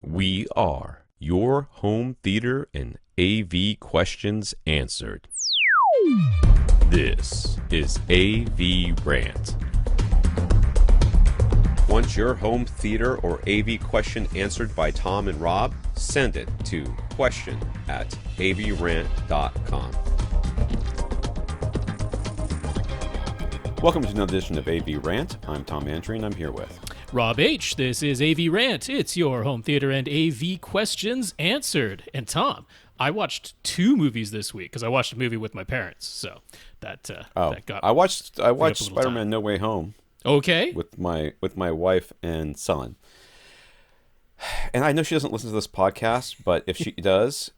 We are your home theater and AV questions answered. This is AVRant. Want your home theater or AV question answered by Tom and Rob? Send it to question@avrant.com. Welcome to another edition of AVRant. I'm Tom Antry, and I'm here with Rob H. This is AVRant. It's your home theater and AV questions answered. And Tom, I watched two movies this week because I watched a movie with my parents. So that got I watched Spider-Man Spider-Man No Way Home. Okay. With my wife and son. And I know she doesn't listen to this podcast, but if she does,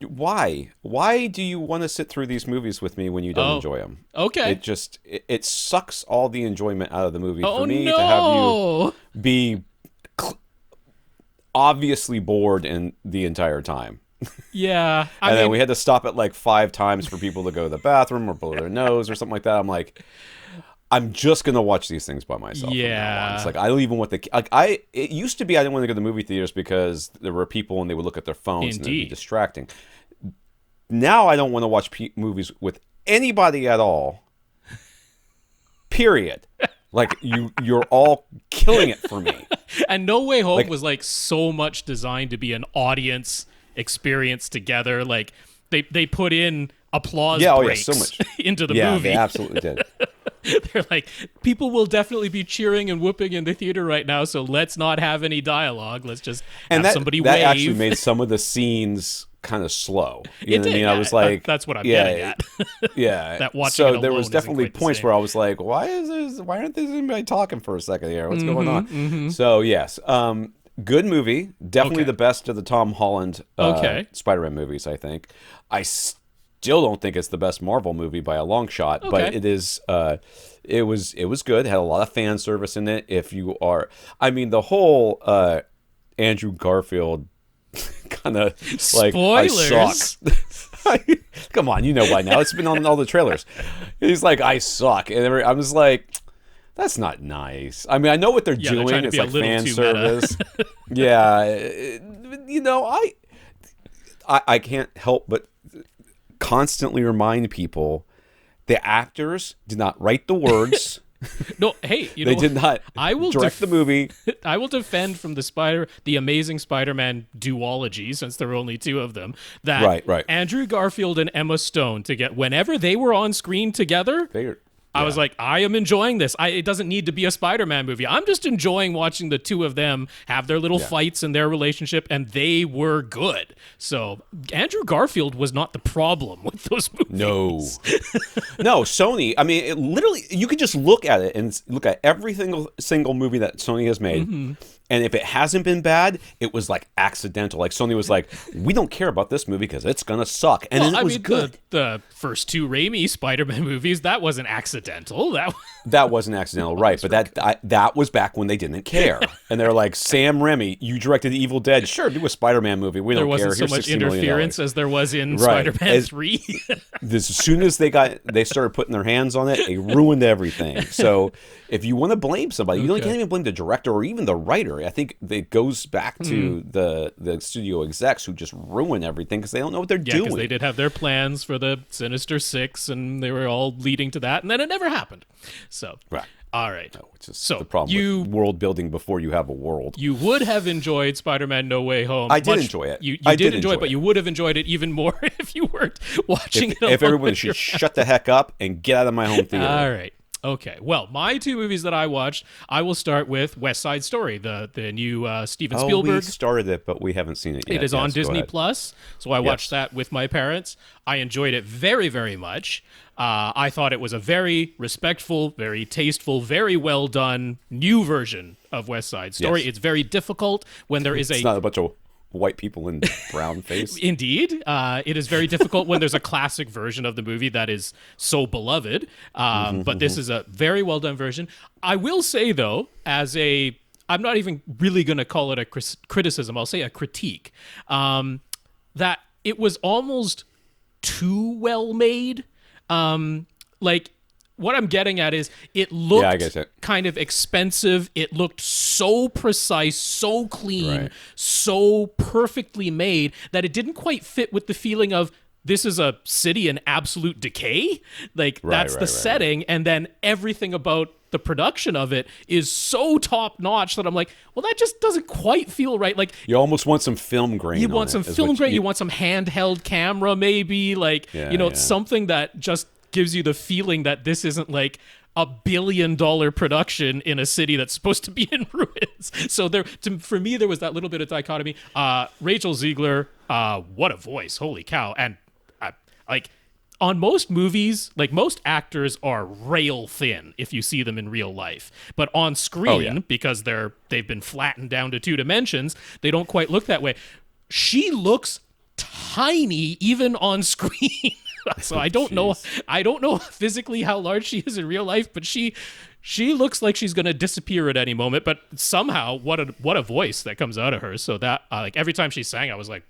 why do you want to sit through these movies with me when you don't enjoy them? Okay. It sucks all the enjoyment out of the movie for me no. to have you be obviously bored in the entire time. Yeah. And then we had to stop it like 5 times for people to go to the bathroom or blow their nose or something like that. I'm like, I'm just gonna watch these things by myself. Yeah, it's like I don't even want it used to be I didn't want to go to the movie theaters because there were people and they would look at their phones and it'd be distracting. Now I don't want to watch movies with anybody at all. Period. Like you're all killing it for me. And No Way Home was like so much designed to be an audience experience together. Like they put in applause breaks so much into the movie. Yeah, they absolutely did. They're like, people will definitely be cheering and whooping in the theater right now, so let's not have any dialogue. Let's just have somebody wave. That actually made some of the scenes kind of slow. You know what I mean? I was like, that's what I'm getting at. Yeah. That watching so it there was alone definitely isn't quite points the same. where I was like, why aren't there anybody talking for a second here? What's going on? So yes, good movie. Definitely the best of the Tom Holland Spider-Man movies, I think. I still don't think it's the best Marvel movie by a long shot, but it is. It was good. It had a lot of fan service in it. If you are, I mean, the whole Andrew Garfield kind of like spoilers. I suck. Come on, you know by now. It's been on all the trailers. He's like, I suck, and I was like, that's not nice. I mean, I know what they're doing. It's like fan service. Yeah, you know, I can't help but constantly remind people the actors did not write the words. No, hey, they did not direct the movie. I will defend from the Amazing Spider-Man duology, since there were only 2 of them, that right. Andrew Garfield and Emma Stone whenever they were on screen together, I was like, I am enjoying this. It doesn't need to be a Spider-Man movie. I'm just enjoying watching the 2 of them have their little fights and their relationship, and they were good. So Andrew Garfield was not the problem with those movies. No, Sony. I mean, literally, you could just look at it and look at every single movie that Sony has made. And if it hasn't been bad, it was like accidental. Like Sony was like, we don't care about this movie because it's going to suck. And it was good. The first 2 Raimi Spider-Man movies, that wasn't accidental. That wasn't accidental, right. But that was back when they didn't care. And they're like, Sam Raimi, you directed The Evil Dead. Sure, do a Spider-Man movie. We don't care. There wasn't so much interference as there was in Spider-Man 3. As soon as they started putting their hands on it, they ruined everything. So if you want to blame somebody, you can't even blame the director or even the writer. I think it goes back to the studio execs who just ruin everything because they don't know what they're doing. Yeah, because they did have their plans for the Sinister Six, and they were all leading to that, and then it never happened. So, all right. No, which is the problem with world building before you have a world. You would have enjoyed Spider-Man No Way Home. I did enjoy it. You did enjoy it, but you would have enjoyed it even more if you weren't watching it alone. If everyone should shut the heck up and get out of my home theater. All right. Okay, well, my 2 movies that I watched, I will start with West Side Story, the new Steven Spielberg. We started it, but we haven't seen it yet. It is on Disney Plus, so I watched that with my parents. I enjoyed it very, very much. I thought it was a very respectful, very tasteful, very well done new version of West Side Story. Yes. It's very difficult when there is It's not a bunch of white people in brown face. Indeed. It is very difficult when there's a classic version of the movie that is so beloved. But this is a very well done version. I will say, though, I'm not even really going to call it a criticism. I'll say a critique. That it was almost too well made. Like, what I'm getting at is it looked kind of expensive. It looked so precise, so clean, so perfectly made that it didn't quite fit with the feeling of this is a city in absolute decay. Like that's the setting. And then everything about the production of it is so top notch that I'm like, well, that just doesn't quite feel right. Like you almost want some film grain. You want some film grain. You want some handheld camera, maybe something that just gives you the feeling that this isn't like a $1 billion production in a city that's supposed to be in ruins. So for me, there was that little bit of dichotomy. Rachel Ziegler, what a voice. Holy cow. And on most movies, like most actors are rail thin if you see them in real life. But on screen, because they've been flattened down to 2 dimensions, they don't quite look that way. She looks tiny even on screen. So I don't know physically how large she is in real life, but she looks like she's going to disappear at any moment. But somehow, what a voice that comes out of her. So that every time she sang, I was like,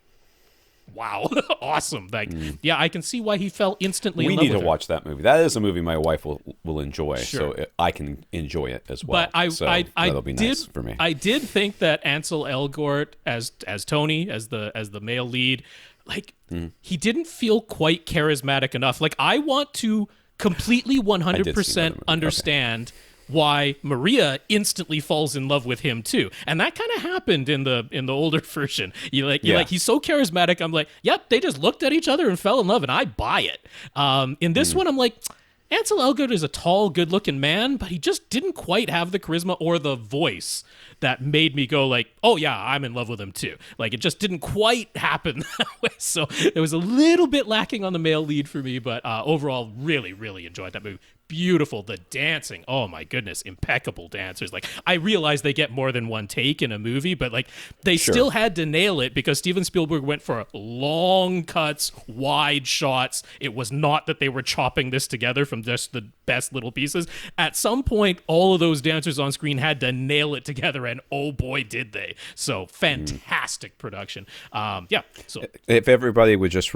wow, awesome. I can see why he fell instantly in love with her. We need to watch that movie. That is a movie my wife will enjoy, so I can enjoy it as well. But that'll be nice for me. I did think that Ansel Elgort as Tony, as the male lead, he didn't feel quite charismatic enough. Like, I want to completely 100% understand why Maria instantly falls in love with him too, and that kind of happened in the older version. He's so charismatic. I'm like, yep, they just looked at each other and fell in love, and I buy it. In this one, I'm like, Ansel Elgort is a tall, good-looking man, but he just didn't quite have the charisma or the voice that made me go like, oh yeah, I'm in love with him too. Like, it just didn't quite happen that way. So it was a little bit lacking on the male lead for me, but overall, really, really enjoyed that movie. Beautiful. The dancing, oh my goodness, impeccable dancers. Like, I realize they get more than one take in a movie, but they still had to nail it because Steven Spielberg went for long cuts, wide shots. It was not that they were chopping this together from just the best little pieces. At some point, all of those dancers on screen had to nail it together, and oh boy, did they. So fantastic production. So if everybody would just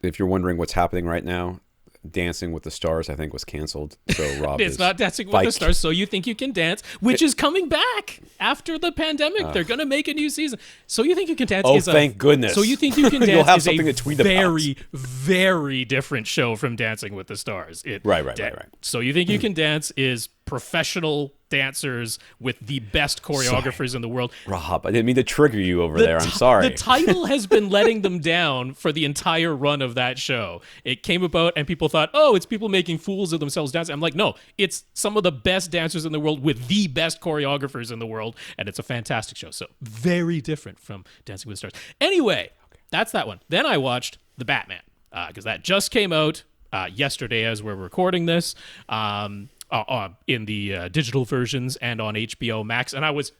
if you're wondering what's happening right now, Dancing with the Stars, I think, was canceled. So Rob it's not Dancing with the Stars, So You Think You Can Dance, which is coming back after the pandemic. They're going to make a new season. So You Think You Can Dance thank goodness. So You Think You Can Dance have is something a to tweet very, very different show from Dancing with the Stars. Right. So You Think You Can Dance is professional dancers with the best choreographers in the world. Rob, I didn't mean to trigger you over there. I'm sorry. The title has been letting them down for the entire run of that show. It came about and people thought, oh, it's people making fools of themselves dancing. I'm like, no, it's some of the best dancers in the world with the best choreographers in the world, and it's a fantastic show. So very different from Dancing with the Stars. Anyway, that's that one. Then I watched The Batman, because that just came out yesterday as we're recording this. In the digital versions and on HBO Max. And I was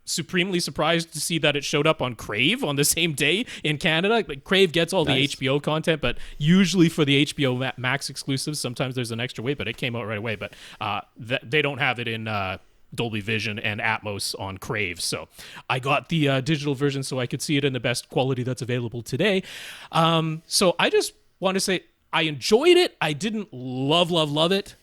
supremely surprised to see that it showed up on Crave on the same day in Canada. Like, Crave gets all the HBO content, but usually for the HBO Max exclusives, sometimes there's an extra wait, but it came out right away. But they don't have it in Dolby Vision and Atmos on Crave. So I got the digital version so I could see it in the best quality that's available today. So I just want to say I enjoyed it. I didn't love it.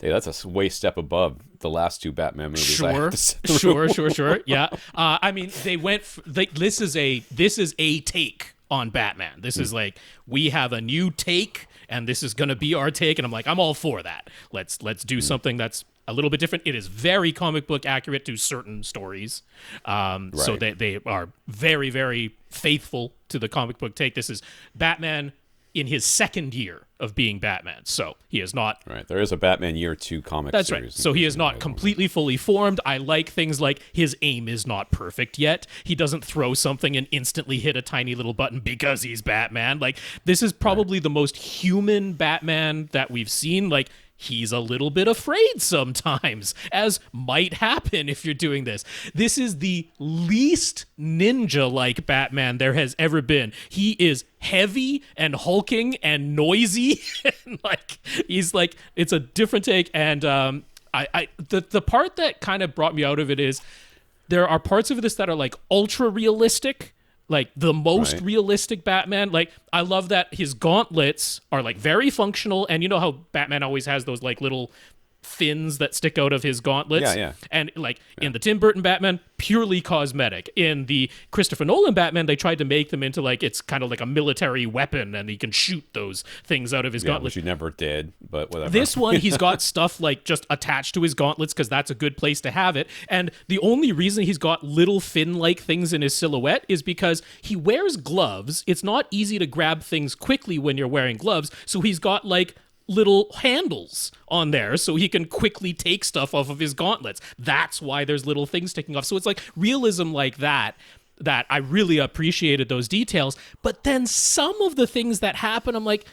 Hey, that's a way step above the last 2 Batman movies. Sure. Yeah. I mean, they went. This is a take on Batman. This is like, we have a new take, and this is going to be our take. And I'm like, I'm all for that. Let's do something that's a little bit different. It is very comic book accurate to certain stories. So they are very, very faithful to the comic book take. This is Batman in his second year of being Batman. So he is not... Right. There is a Batman Year 2 comic series. That's right. So he is not completely fully formed. I like things like his aim is not perfect yet. He doesn't throw something and instantly hit a tiny little button because he's Batman. Like, this is probably the most human Batman that we've seen. Like, he's a little bit afraid sometimes, as might happen if you're doing this. This is the least ninja-like Batman there has ever been. He is heavy and hulking and noisy. And he's like, it's a different take. And the part that kind of brought me out of it is there are parts of this that are like ultra realistic. Like the most realistic Batman. Like I love that his gauntlets are like very functional, and you know how Batman always has those like little fins that stick out of his gauntlets. Yeah. And like in the Tim Burton Batman, purely cosmetic. In the Christopher Nolan Batman, they tried to make them into like it's kind of like a military weapon, and he can shoot those things out of his gauntlets. Which he never did, but whatever. This one, he's got stuff like just attached to his gauntlets because that's a good place to have it. And the only reason he's got little fin-like things in his silhouette is because he wears gloves. It's not easy to grab things quickly when you're wearing gloves, so he's got like little handles on there so he can quickly take stuff off of his gauntlets. That's why there's little things sticking off. So it's like realism like that I really appreciated those details. But then some of the things that happen, I'm like,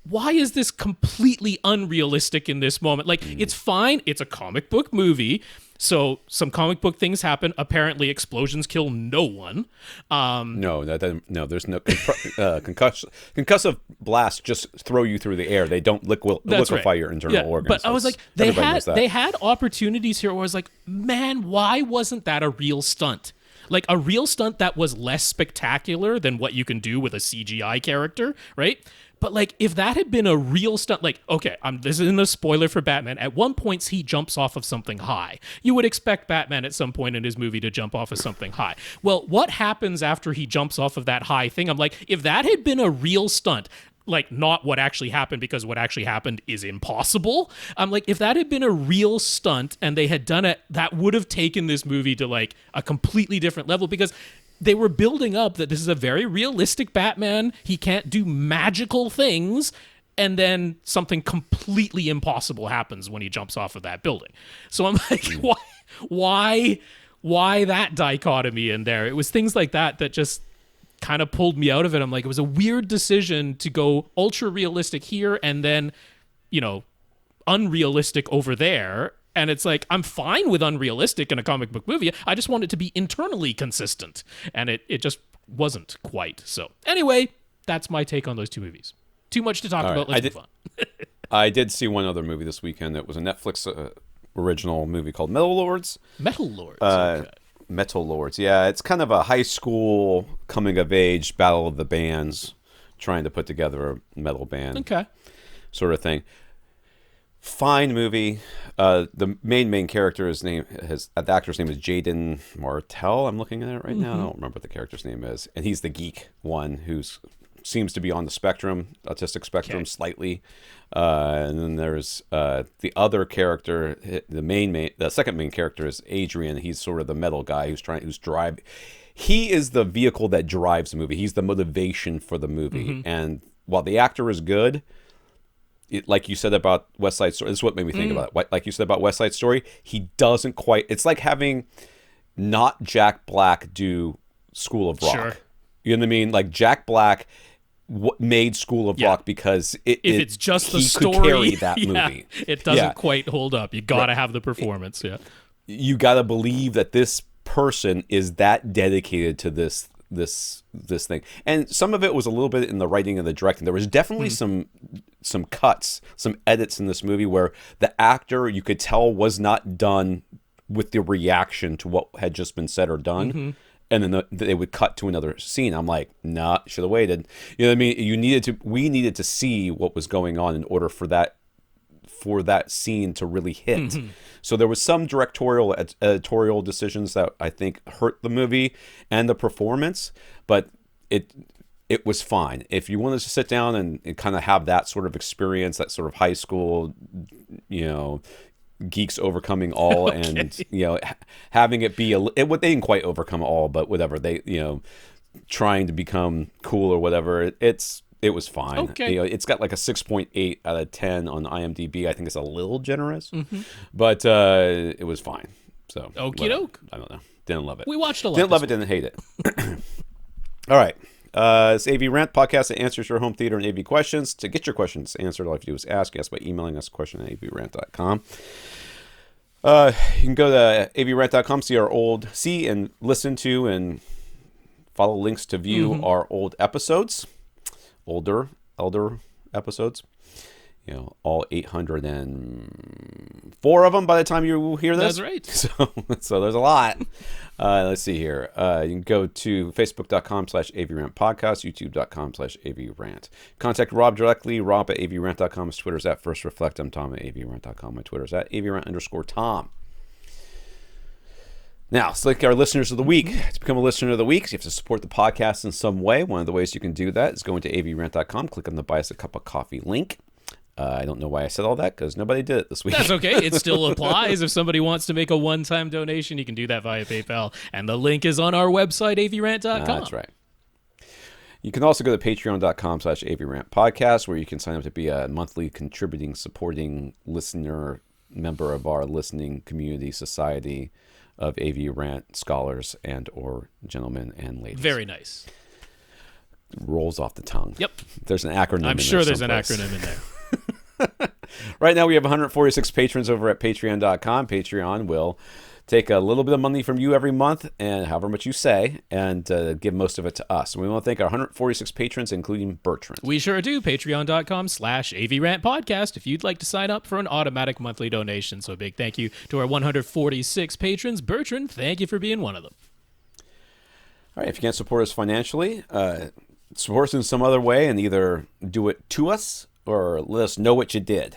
why is this completely unrealistic in this moment? Like, it's fine. It's a comic book movie. So some comic book things happen. Apparently, explosions kill no one. No, there's no concussive blasts. Just throw you through the air. They don't liquefy your internal organs. But I was like, they had opportunities here where I was like, man, why wasn't that a real stunt? Like a real stunt that was less spectacular than what you can do with a CGI character, right? But like, if that had been a real stunt, like, okay, this isn't a spoiler for Batman. At one point, he jumps off of something high. You would expect Batman at some point in his movie to jump off of something high. Well, what happens after he jumps off of that high thing? I'm like, if that had been a real stunt, like not what actually happened, because what actually happened is impossible. I'm like, if that had been a real stunt and they had done it, that would have taken this movie to like a completely different level, because they were building up that this is a very realistic Batman. He can't do magical things. And then something completely impossible happens when he jumps off of that building. So I'm like, why that dichotomy in there? It was things like that just kind of pulled me out of it. I'm like, it was a weird decision to go ultra realistic here and then, unrealistic over there. And it's like, I'm fine with unrealistic in a comic book movie. I just want it to be internally consistent. And it just wasn't quite. So anyway, that's my take on those two movies. Too much to talk about. Let's move on. I did see one other movie this weekend. It was a Netflix original movie called Metal Lords. Metal Lords. Okay. Metal Lords. Yeah, it's kind of a high school coming of age battle of the bands, trying to put together a metal band. Okay. Sort of thing. Fine movie. The main character's the actor's name is Jaden Martell. I'm looking at it right now. I don't remember what the character's name is. And he's the geek one who seems to be on the autistic spectrum slightly. And then there's the other character, the second main character is Adrian. He's sort of the metal guy who's driving. He is the vehicle that drives the movie. He's the motivation for the movie. And while the actor is good, like you said about West Side Story, this is what made me think about it. Like you said about West Side Story, he doesn't quite. It's like having not Jack Black do School of Rock. Sure. You know what I mean? Like Jack Black made School of Rock because if it's just the story, could carry that movie. It doesn't quite hold up. You got to have the performance. You got to believe that this person is that dedicated to this thing. And some of it was a little bit in the writing and the directing. There was definitely some cuts, some edits in this movie where the actor, you could tell, was not done with the reaction to what had just been said or done. And then they would cut to another scene. I'm like, nah, should have waited. You know what I mean? We needed to see what was going on in order for that scene to really hit. So there was some directorial, editorial decisions that I think hurt the movie and the performance, but it was fine. If you wanted to sit down and kind of have that sort of experience, that sort of high school, geeks overcoming all, and having it be they didn't quite overcome all, but whatever, they trying to become cool or whatever, it was fine. Okay. It's got like a 6.8 out of 10 on IMDb. I think it's a little generous, but it was fine. So okie doke. I don't know. Didn't love it. We watched a lot. Didn't love it. Didn't hate it. All right. It's AVRant podcast that answers your home theater and AV questions. To get your questions answered, all you have to do is ask by emailing us question@avrant.com. You can go to avrant.com, see and listen to and follow links to view our old episodes, elder episodes. all 804 of them by the time you hear this. That's right. So there's a lot. Let's see here. You can go to facebook.com/AVRant podcast, youtube.com/AVRant. Contact Rob directly, rob@avrant.com. His Twitter's @FirstReflect. I'm Tom at avrant.com. My Twitter's @avrant_Tom. Now, select our listeners of the week. To become a listener of the week, you have to support the podcast in some way. One of the ways you can do that is going to avrant.com, click on the Buy Us a Cup of Coffee link. I don't know why I said all that, because nobody did it this week. That's okay. It still applies. If somebody wants to make a one-time donation, you can do that via PayPal. And the link is on our website, avrant.com. That's right. You can also go to patreon.com/avrant podcast, where you can sign up to be a monthly contributing, supporting listener, member of our listening community society of AVRant scholars and or gentlemen and ladies. Very nice. Rolls off the tongue. Yep. There's an acronym. I'm sure there's an acronym in there. Right now we have 146 patrons over at patreon.com. Patreon will take a little bit of money from you every month, and however much you say, and give most of it to us. And we want to thank our 146 patrons, including Bertrand. We sure do. Patreon.com/AVRant podcast if you'd like to sign up for an automatic monthly donation. So a big thank you to our 146 patrons. Bertrand, thank you for being one of them. All right, if you can't support us financially, support us in some other way, and either do it to us or let us know what you did.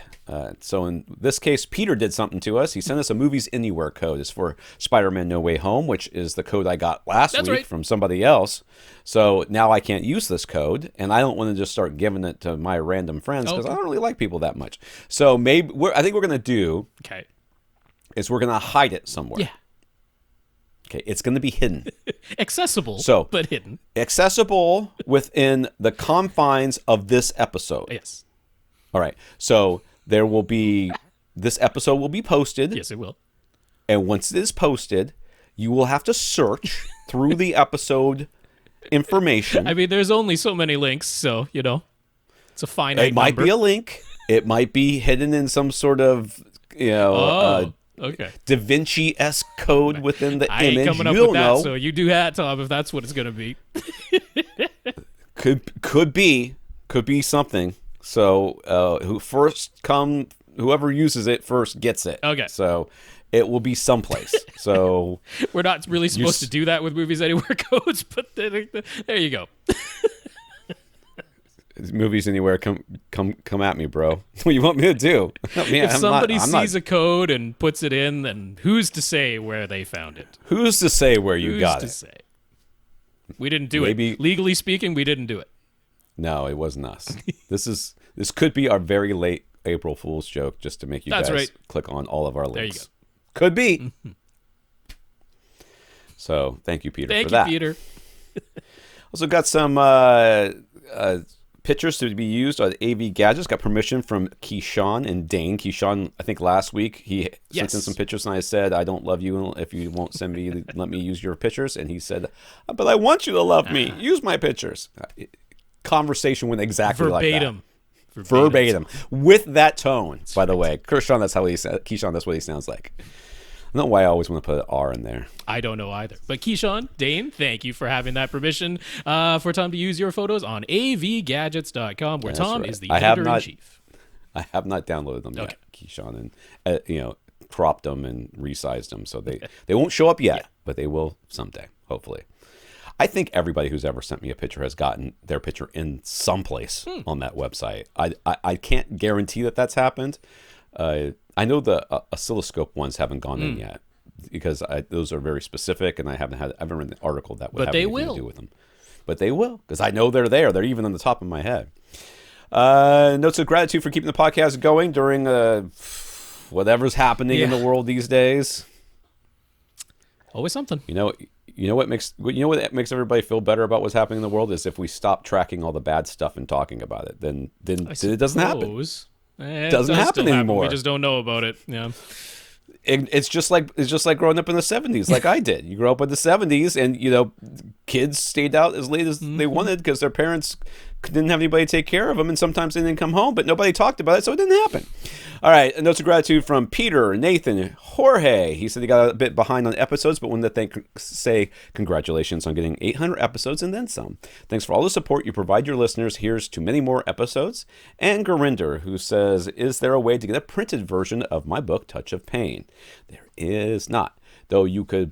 So in this case, Peter did something to us. He sent us a Movies Anywhere code. It's for Spider-Man No Way Home, which is the code I got last week from somebody else. So now I can't use this code, and I don't want to just start giving it to my random friends because I don't really like people that much. So maybe I think we're going to do is we're going to hide it somewhere. Yeah. Okay, it's going to be hidden. Accessible, but hidden. Accessible within the confines of this episode. Yes. All right, so there will be, this episode will be posted. Yes, it will. And once it is posted, you will have to search through the episode information. I mean, there's only so many links, so, it's a finite number. It might be a link. It might be hidden in some sort of, Da Vinci-esque code within the image. I ain't coming up with that, so you do that, Tom, if that's what it's going to be. Could be something. So whoever uses it first gets it. Okay. So it will be someplace. So we're not really supposed to do that with Movies Anywhere codes, but there you go. Movies Anywhere, come at me, bro. What do you want me to do? If somebody sees a code and puts it in, then who's to say where they found it? Who's to say where you got it? Who's to say? We didn't do it. Legally speaking, we didn't do it. No, it wasn't us. This could be our very late April Fool's joke, just to make you guys click on all of our links. There you go. Could be. So thank you, Peter, for that. Thank you, Peter. Also got some pictures to be used on AV Gadgets. Got permission from Keyshawn and Dane. Keyshawn, I think last week, he sent in some pictures, and I said, I don't love you if you won't let me use your pictures. And he said, but I want you to love me. Use my pictures. Conversation went exactly like that. Verbatim. With that tone, by the way. Keyshawn, that's what he sounds like. I don't know why I always want to put an R in there. I don't know either. But Keyshawn, Dane, thank you for having that permission for Tom to use your photos on avgadgets.com, where Tom is the editor-in-chief. I have not downloaded them yet, Keyshawn, and cropped them and resized them. So they won't show up yet, but they will someday, hopefully. I think everybody who's ever sent me a picture has gotten their picture in someplace on that website. I can't guarantee that that's happened. I know the oscilloscope ones haven't gone in yet because those are very specific, and I haven't written an article that would have anything to do with them. But they will, because I know they're there. They're even on the top of my head. Notes of gratitude for keeping the podcast going during whatever's happening in the world these days. Always something. You know what makes everybody feel better about what's happening in the world is if we stop tracking all the bad stuff and talking about it. Then it doesn't happen. It doesn't happen anymore. We just don't know about it. Yeah. It's just like growing up in the 70s, like I did. You grow up in the 70s, and kids stayed out as late as they wanted because their parents didn't have anybody take care of them, and sometimes they didn't come home, but nobody talked about it, so it didn't happen. All right, notes of gratitude from Peter, Nathan, Jorge. He said he got a bit behind on episodes, but wanted to say congratulations on getting 800 episodes and then some. Thanks for all the support you provide your listeners. Here's to many more episodes. And Gurinder, who says, is there a way to get a printed version of my book, Touch of Pain? There is not, though you could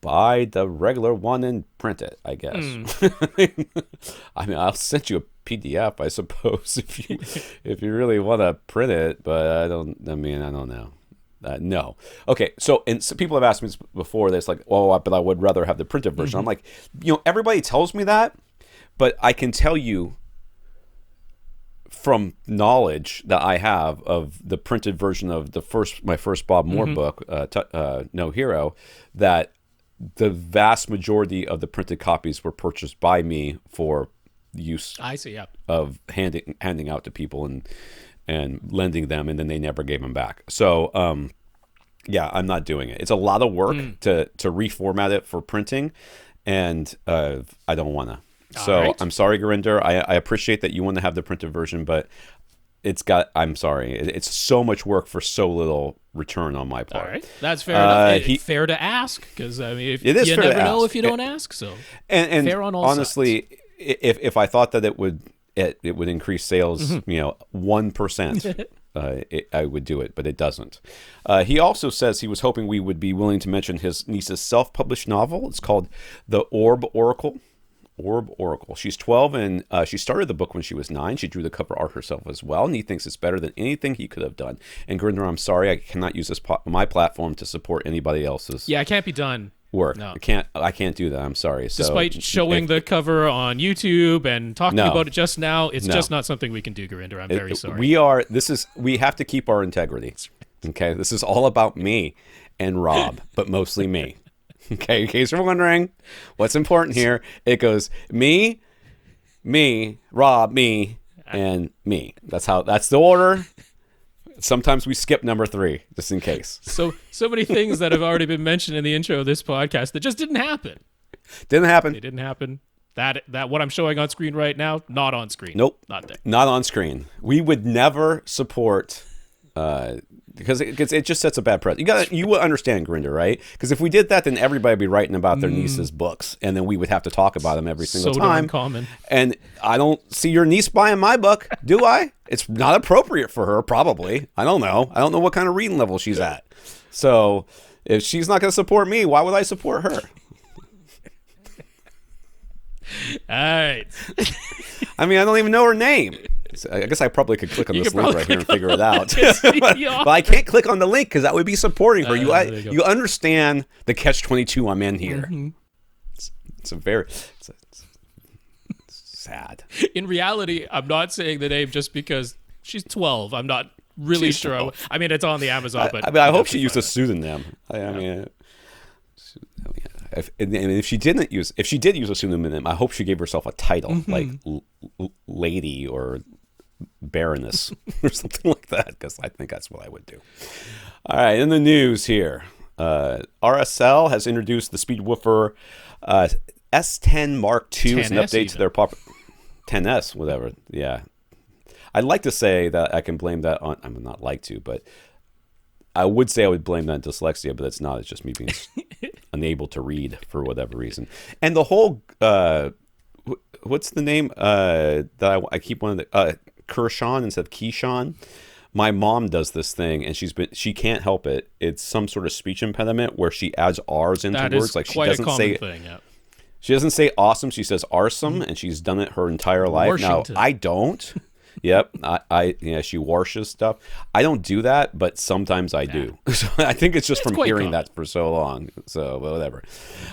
buy the regular one and print it, I guess. I mean, I'll send you a PDF, I suppose, if you really want to print it, but I don't know. No. Okay, so people have asked me this before. It's like, but I would rather have the printed version. I'm like, everybody tells me that, but I can tell you from knowledge that I have of the printed version of my first Bob Moore book, No Hero, that the vast majority of the printed copies were purchased by me for use. I see, yeah. Of handing out to people and lending them, and then they never gave them back. So, I'm not doing it. It's a lot of work to reformat it for printing, and I don't want to. So right. I'm sorry, Gurinder. I appreciate that you want to have the printed version, but I'm sorry. It's so much work for so little return on my part. All right. That's fair enough. Fair to ask, because I mean, you never know if you don't ask. So and fair on all honestly, sides. If I thought that it would increase sales, 1%, I would do it, but it doesn't. He also says he was hoping we would be willing to mention his niece's self-published novel. It's called The Orb Oracle. Orb Oracle. She's 12, and she started the book when she was 9. She drew the cover art herself as well, and he thinks it's better than anything he could have done. And Gurinder, I'm sorry, I cannot use my platform to support anybody else's. Yeah, it can't be done. Work. No. I can't do that. I'm sorry. So, despite showing the cover on YouTube and talking about it just now, it's just not something we can do, Gurinder. I'm very sorry. We have to keep our integrity. Okay, this is all about me and Rob, but mostly me. Okay, in case you're wondering what's important here, it goes me, Rob, me, and me. That's the order. Sometimes we skip number 3, just in case. So many things that have already been mentioned in the intro of this podcast that just didn't happen. Didn't happen. It didn't happen. That what I'm showing on screen right now, not on screen. Nope. Not there. Not on screen. We would never support... because it just sets a bad precedent. You will understand, Gurinder, right? Because if we did that, then everybody would be writing about their niece's books, and then we would have to talk about them every single time. So common. And I don't see your niece buying my book, do I? It's not appropriate for her, probably. I don't know. I don't know what kind of reading level she's at. So if she's not going to support me, why would I support her? All right. I mean, I don't even know her name. I guess I probably could click on this link right here and figure it out. but I can't click on the link because that would be supporting her. You understand the catch-22 I'm in here. Mm-hmm. It's sad. In reality, I'm not saying the name just because she's 12. I'm not really sure. I mean, it's on the Amazon, but I hope she used a pseudonym. If she did use a pseudonym, I hope she gave herself a title like Lady or Baroness or something like that, because I think that's what I would do. All right, in the news here, RSL has introduced the SpeedWoofer S10 Mark II as an update to their 10S, whatever. Yeah, I'd like to say that I can blame that on. I'm not like to, but I would say I would blame that on dyslexia, but it's not. It's just me being unable to read for whatever reason. And the whole what's the name that I keep wanting to Kershawn instead of Keyshawn. My mom does this thing, and she can't help it. It's some sort of speech impediment where she adds R's into words. Like she doesn't say thing, yeah. She doesn't say awesome. She says arsome, and she's done it her entire life. Washington. Now I don't. Yep, she washes stuff. I don't do that, but sometimes I do. So I think it's just from hearing that for so long. So whatever.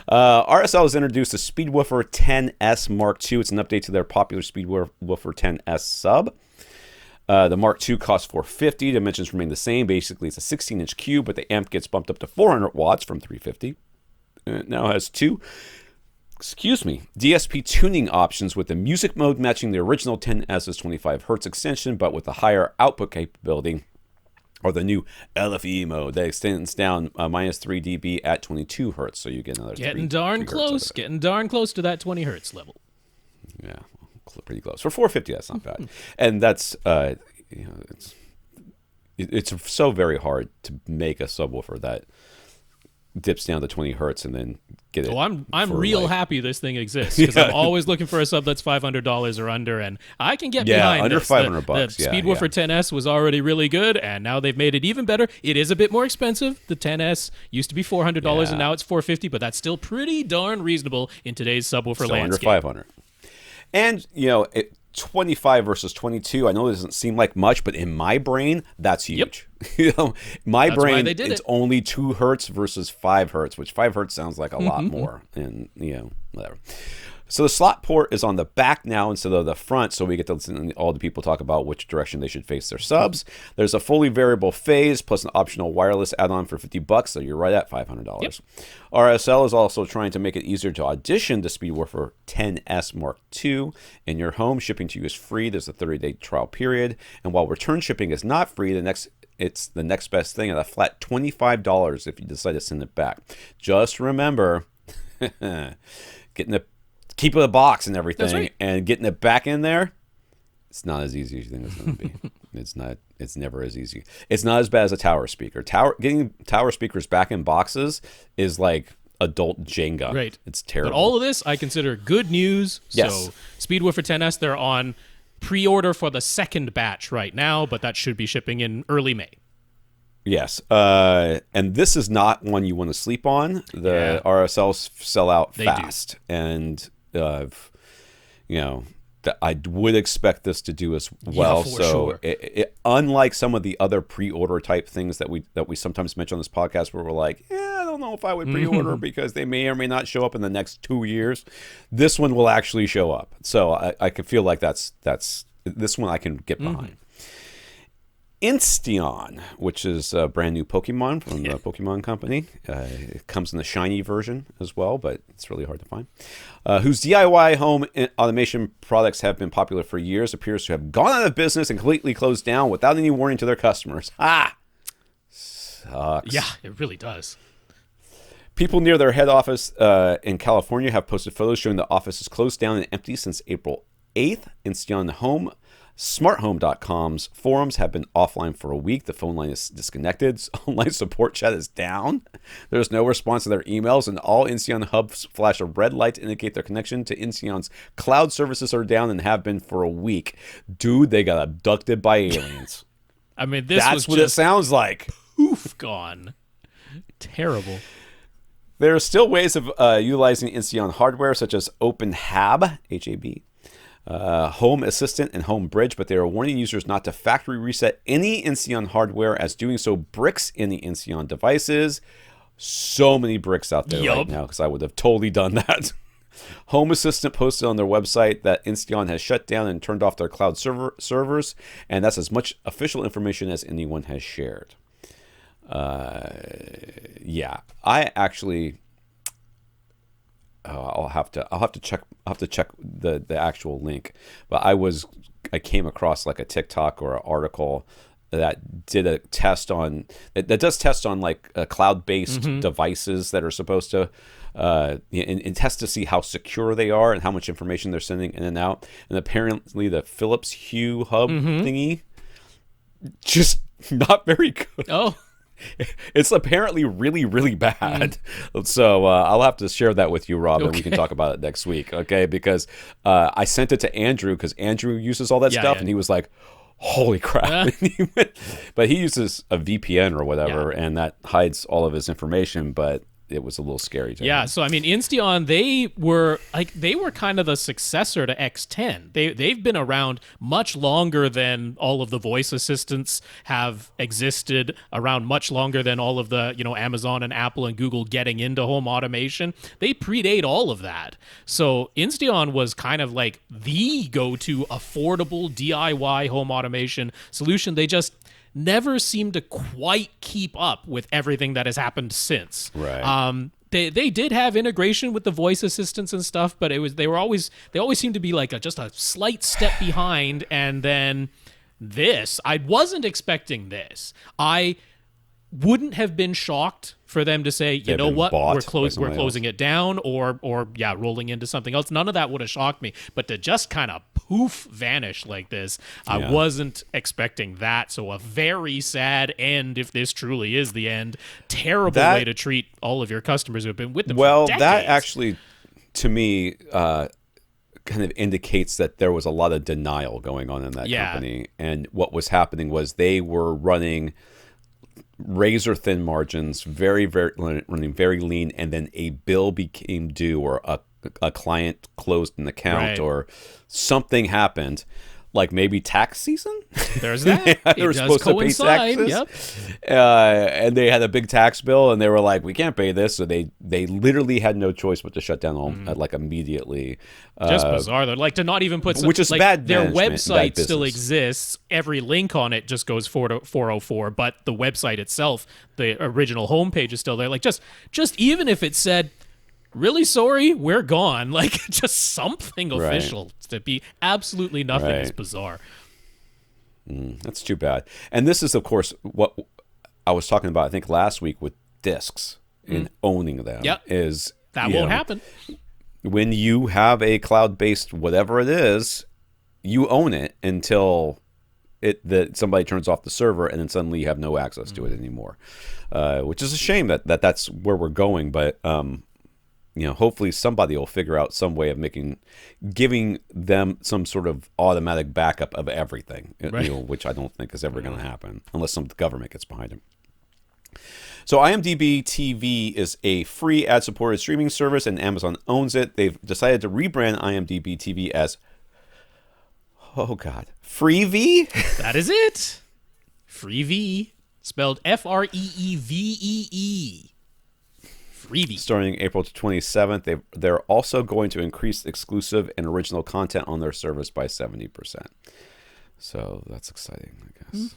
RSL has introduced the SpeedWoofer 10S Mark II. It's an update to their popular SpeedWoofer 10S sub. The Mark II costs $450. Dimensions remain the same. Basically, it's a 16-inch cube, but the amp gets bumped up to 400 watts from 350. It now has two DSP tuning options, with the music mode matching the original 10S's 25 Hz extension, but with a higher output capability, or the new LFE mode that extends down minus 3 dB at 22 Hz. So you get another getting darn close to that 20 Hz level. Yeah. pretty close. For $450, that's not bad. And that's it's so very hard to make a subwoofer that dips down to 20 hertz and then get it. Well, I'm real happy this thing exists, because I'm always looking for a sub that's $500 or under, and I can get behind under this. $500. The SpeedWoofer 10S was already really good, and now they've made it even better. It is a bit more expensive. The 10S used to be $400, and now it's $450, but that's still pretty darn reasonable in today's subwoofer landscape. Under $500. And 25 versus 22, I know it doesn't seem like much, but in my brain, that's huge. My brain, it's only 2 hertz versus 5 hertz, which 5 hertz sounds like a lot more. And, whatever. So the slot port is on the back now instead of the front, so we get to listen to all the people talk about which direction they should face their subs. There's a fully variable phase plus an optional wireless add-on for $50, so you're right at $500. Yep. RSL is also trying to make it easier to audition to SpeedWoofer 10S Mark II in your home. Shipping to you is free. There's a 30-day trial period, and while return shipping is not free, it's the next best thing at a flat $25 if you decide to send it back. Just remember, keeping the box and everything, and getting it back in there, it's not as easy as you think it's going to be. It's never as easy. It's not as bad as a tower speaker. Getting tower speakers back in boxes is like adult Jenga. Right. It's terrible. But all of this I consider good news. Yes. So SpeedWoofer 10S, they're on pre-order for the second batch right now, but that should be shipping in early May. Yes, and this is not one you want to sleep on. The RSLs sell out fast, and I would expect this to do as well. So, unlike some of the other pre-order type things that we sometimes mention on this podcast, where we're like, I don't know if I would pre-order because they may or may not show up in the next 2 years. This one will actually show up, so I can feel like that's this one I can get behind. Insteon, which is a brand new Pokemon from the Pokemon Company. It comes in the shiny version as well, but it's really hard to find. Whose DIY home automation products have been popular for years, appears to have gone out of business and completely closed down without any warning to their customers. Sucks. Yeah, it really does. People near their head office in California have posted photos showing the office is closed down and empty since April 8th. Insteon Home SmartHome.com's forums have been offline for a week. The phone line is disconnected. Online support chat is down. There's no response to their emails, and all Insteon hubs flash a red light to indicate their connection to Insteon's cloud services are down and have been for a week. Dude, they got abducted by aliens. I mean, that's what it sounds like. Poof, gone. Terrible. There are still ways of utilizing Insteon hardware, such as OpenHAB, H-A-B, Home Assistant, and Home Bridge, but they are warning users not to factory reset any Insteon hardware, as doing so bricks any Insteon devices. So many bricks out there right now, because I would have totally done that. Home Assistant posted on their website that Insteon has shut down and turned off their cloud servers, and that's as much official information as anyone has shared. I actually... I'll have to check the actual link, but I came across like a TikTok or an article that did a test on that does test on like cloud-based devices that are supposed to and test to see how secure they are and how much information they're sending in and out. And apparently the Philips Hue hub thingy, just not very good. Oh. It's apparently really, really bad. So I'll have to share that with you, Rob, and we can talk about it next week, okay? Because I sent it to Andrew, because Andrew uses all that stuff, and he was like, holy crap. But he uses a VPN or whatever, and that hides all of his information, but it was a little scary to him. So I mean, Insteon, they were kind of the successor to X10. They've been around much longer than all of the voice assistants have existed, around much longer than all of the, Amazon and Apple and Google getting into home automation. They predate all of that. So Insteon was kind of like the go-to affordable DIY home automation solution. They just never seemed to quite keep up with everything that has happened since. Right. They did have integration with the voice assistants and stuff, but they always seemed to be like just a slight step behind. And then I wasn't expecting this. I wouldn't have been shocked for them to say, you know what, we're closing it down, or rolling into something else. None of that would have shocked me. But to just kind of poof vanish like this. I wasn't expecting that. So a very sad end, if this truly is the end. Terrible way to treat all of your customers who have been with them for decades. That actually, to me, kind of indicates that there was a lot of denial going on in that company. And what was happening was they were running razor thin margins, running very lean, and then a bill became due, or a client closed an account, or something happened, like maybe tax season. There's that. They were supposed to pay taxes. And they had a big tax bill, and they were like, we can't pay this. So they literally had no choice but to shut down like immediately. Just bizarre, though. Like, to not even put which is bad. Their website still exists. Every link on it just goes 404, but the website itself, the original homepage, is still there. Like, just even if it said, really sorry, we're gone. Like, just something official. To be absolutely nothing is bizarre. That's too bad. And this is, of course, what I was talking about, I think, last week with discs and owning them. Is that won't happen. When you have a cloud-based whatever it is, you own it until somebody turns off the server, and then suddenly you have no access to it anymore. Which is a shame that's where we're going, but hopefully somebody will figure out some way of giving them some sort of automatic backup of everything, which I don't think is ever going to happen unless some government gets behind them. So IMDb TV is a free ad-supported streaming service, and Amazon owns it. They've decided to rebrand IMDb TV as, Freevee? That is it. Freevee, spelled Freevee. Freevee. Starting April 27th, they're also going to increase exclusive and original content on their service by 70%. So that's exciting, I guess.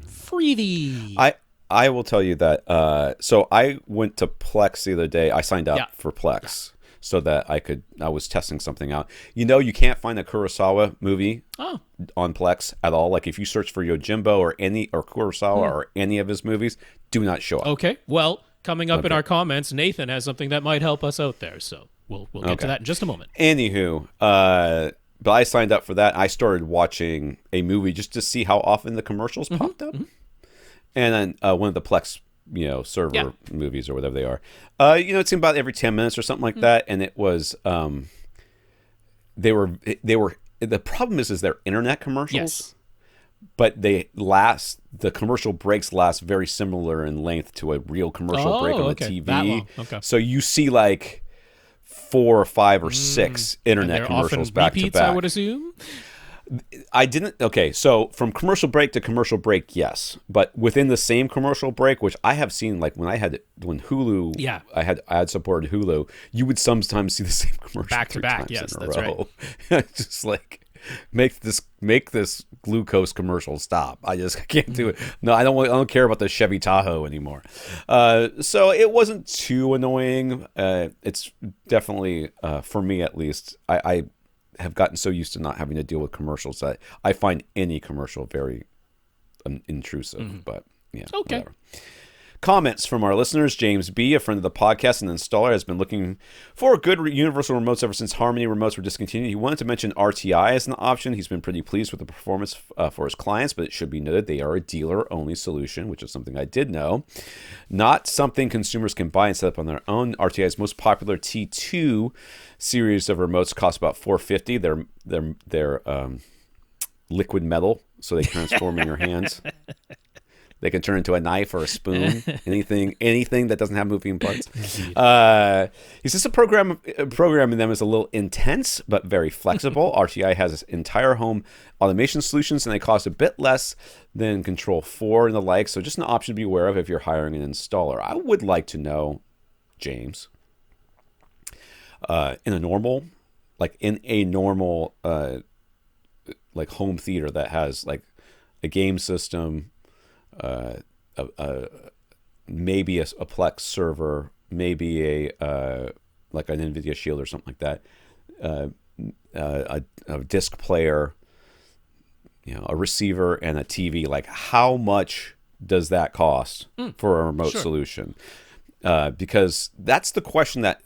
Freevee. I will tell you that. So I went to Plex the other day. I signed up for Plex so that I was testing something out. You can't find a Kurosawa movie on Plex at all. Like, if you search for Yojimbo or Kurosawa or any of his movies, do not show up. Okay. Well, coming up in our comments, Nathan has something that might help us out there. So we'll get to that in just a moment. Anywho, but I signed up for that. I started watching a movie just to see how often the commercials popped up. And then one of the Plex, server movies or whatever they are. It seemed about every 10 minutes or something like that. And it was, they were. The problem is they're internet commercials. Yes. But the commercial breaks last very similar in length to a real commercial break on the TV. That long. Okay. So you see like 4 or 5 or 6 internet commercials back to back. I would assume. I didn't. Okay, so from commercial break to commercial break, yes, but within the same commercial break, which I have seen, like when Hulu, I had supported Hulu, you would sometimes see the same commercial back to back. Yes, that's right. Just like make this glucose commercial stop. I can't do it. No, I don't care about the Chevy Tahoe anymore. So it wasn't too annoying. It's definitely for me at least. I have gotten so used to not having to deal with commercials that I find any commercial very intrusive. But whatever. Comments from our listeners. James B., a friend of the podcast and installer, has been looking for good universal remotes ever since Harmony remotes were discontinued. He wanted to mention RTI as an option. He's been pretty pleased with the performance for his clients, but it should be noted they are a dealer-only solution, which is something I did know. Not something consumers can buy and set up on their own. RTI's most popular T2 series of remotes cost about $450. They're liquid metal, so they transform in your hands. They can turn into a knife or a spoon, anything that doesn't have moving parts. He says programming them is a little intense, but very flexible. RTI has entire home automation solutions, and they cost a bit less than Control 4 and the like, so just an option to be aware of if you're hiring an installer. I would like to know, James, in a normal home theater that has like a game system, maybe a Plex server, maybe a like an NVIDIA Shield or something like that, a disc player, a receiver and a TV. Like, how much does that cost for a remote solution? Because that's the question that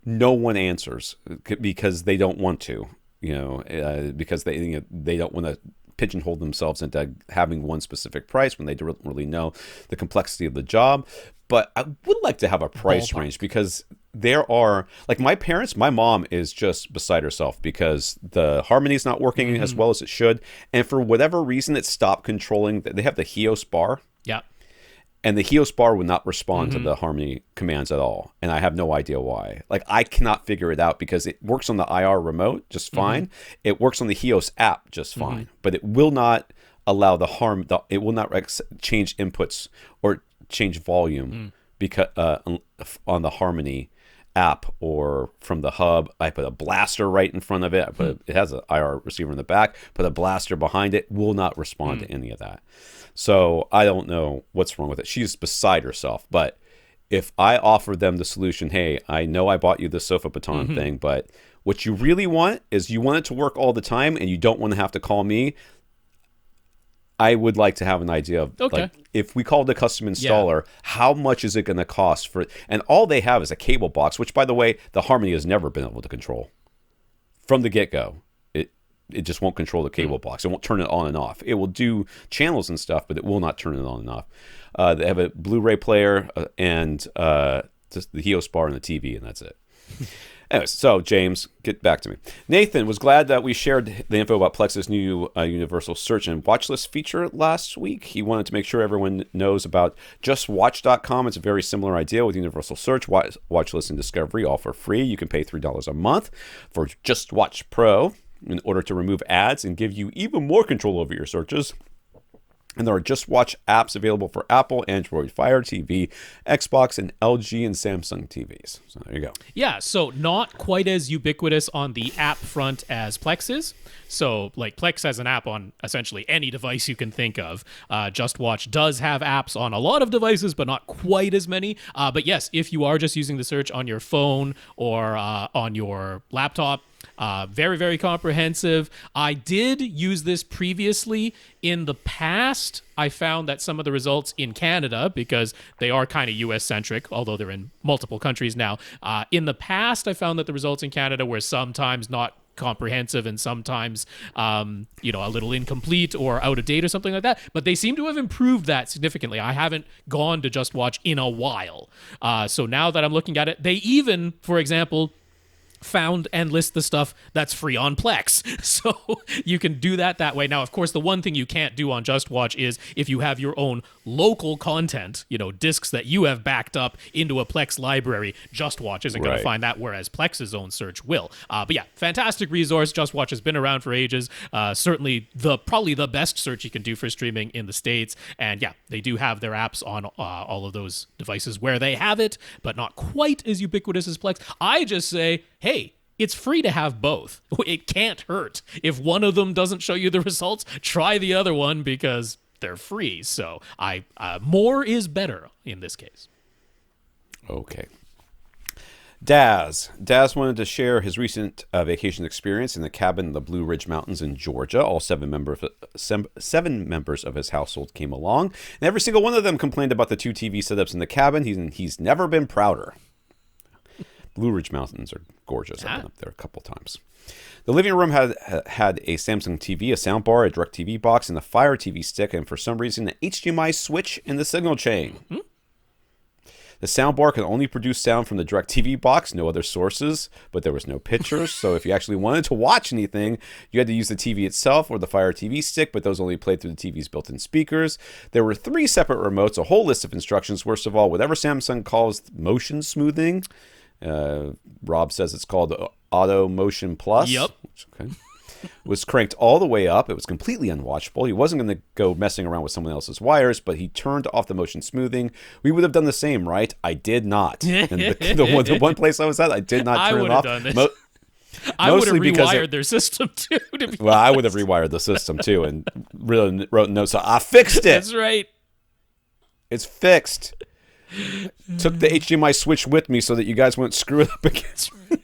no one answers because they don't want to. because they don't want to pigeonhole themselves into having one specific price when they don't really know the complexity of the job. But I would like to have a price range, because there are, like, my mom is just beside herself because the harmony's not working as well as it should. And for whatever reason, it stopped controlling. They have the Hios bar. Yeah. And the Hios bar would not respond to the harmony commands at all. And I have no idea why. Like, I cannot figure it out, because it works on the IR remote just fine. It works on the Hios app just fine. But it will not allow it will not change inputs or change volume because on the harmony app or from the hub. I put a blaster right in front of it. It has an IR receiver in the back. Put a blaster behind it. Will not respond to any of that. So I don't know what's wrong with it. She's beside herself. But if I offer them the solution, hey, I know I bought you the sofa baton thing, but what you really want is you want it to work all the time and you don't want to have to call me. I would like to have an idea of, like, if we called a custom installer, how much is it going to cost for it? And all they have is a cable box, which, by the way, the Harmony has never been able to control from the get-go. It just won't control the cable box. It won't turn it on and off. It will do channels and stuff, but it will not turn it on and off. They have a Blu-ray player and just the Hios bar and the TV, and that's it. Anyways, so James, get back to me. Nathan was glad that we shared the info about Plex's new universal search and watch list feature last week. He wanted to make sure everyone knows about JustWatch.com. It's a very similar idea with universal search, watch list, and discovery, all for free. You can pay $3 a month for JustWatch Pro in order to remove ads and give you even more control over your searches. And there are JustWatch apps available for Apple, Android, Fire TV, Xbox, and LG and Samsung TVs. So there you go. Yeah, so not quite as ubiquitous on the app front as Plex is. So, like, Plex has an app on essentially any device you can think of. JustWatch does have apps on a lot of devices, but not quite as many. But yes, if you are just using the search on your phone or on your laptop, very, very comprehensive. I did use this previously. In the past, I found that some of the results in Canada, because they are kind of US-centric, although they're in multiple countries now. In the past, I found that the results in Canada were sometimes not comprehensive and sometimes a little incomplete or out of date or something like that, but they seem to have improved that significantly. I haven't gone to JustWatch in a while, so now that I'm looking at it, they even, for example, found and list the stuff that's free on Plex. So you can do that way. Now, of course, the one thing you can't do on JustWatch is if you have your own local content, discs that you have backed up into a Plex library, JustWatch isn't going to find that, whereas Plex's own search will. But yeah, fantastic resource. JustWatch has been around for ages. Certainly probably the best search you can do for streaming in the States. And yeah, they do have their apps on all of those devices where they have it, but not quite as ubiquitous as Plex. I just say, hey, it's free to have both. It can't hurt. If one of them doesn't show you the results, try the other one because they're free. So more is better in this case. Okay. Dazz wanted to share his recent vacation experience in the cabin in the Blue Ridge Mountains in Georgia. All seven members of his household came along, and every single one of them complained about the two TV setups in the cabin. He's never been prouder. Blue Ridge Mountains are gorgeous. I've been up there a couple times. The living room had a Samsung TV, a soundbar, a DirecTV box, and a Fire TV stick, and for some reason, an HDMI switch in the signal chain. Mm-hmm. The soundbar could only produce sound from the DirecTV box, no other sources, but there was no pictures. So if you actually wanted to watch anything, you had to use the TV itself or the Fire TV stick, but those only played through the TV's built-in speakers. There were 3 separate remotes, a whole list of instructions. Worst of all, whatever Samsung calls motion smoothing, Rob says it's called Auto Motion Plus. Yep. Okay. Was cranked all the way up. It was completely unwatchable. He wasn't going to go messing around with someone else's wires, but he turned off the motion smoothing. We would have done the same, right? I did not. And the one place I was at, I did not turn it off. I would have rewired their system too. I would have rewired the system too and really wrote notes. So I fixed it. That's right. It's fixed. Took the HDMI switch with me so that you guys wouldn't screw it up against me.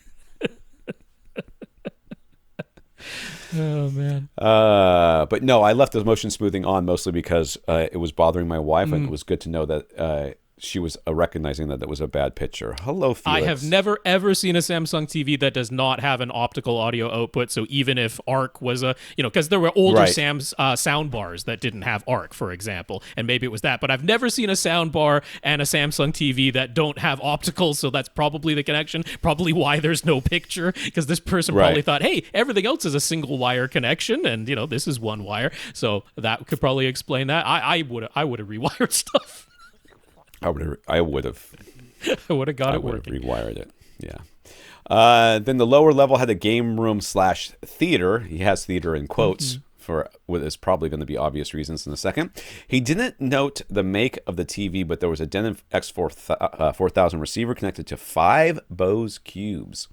Oh, man. But no, I left the motion smoothing on mostly because it was bothering my wife, and it was good to know that she was recognizing that was a bad picture. Hello, Felix. I have never, ever seen a Samsung TV that does not have an optical audio output. So even if ARC was because there were older soundbars that didn't have ARC, for example, and maybe it was that. But I've never seen a soundbar and a Samsung TV that don't have optical. So that's probably the connection, probably why there's no picture, because this person probably thought, hey, everything else is a single wire connection, and this is one wire. So that could probably explain that. I would have rewired stuff. I would have got it working. I would have rewired it. Yeah. Then the lower level had a game room / theater. He has theater in quotes for what is probably going to be obvious reasons in a second. He didn't note the make of the TV, but there was a Denon X4000 receiver connected to 5 Bose Cubes.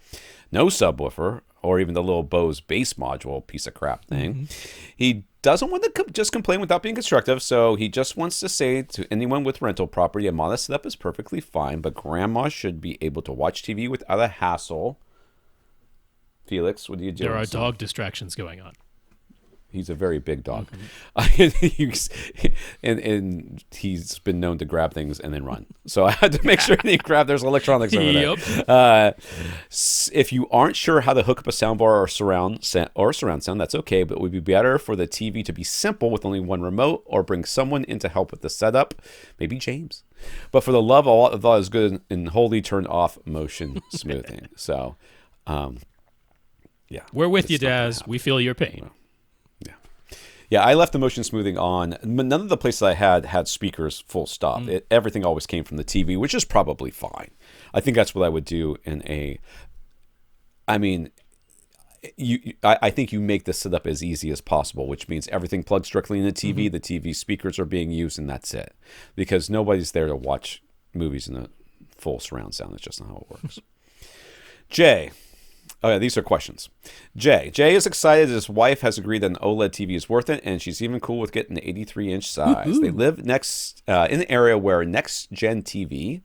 No subwoofer, or even the little Bose bass module piece of crap thing. He doesn't want to just complain without being constructive, so he just wants to say to anyone with rental property, a modest setup is perfectly fine, but grandma should be able to watch TV without a hassle. Felix, what are you doing? There are dog distractions going on. He's a very big dog. And he's been known to grab things and then run. So I had to make sure he grabbed. There's electronics over there. If you aren't sure how to hook up a soundbar or surround sound, that's okay. But it would be better for the TV to be simple with only one remote, or bring someone in to help with the setup. Maybe James. But for the love of all that is good and wholly turned off motion smoothing. So, yeah. We're with you, Dazz. We feel your pain. Yeah, I left the motion smoothing on. None of the places I had speakers full stop. Everything always came from the TV, which is probably fine. I think that's what I would do in a... I mean, I think you make the setup as easy as possible, which means everything plugs directly in the TV. The TV speakers are being used, and that's it. Because nobody's there to watch movies in a full surround sound. That's just not how it works. Jay... Oh, yeah, these are questions. Jay is excited his wife has agreed that an OLED TV is worth it, and she's even cool with getting the 83-inch size. Woo-hoo. They live next in the area where NextGen TV,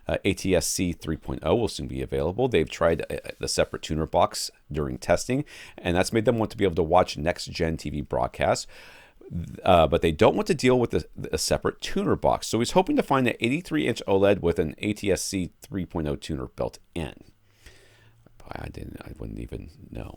ATSC 3.0 will soon be available. They've tried the separate tuner box during testing, and that's made them want to be able to watch NextGen TV broadcasts. But they don't want to deal with a separate tuner box. So he's hoping to find an 83-inch OLED with an ATSC 3.0 tuner built in. I wouldn't even know.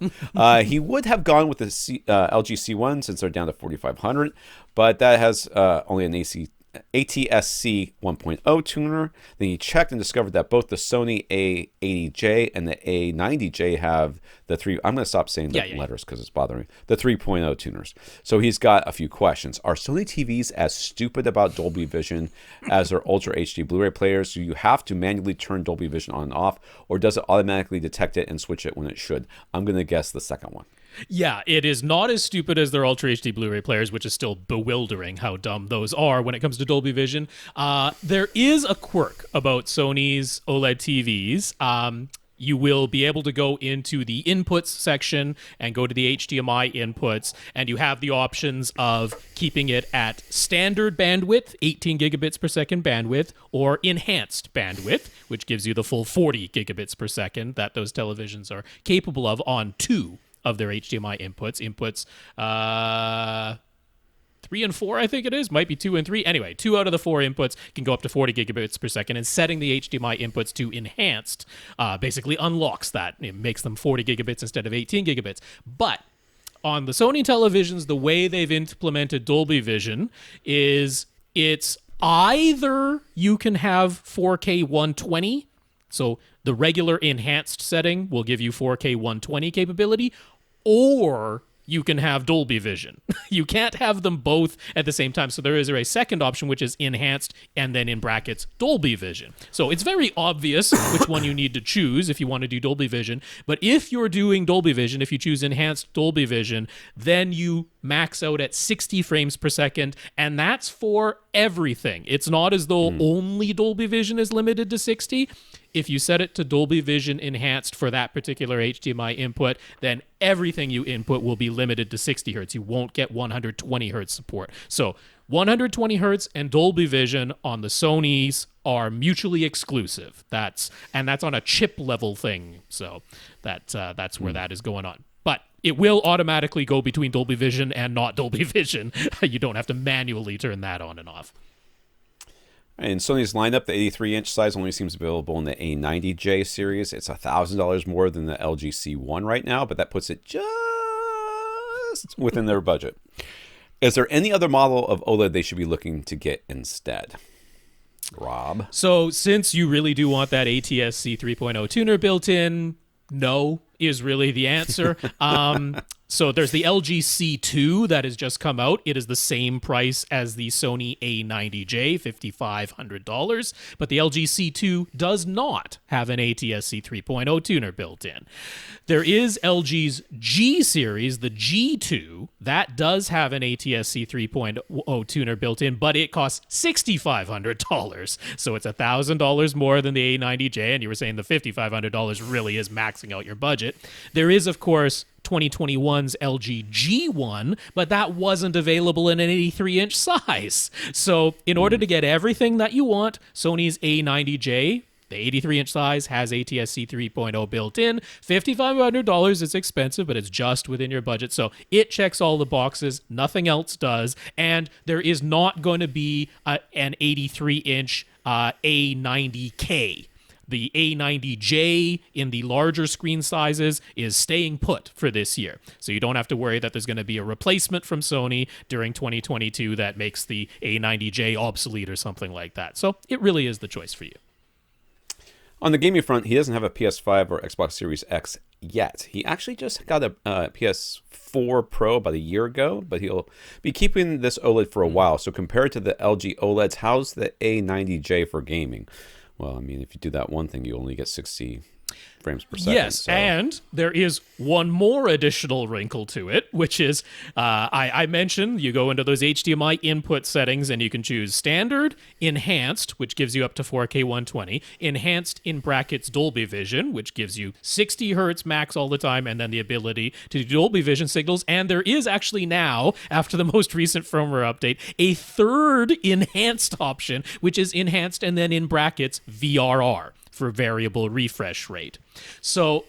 He would have gone with the LG C1 since they're down to 4500, but that has only an ATSC 1.0 tuner. Then he checked and discovered that both the Sony A80J and the A90J have the three. I'm going to stop saying the letters because it's bothering me. The 3.0 tuners. So he's got a few questions. Are Sony TVs as stupid about Dolby Vision as their Ultra HD Blu-ray players? Do you have to manually turn Dolby Vision on and off, or does it automatically detect it and switch it when it should? I'm going to guess the second one. Yeah, it is not as stupid as their Ultra HD Blu-ray players, which is still bewildering how dumb those are when it comes to Dolby Vision. There is a quirk about Sony's OLED TVs. You will be able to go into the inputs section and go to the HDMI inputs, and you have the options of keeping it at standard bandwidth, 18 gigabits per second bandwidth, or enhanced bandwidth, which gives you the full 40 gigabits per second that those televisions are capable of on 2 of their HDMI inputs. 3 and 4, I think it is. Might be 2 and 3. Anyway, 2 out of the 4 inputs can go up to 40 gigabits per second, and setting the HDMI inputs to enhanced basically unlocks that. It makes them 40 gigabits instead of 18 gigabits. But on the Sony televisions, the way they've implemented Dolby Vision is it's either you can have 4K 120, so the regular enhanced setting will give you 4K 120 capability, or you can have Dolby Vision. You can't have them both at the same time. So there is a second option, which is enhanced, and then in brackets, Dolby Vision. So it's very obvious which one you need to choose if you want to do Dolby Vision. But if you're doing Dolby Vision, if you choose enhanced Dolby Vision, then you max out at 60 frames per second, and that's for everything. It's not as though only Dolby Vision is limited to 60. If you set it to Dolby Vision enhanced for that particular HDMI input, then everything you input will be limited to 60 hertz. You won't get 120 hertz support. So 120 hertz and Dolby Vision on the Sonys are mutually exclusive. That's on a chip level thing. So that's where that is going on. But it will automatically go between Dolby Vision and not Dolby Vision. You don't have to manually turn that on and off. In Sony's lineup, the 83-inch size only seems available in the A90J series. It's $1,000 more than the LG C1 right now, but that puts it just within their budget. Is there any other model of OLED they should be looking to get instead? Rob? So since you really do want that ATSC 3.0 tuner built in, no is really the answer. So there's the LG C2 that has just come out. It is the same price as the Sony A90J, $5,500. But the LG C2 does not have an ATSC 3.0 tuner built in. There is LG's G series, the G2, that does have an ATSC 3.0 tuner built in, but it costs $6,500. So it's $1,000 more than the A90J, and you were saying the $5,500 really is maxing out your budget. There is, of course, 2021's LG G1, but that wasn't available in an 83-inch size. So in order to get everything that you want, Sony's A90J, the 83-inch size, has ATSC 3.0 built in. $5,500 is expensive, but it's just within your budget. So it checks all the boxes. Nothing else does. And there is not going to be an 83-inch A90K. The A90J in the larger screen sizes is staying put for this year. So you don't have to worry that there's going to be a replacement from Sony during 2022 that makes the A90J obsolete or something like that. So it really is the choice for you. On the gaming front, he doesn't have a PS5 or Xbox Series X yet. He actually just got a PS4 Pro about a year ago, but he'll be keeping this OLED for a while. So compared to the LG OLEDs, how's the A90J for gaming? Well, I mean, if you do that one thing, you only get 60 frames per second. Yes, so. And there is one more additional wrinkle to it, which is, I mentioned you go into those HDMI input settings and you can choose standard, enhanced, which gives you up to 4K 120, enhanced in brackets Dolby Vision, which gives you 60 hertz max all the time, and then the ability to do Dolby Vision signals. And there is actually now, after the most recent firmware update, a third enhanced option, which is enhanced and then in brackets VRR. For variable refresh rate. So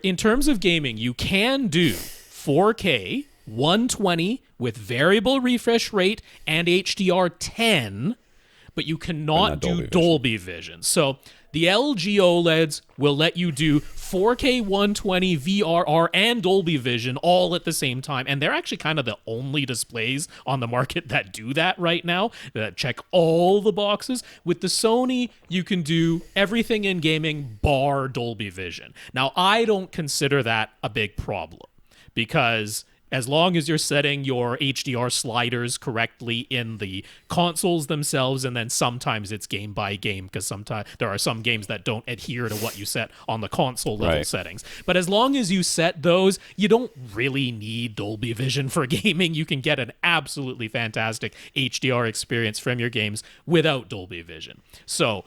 in terms of gaming, you can do 4K 120 with variable refresh rate and HDR10, but you cannot do Dolby Vision. So the LG OLEDs will let you do 4K 120 VRR and Dolby Vision all at the same time. And they're actually kind of the only displays on the market that do that right now, that check all the boxes. With the Sony, you can do everything in gaming bar Dolby Vision. Now, I don't consider that a big problem because as long as you're setting your HDR sliders correctly in the consoles themselves, and then sometimes it's game by game, because sometimes there are some games that don't adhere to what you set on the console level settings. But as long as you set those, you don't really need Dolby Vision for gaming. You can get an absolutely fantastic HDR experience from your games without Dolby Vision. So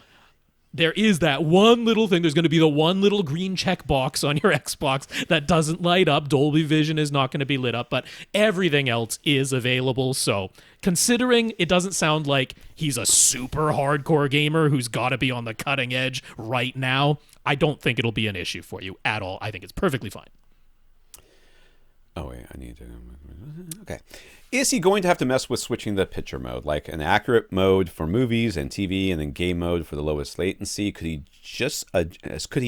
there is that one little thing. There's going to be the one little green check box on your Xbox that doesn't light up. Dolby Vision is not going to be lit up, but everything else is available. So considering it doesn't sound like he's a super hardcore gamer who's got to be on the cutting edge right now, I don't think it'll be an issue for you at all. I think it's perfectly fine. Oh, wait, I need to... Okay. Is he going to have to mess with switching the picture mode, like an accurate mode for movies and TV and then game mode for the lowest latency? Could he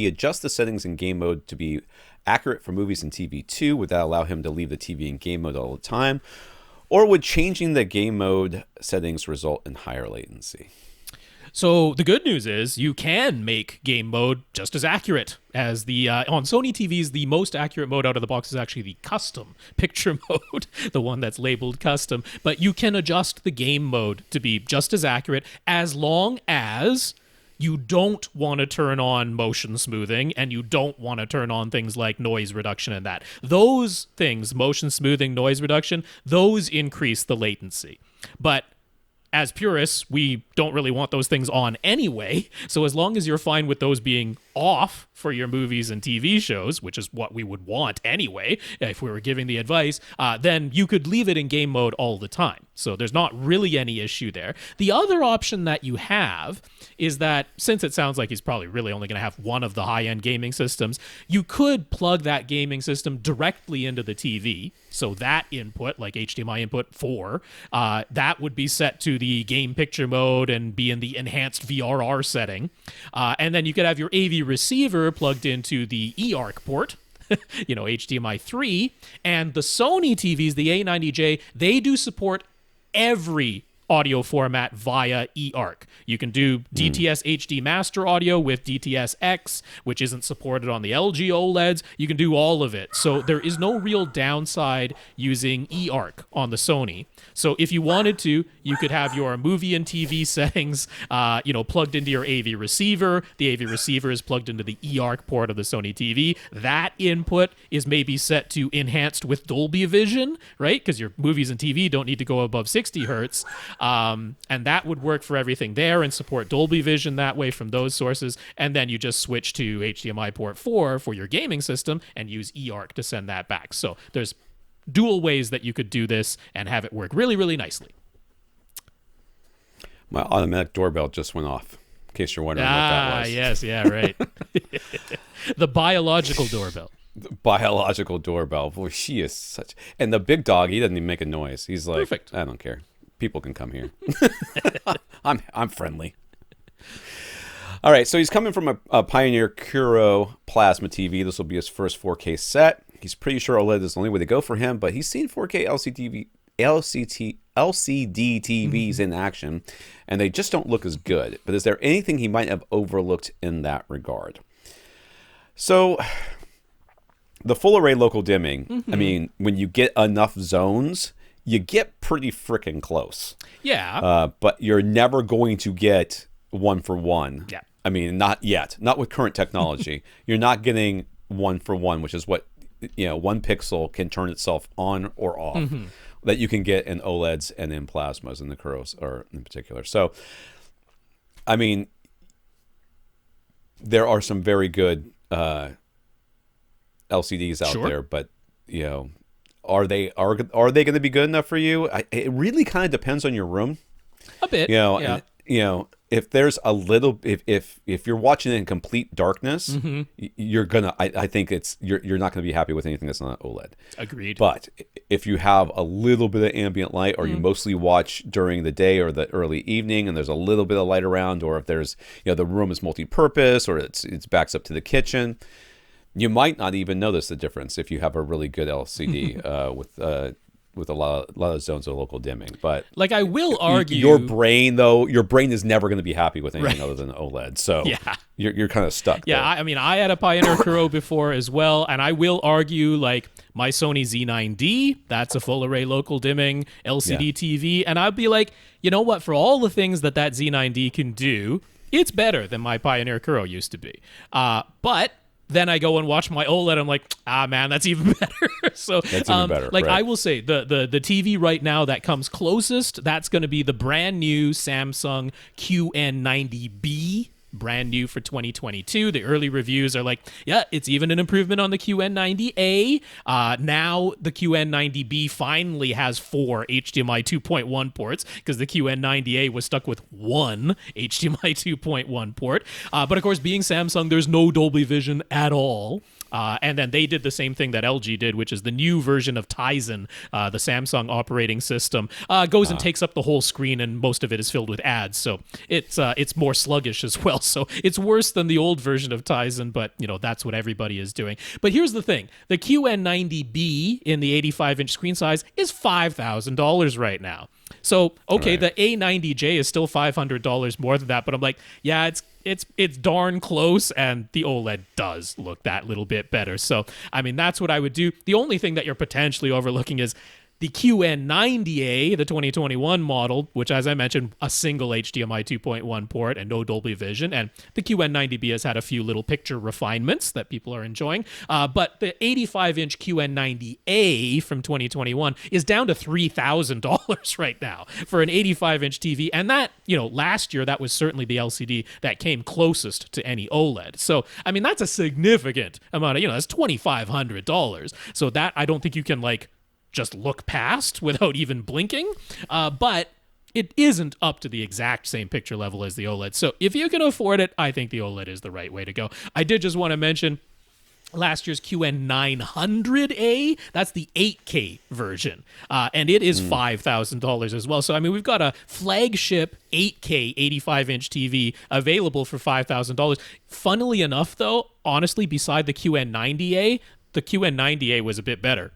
adjust the settings in game mode to be accurate for movies and TV too? Would that allow him to leave the TV in game mode all the time? Or would changing the game mode settings result in higher latency? So the good news is you can make game mode just as accurate as the on Sony TVs. The most accurate mode out of the box is actually the custom picture mode, the one that's labeled custom. But you can adjust the game mode to be just as accurate as long as you don't want to turn on motion smoothing and you don't want to turn on things like noise reduction and that. Those things, motion smoothing, noise reduction, those increase the latency. But as purists, we don't really want those things on anyway. So as long as you're fine with those being off for your movies and TV shows, which is what we would want anyway, if we were giving the advice, then you could leave it in game mode all the time. So there's not really any issue there. The other option that you have is that, since it sounds like he's probably really only going to have one of the high-end gaming systems, you could plug that gaming system directly into the TV. So that input, like HDMI input 4, that would be set to the game picture mode and be in the enhanced VRR setting. And then you could have your AV receiver plugged into the eARC port, HDMI 3, and the Sony TVs, the A90J, they do support every audio format via eARC. You can do DTS HD Master Audio with DTS-X, which isn't supported on the LG OLEDs. You can do all of it. So there is no real downside using eARC on the Sony. So if you wanted to, you could have your movie and TV settings, plugged into your AV receiver. The AV receiver is plugged into the eARC port of the Sony TV. That input is maybe set to enhanced with Dolby Vision, right? Because your movies and TV don't need to go above 60 hertz. And that would work for everything there and support Dolby Vision that way from those sources. And then you just switch to HDMI port 4 for your gaming system and use eARC to send that back. So there's dual ways that you could do this and have it work really, really nicely. My automatic doorbell just went off, in case you're wondering what that was. Yes, yeah, right. The biological doorbell. The biological doorbell. Boy, she is such... And the big dog, he doesn't even make a noise. He's like, perfect. I don't care. People can come here. I'm friendly. All right, so he's coming from a Pioneer Kuro Plasma TV. This will be his first 4K set. He's pretty sure OLED is the only way to go for him, but he's seen 4K LCD TVs in action, and they just don't look as good. But is there anything he might have overlooked in that regard? So, the full array local dimming, I mean, when you get enough zones, you get pretty freaking close. Yeah. But you're never going to get 1-for-1. Yeah. I mean, not yet. Not with current technology. You're not getting 1-for-1, which is what, one pixel can turn itself on or off. That you can get in OLEDs and in plasmas, in the Kuros, or in particular. So, I mean, there are some very good LCDs out there, but, are they going to be good enough for you? It really kind of depends on your room. A bit, yeah. And, if there's a little, if you're watching it in complete darkness, you're gonna. I think you're not gonna be happy with anything that's not OLED. Agreed. But if you have a little bit of ambient light, or you mostly watch during the day or the early evening, and there's a little bit of light around, or if there's the room is multi-purpose, or it's backs up to the kitchen, you might not even notice the difference if you have a really good LCD with a lot of zones of local dimming. But like, I will argue, your brain is never going to be happy with anything other than OLED. So you're kind of stuck. Yeah, there. I mean, I had a Pioneer Kuro before as well, and I will argue, like, my Sony Z9D, that's a full array local dimming LCD TV, and I'd be like, you know what? For all the things that Z9D can do, it's better than my Pioneer Kuro used to be. But then I go and watch my OLED. I'm like, man, that's even better. So that's even better. Like, right. I will say the TV right now that comes closest, that's going to be the brand new Samsung QN90B. Brand new for 2022. The early reviews are like, yeah, it's even an improvement on the QN90A. Now the QN90B finally has 4 HDMI 2.1 ports, because the QN90A was stuck with 1 HDMI 2.1 port. But of course, being Samsung, there's no Dolby Vision at all. And then they did the same thing that LG did, which is the new version of Tizen, the Samsung operating system, goes and takes up the whole screen, and most of it is filled with ads. So it's more sluggish as well. So it's worse than the old version of Tizen, but that's what everybody is doing. But here's the thing: the QN90B in the 85-inch screen size is $5,000 right now. So okay, the A90J is still $500 more than that, but I'm like, yeah, it's darn close, and the OLED does look that little bit better. So, I mean, that's what I would do. The only thing that you're potentially overlooking is the QN90A, the 2021 model, which, as I mentioned, a single HDMI 2.1 port and no Dolby Vision. And the QN90B has had a few little picture refinements that people are enjoying. But the 85-inch QN90A from 2021 is down to $3,000 right now for an 85-inch TV. And that, last year, that was certainly the LCD that came closest to any OLED. So, I mean, that's a significant amount of, that's $2,500. So that, I don't think you can, just look past without even blinking. But it isn't up to the exact same picture level as the OLED. So if you can afford it, I think the OLED is the right way to go. I did just want to mention last year's QN900A, that's the 8K version. And it is $5,000 as well. So, I mean, we've got a flagship 8K 85-inch TV available for $5,000. Funnily enough, though, honestly, beside the QN90A, the QN90A was a bit better.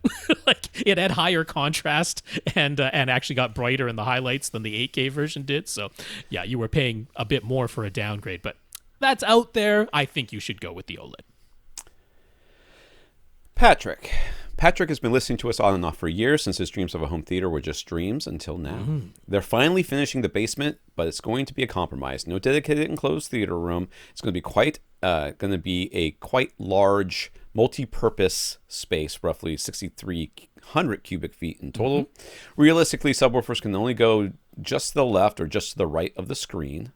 Like, it had higher contrast and actually got brighter in the highlights than the 8K version did. So, yeah, you were paying a bit more for a downgrade. But that's out there. I think you should go with the OLED. Patrick has been listening to us on and off for years, since his dreams of a home theater were just dreams until now. They're finally finishing the basement, but it's going to be a compromise. No dedicated enclosed theater room. It's going to be a quite large multi-purpose space, roughly 6,300 cubic feet in total. Realistically, subwoofers can only go just to the left or just to the right of the screen.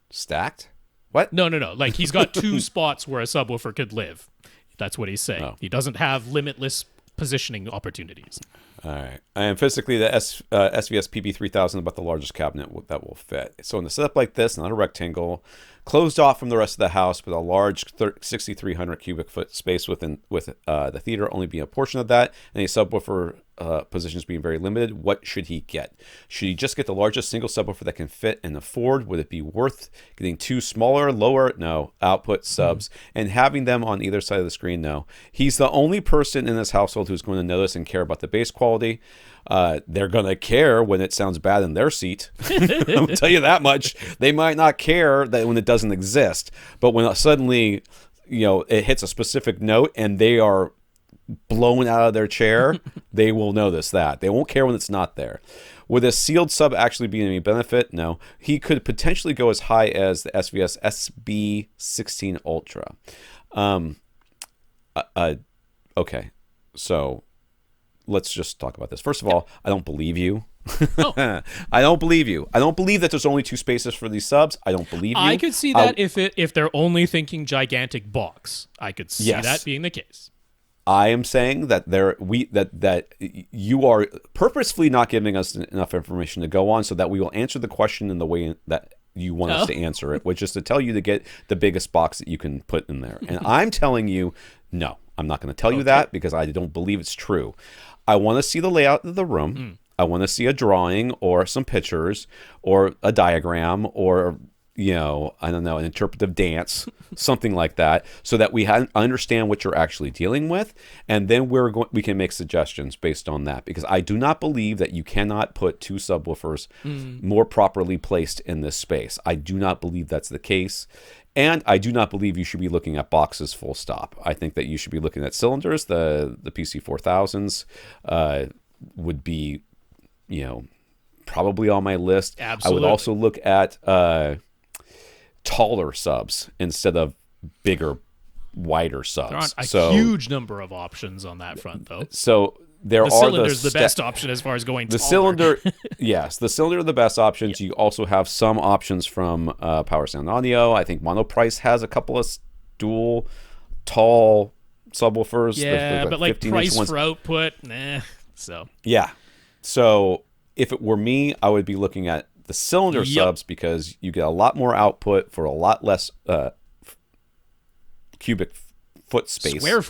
Stacked? What? No. Like, he's got two spots where a subwoofer could live. That's what he's saying. Oh. He doesn't have limitless positioning opportunities. All right. And physically, the SVS PB3000 is about the largest cabinet that will fit. So in a setup like this, not a rectangle, closed off from the rest of the house, but a large 6,300 cubic foot space with the theater only being a portion of that, and a subwoofer positions being very limited, what should he get? Should he just get the largest single subwoofer that can fit and afford? Would it be worth getting two smaller, lower, output subs and having them on either side of the screen? No. He's the only person in this household who's going to notice and care about the bass quality. They're going to care when it sounds bad in their seat. I'll tell you that much. They might not care that when it doesn't exist, but when suddenly, it hits a specific note and they are blown out of their chair, they will notice that. They won't care when it's not there. Would a sealed sub actually be any benefit? No. He could potentially go as high as the SVS SB16 Ultra. Okay, so let's just talk about this. First of all, I don't believe you. I don't believe you. I don't believe that there's only two spaces for these subs. I don't believe you. I could see that if they're only thinking gigantic box. I could see that being the case. I am saying that that you are purposefully not giving us enough information to go on, so that we will answer the question in the way that you want us to answer it, which is to tell you to get the biggest box that you can put in there. And I'm telling you, no, I'm not going to tell you that, because I don't believe it's true. I want to see the layout of the room. I want to see a drawing or some pictures or a diagram or, I don't know, an interpretive dance, something like that, so that we understand what you're actually dealing with. And then we can make suggestions based on that, because I do not believe that you cannot put two subwoofers more properly placed in this space. I do not believe that's the case. And I do not believe you should be looking at boxes full stop. I think that you should be looking at cylinders. The PC4000s would be, probably on my list. Absolutely. I would also look at taller subs instead of bigger, wider subs. There aren't a huge number of options on that front, though. So the cylinder's the best option as far as going taller. The cylinder, yes, the cylinder are the best options. You also have some options from Power Sound Audio. I think Monoprice has a couple of dual tall subwoofers. Yeah, but like price for output, so. Yeah. So if it were me, I would be looking at the cylinder subs, because you get a lot more output for a lot less cubic foot space. Square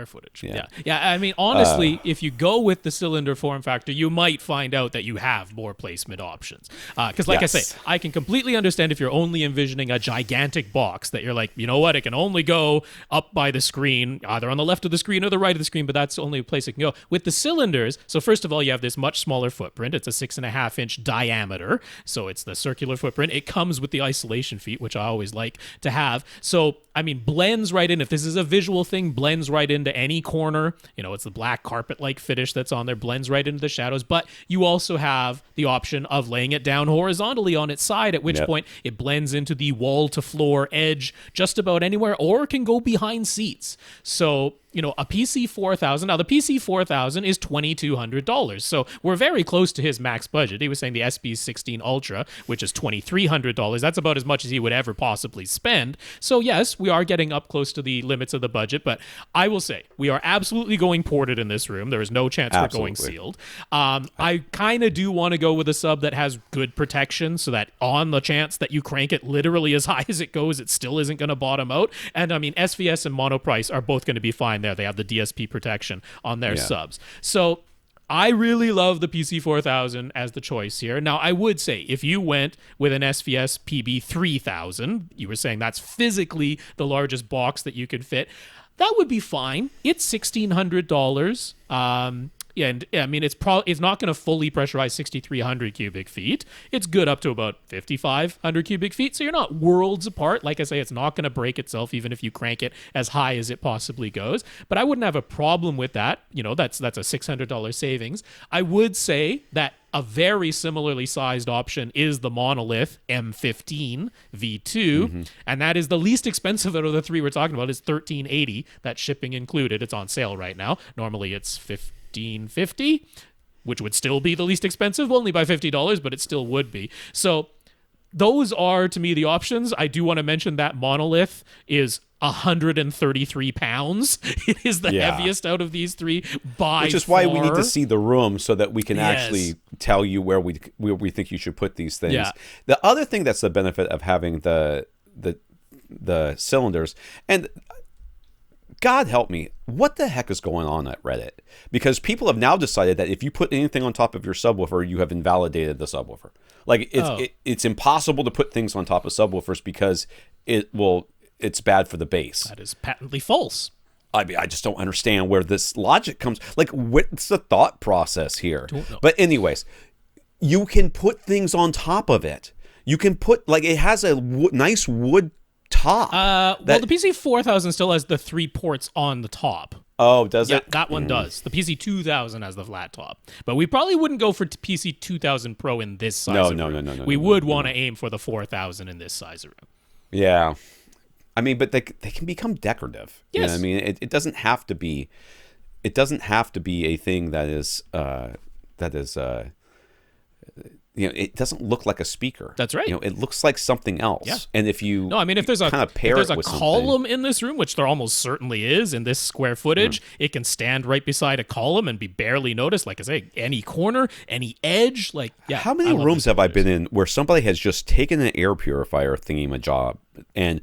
footage. Yeah. I mean, honestly, if you go with the cylinder form factor, you might find out that you have more placement options. Because I say, I can completely understand if you're only envisioning a gigantic box that you're like, you know what, it can only go up by the screen, either on the left of the screen or the right of the screen, but that's the only place it can go. With the cylinders, so first of all, you have this much smaller footprint. It's a 6.5-inch diameter, so it's the circular footprint. It comes with the isolation feet, which I always like to have. So, I mean, blends right in. If this is a visual thing, blends right into any corner. It's the black carpet-like finish that's on there, blends right into the shadows. But you also have the option of laying it down horizontally on its side, at which point it blends into the wall-to-floor edge just about anywhere, or can go behind seats. So a PC 4000. Now, the PC 4000 is $2,200. So we're very close to his max budget. He was saying the SB16 Ultra, which is $2,300. That's about as much as he would ever possibly spend. So yes, we are getting up close to the limits of the budget, but I will say we are absolutely going ported in this room. There is no chance we're going sealed. I kind of do want to go with a sub that has good protection so that on the chance that you crank it literally as high as it goes, it still isn't going to bottom out. And I mean, SVS and Monoprice are both going to be fine there. They have the DSP protection on their subs. So I really love the PC 4000 as the choice here. Now, I would say if you went with an SVS PB 3000, you were saying that's physically the largest box that you could fit, that would be fine. It's $1,600. And I mean, it's not going to fully pressurize 6,300 cubic feet. It's good up to about 5,500 cubic feet. So you're not worlds apart. Like I say, it's not going to break itself even if you crank it as high as it possibly goes. But I wouldn't have a problem with that. That's a $600 savings. I would say that a very similarly sized option is the Monolith M15 V2, and that is the least expensive out of the three we're talking about. Is $1,380. That's shipping included. It's on sale right now. Normally it's $1,550, which would still be the least expensive, only by $50, but it still would be. So those are, to me, the options. I do want to mention that Monolith is 133 pounds. It is the heaviest out of these three by Which is far. why we need to see the room so that we can actually tell you where we think you should put these things. Yeah. The other thing that's the benefit of having the cylinders, and God help me, what the heck is going on at Reddit? Because people have now decided that if you put anything on top of your subwoofer, you have invalidated the subwoofer. Like it's impossible to put things on top of subwoofers because it's bad for the bass. That is patently false. I mean, I just don't understand where this logic comes. Like, what's the thought process here? Don't know. But anyways, you can put things on top of it. You can put, like, it has a nice wood top. Well, the PC 4000 still has the 3 ports on the top. Oh, does it? Yeah, that one does. The PC 2000 has the flat top. But we probably wouldn't go for PC 2000 Pro in this size of room. No. We would want to aim for the 4000 in this size of room. Yeah. I mean, but they can become decorative. Yes. You know what I mean, it doesn't have to be. It doesn't have to be a thing that is. It doesn't look like a speaker. That's right. It looks like something else. Yeah. And if you if there's a column column in this room, which there almost certainly is in this square footage, it can stand right beside a column and be barely noticed. Like I say, any corner, any edge. Like, yeah. How many rooms have I been in where somebody has just taken an air purifier thingy-majob and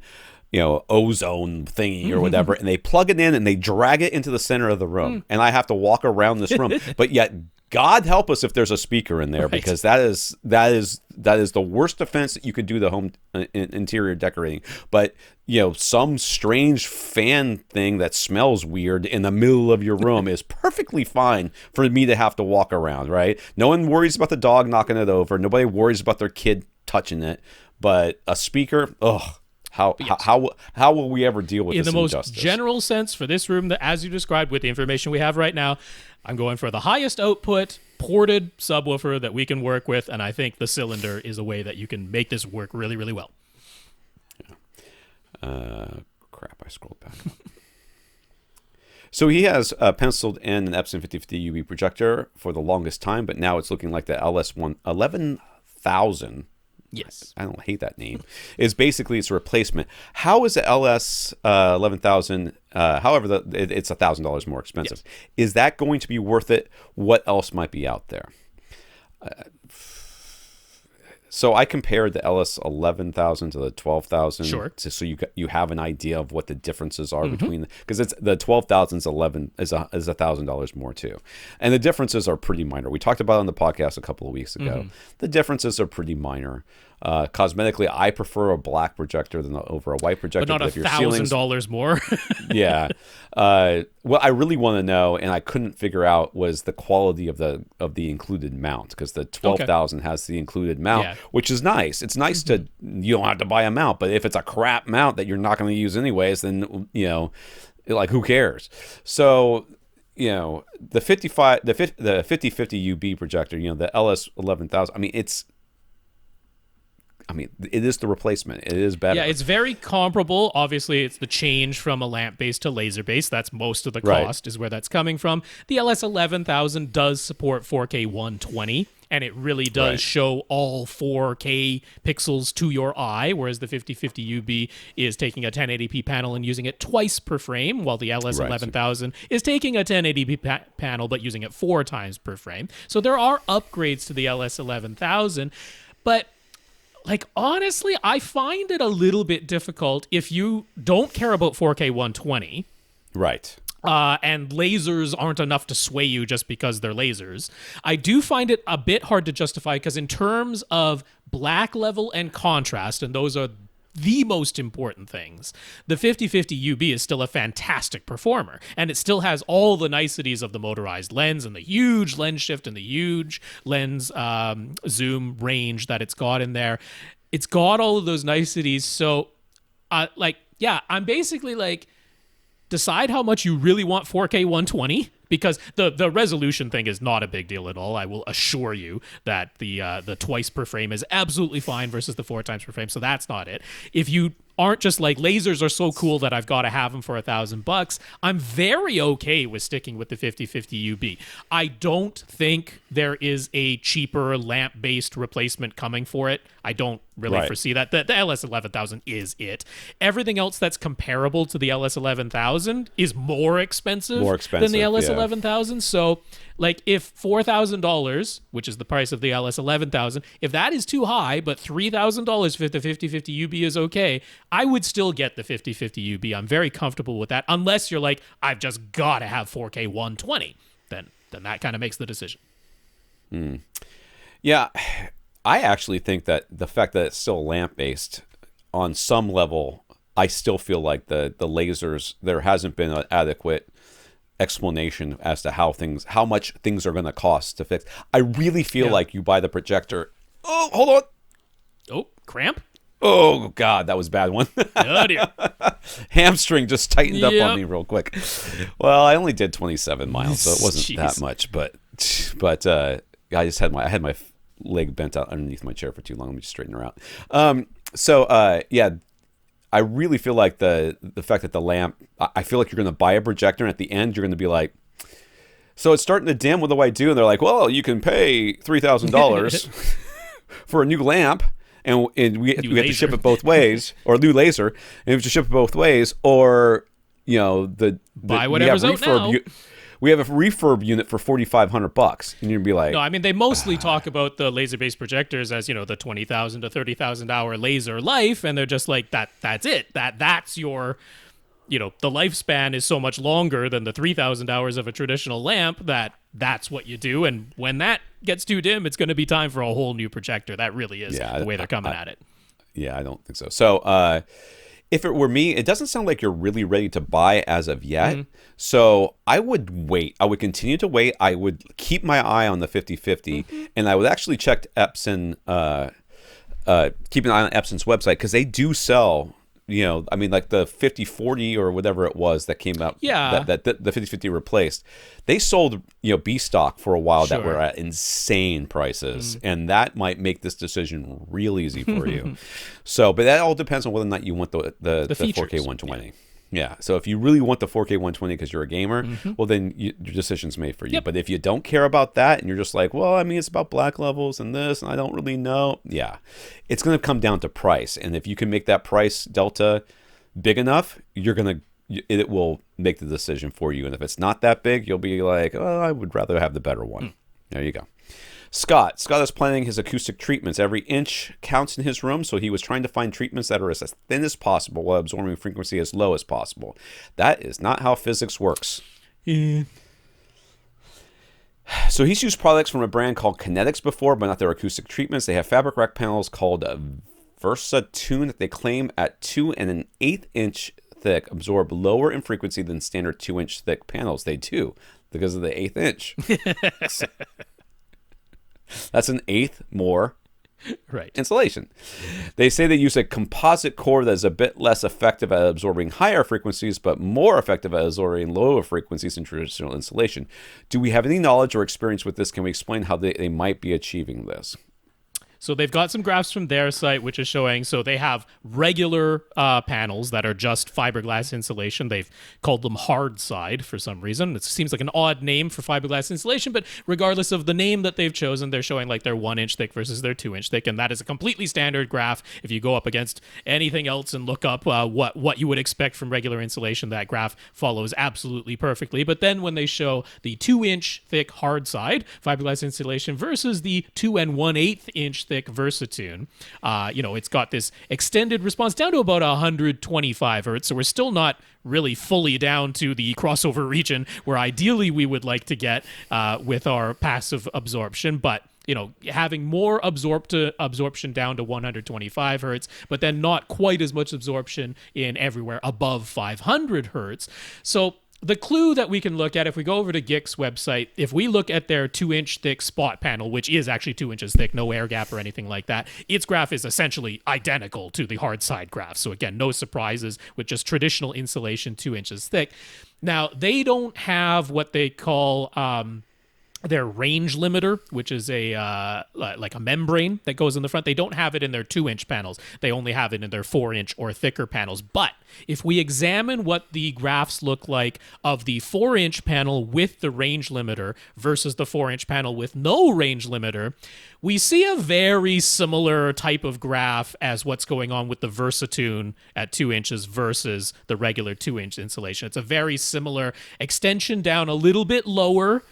ozone thingy or whatever, and they plug it in and they drag it into the center of the room, and I have to walk around this room, but yet God help us if there's a speaker in there, because that is the worst offense that you could do to home interior decorating. But some strange fan thing that smells weird in the middle of your room is perfectly fine for me to have to walk around, right? No one worries about the dog knocking it over. Nobody worries about their kid touching it. But a speaker, how will we ever deal with this injustice? In the most general sense for this room, that as you described with the information we have right now, I'm going for the highest output ported subwoofer that we can work with, and I think the cylinder is a way that you can make this work really, really well. Crap, I scrolled back. So he has penciled in an Epson 5050 UV projector for the longest time, but now it's looking like the LS11000. Yes. I don't hate that name. Is basically its a replacement. How is the LS 11,000, however, it's $1,000 more expensive. Yes. Is that going to be worth it? What else might be out there? So I compared the LS 11,000 to the 12,000. Sure. So you have an idea of what the differences are between, because it's the 12,000 is $1,000 more too, and the differences are pretty minor. We talked about it on the podcast a couple of weeks ago. The differences are pretty minor. Cosmetically, I prefer a black projector than over a white projector. But not $1,000 more. Yeah. What I really want to know, and I couldn't figure out, was the quality of the included mount, because the 12,000 has the included mount, which is nice. It's nice to, you don't have to buy a mount, but if it's a crap mount that you're not going to use anyways, then like, who cares? So the 5050 UB projector, the LS 11,000. I mean, I mean, it is the replacement. It is better. Yeah, it's very comparable. Obviously, it's the change from a lamp-based to laser-based. That's most of the cost is where that's coming from. The LS11000 does support 4K 120, and it really does show all 4K pixels to your eye, whereas the 5050 UB is taking a 1080p panel and using it twice per frame, while the LS11000 is taking a 1080p panel but using it 4 times per frame. So there are upgrades to the LS11000, but like, honestly, I find it a little bit difficult if you don't care about 4K 120. Right. And lasers aren't enough to sway you just because they're lasers. I do find it a bit hard to justify because in terms of black level and contrast, and those are the most important things, the 5050 UB is still a fantastic performer, and it still has all the niceties of the motorized lens and the huge lens shift and the huge lens zoom range that it's got in there. It's got all of those niceties. So, I'm basically like, decide how much you really want 4K 120, because the resolution thing is not a big deal at all. I will assure you that the twice per frame is absolutely fine versus the 4 times per frame, so that's not it. If you aren't just like, lasers are so cool that I've got to have them for $1,000, I'm very okay with sticking with the 5050 UB. I don't think there is a cheaper lamp-based replacement coming for it. I don't really foresee that. The LS11000 is it. Everything else that's comparable to the LS11000 is more expensive than the LS11000. So, like, if $4,000, which is the price of the LS11000, if that is too high, but $3,000 for the 5050 UB is okay, I would still get the 5050 UB. I'm very comfortable with that, unless you're like, I've just got to have 4K 120. Then that kind of makes the decision. Yeah, I actually think that the fact that it's still lamp-based, on some level, I still feel like the lasers, there hasn't been an adequate explanation as to how much things are going to cost to fix. I really feel like you buy the projector. Oh, hold on. Oh, cramp? Oh, God, that was a bad one. Oh, dear. Hamstring just tightened up on me real quick. Well, I only did 27 miles, so it wasn't that much. But I just had my leg bent out underneath my chair for too long. Let me just straighten her out. I really feel like the fact that the lamp, I feel like you're going to buy a projector, and at the end, you're going to be like, so it's starting to dim. What do I do? And they're like, well, you can pay $3,000 for a new lamp. And we have to ship it both ways, or a new laser, and we have to ship it both ways, or, you know, buy whatever's out now. We have a refurb unit for $4,500, and you'd be like, no, I mean, they mostly talk about the laser-based projectors as, you know, the 20,000 to 30,000 hour laser life, and they're just like, that's it. That's your, you know, the lifespan is so much longer than the 3,000 hours of a traditional lamp that's what you do, and when that gets too dim, it's going to be time for a whole new projector. That really is the way they're coming at it. Yeah, I don't think so. So, if it were me, it doesn't sound like you're really ready to buy as of yet. Mm-hmm. So I would wait. I would continue to wait. I would keep my eye on the 5050, and I would actually check Epson, keep an eye on Epson's website, because they do sell, you know, I mean, like the 5040 or whatever it was that came out, that the 5050 replaced, they sold, you know, B stock for a while that were at insane prices, and that might make this decision real easy for you. So, but that all depends on whether or not you want the 4K 120. Yeah. So if you really want the 4K 120 because you're a gamer, well, then your decision's made for you. Yep. But if you don't care about that and you're just like, well, I mean, it's about black levels and this, and I don't really know. Yeah. It's going to come down to price. And if you can make that price delta big enough, it will make the decision for you. And if it's not that big, you'll be like, oh, I would rather have the better one. There you go. Scott is planning his acoustic treatments. Every inch counts in his room, so he was trying to find treatments that are as thin as possible while absorbing frequency as low as possible. That is not how physics works. Yeah. So he's used products from a brand called Kinetics before, but not their acoustic treatments. They have fabric rack panels called VersaTune that they claim at 2 1/8 inch thick absorb lower in frequency than standard 2-inch thick panels. They do, because of the 1/8 inch. That's an 1/8 more insulation. They say they use a composite core that is a bit less effective at absorbing higher frequencies, but more effective at absorbing lower frequencies than traditional insulation. Do we have any knowledge or experience with this? Can we explain how they might be achieving this? So they've got some graphs from their site, which is showing, so they have regular panels that are just fiberglass insulation. They've called them hard side for some reason. It seems like an odd name for fiberglass insulation, but regardless of the name that they've chosen, they're showing like their 1 inch thick versus their 2 inch thick, and that is a completely standard graph. If you go up against anything else and look up what you would expect from regular insulation, that graph follows absolutely perfectly. But then when they show the 2 inch thick hard side fiberglass insulation versus the 2 1/8 inch thick VersaTune, it's got this extended response down to about 125 hertz. So we're still not really fully down to the crossover region where ideally we would like to get with our passive absorption, but having more absorption down to 125 hertz, but then not quite as much absorption in everywhere above 500 hertz. So the clue that we can look at, if we go over to GIC's website, if we look at their 2 inch thick spot panel, which is actually 2 inches thick, no air gap or anything like that, its graph is essentially identical to the hard side graph. So again, no surprises with just traditional insulation 2 inches thick. Now, they don't have what they call their range limiter, which is like a membrane that goes in the front. They don't have it in their 2 inch panels. They only have it in their 4 inch or thicker panels. But if we examine what the graphs look like of the 4 inch panel with the range limiter versus the 4 inch panel with no range limiter, we see a very similar type of graph as what's going on with the VersaTune at 2 inches versus the regular 2 inch insulation. It's a very similar extension down a little bit lower,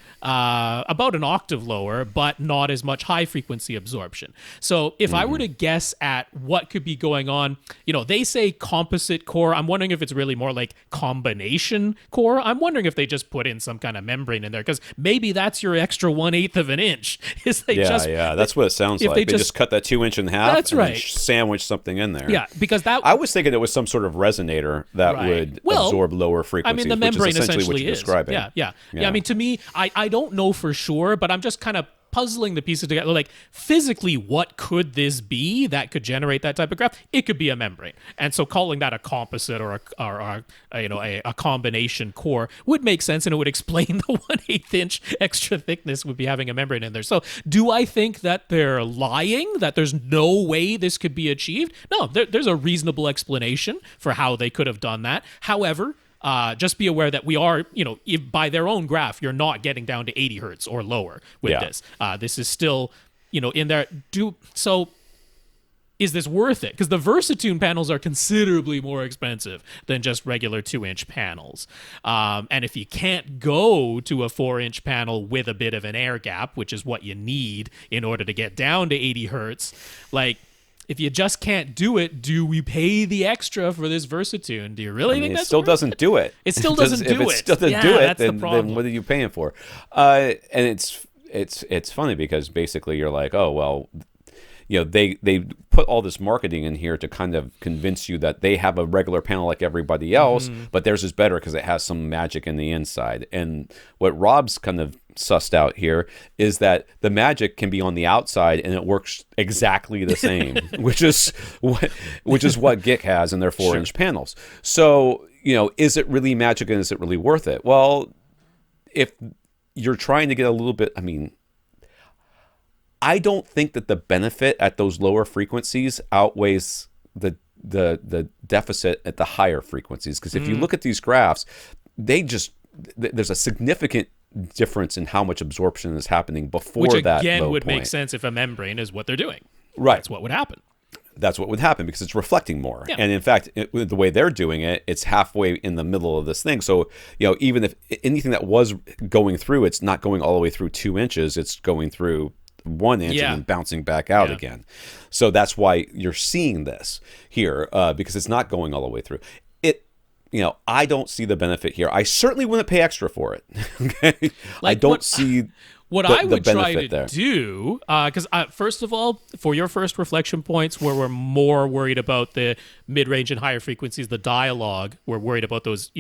about an octave lower, but not as much high frequency absorption. So if I were to guess at what could be going on, they say composite core. I'm wondering if it's really more like combination core. I'm wondering if they just put in some kind of membrane in there, because maybe that's your extra 1/8 of an inch. That's what it sounds like. They just cut that 2 inch in half. That's and right. Then sandwich something in there. Yeah, because I was thinking it was some sort of resonator that would absorb lower frequencies. I mean, the membrane which is essentially essentially what you're describing. Yeah. I mean, to me, I don't know for sure, but I'm just kind of puzzling the pieces together. Like, physically, what could this be that could generate that type of graph? It could be a membrane, and so calling that a composite or a combination core would make sense, and it would explain the 1/8 inch extra thickness would be having a membrane in there. So, do I think that they're lying? That there's no way this could be achieved? No, there's a reasonable explanation for how they could have done that. However, just be aware that we are, if by their own graph, you're not getting down to 80 hertz or lower with this. This is still, in there. So is this worth it? Because the VersaTune panels are considerably more expensive than just regular 2 inch panels. And if you can't go to a 4 inch panel with a bit of an air gap, which is what you need in order to get down to 80 hertz, if you just can't do it, do we pay the extra for this VersaTune? Do you really think that's it still doesn't do it? It still doesn't do it. If it still doesn't do it, then what are you paying for? And it's funny because basically you're like, oh, well, they put all this marketing in here to kind of convince you that they have a regular panel like everybody else, but theirs is better because it has some magic in the inside. And what Rob's kind of sussed out here is that the magic can be on the outside and it works exactly the same, which is what GIC has in their 4 inch panels. So, is it really magic and is it really worth it? Well, if you're trying to get a little bit, I don't think that the benefit at those lower frequencies outweighs the deficit at the higher frequencies. Because if you look at these graphs, there's a significant difference in how much absorption is happening before that low point. Which again would make sense if a membrane is what they're doing. Right. That's what would happen. That's what would happen because it's reflecting more. Yeah. And in fact, the way they're doing it, it's halfway in the middle of this thing. So, even if anything that was going through, it's not going all the way through 2 inches, it's going through 1 inch and then bouncing back out again. So that's why you're seeing this here because it's not going all the way through. I don't see the benefit here. I certainly wouldn't pay extra for it. Okay, I don't see what I would try to do. Because first of all, for your first reflection points, where we're more worried about the mid-range and higher frequencies, the dialogue, we're worried about those,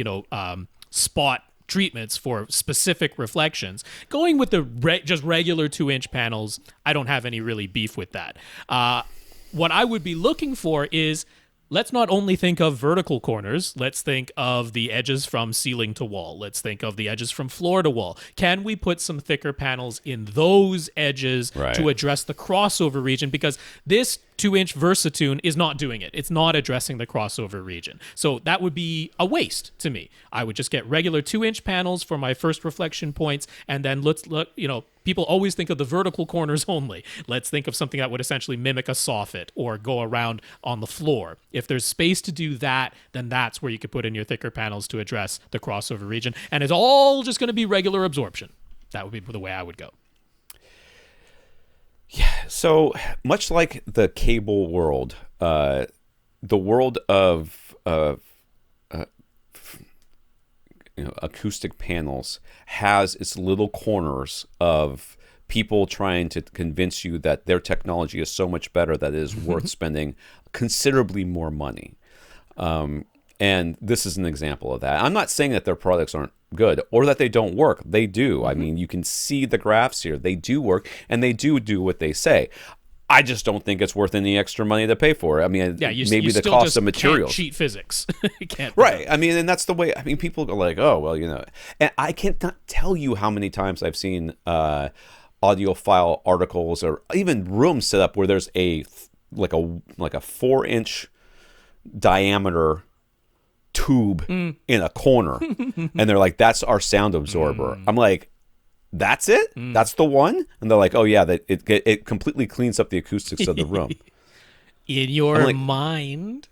spot treatments for specific reflections. Going with the just regular 2 inch panels, I don't have any really beef with that. What I would be looking for is let's not only think of vertical corners, let's think of the edges from ceiling to wall. Let's think of the edges from floor to wall. Can we put some thicker panels in those edges to address the crossover region? Because this 2-inch VersaTune is not doing it. It's not addressing the crossover region. So that would be a waste to me. I would just get regular 2-inch panels for my first reflection points, and then let's look, people always think of the vertical corners only. Let's think of something that would essentially mimic a soffit or go around on the floor. If there's space to do that, then that's where you could put in your thicker panels to address the crossover region. And it's all just going to be regular absorption. That would be the way I would go. Yeah, so much like the cable world, the world of acoustic panels has its little corners of people trying to convince you that their technology is so much better that it is worth spending considerably more money. And this is an example of that. I'm not saying that their products aren't good or that they don't work. They do. I mean, you can see the graphs here. They do work, and they do what they say. I just don't think it's worth any extra money to pay for it. I mean, maybe the cost of materials. Can't cheat physics. You can't. Right. I mean, and that's the way. I mean, people are like, oh, well, and I can't tell you how many times I've seen audiophile articles or even rooms set up where there's like a 4-inch diameter tube in a corner, and they're like, that's our sound absorber. I'm like, that's it? That's the one? And they're like, oh yeah, that it completely cleans up the acoustics of the room. In your mind.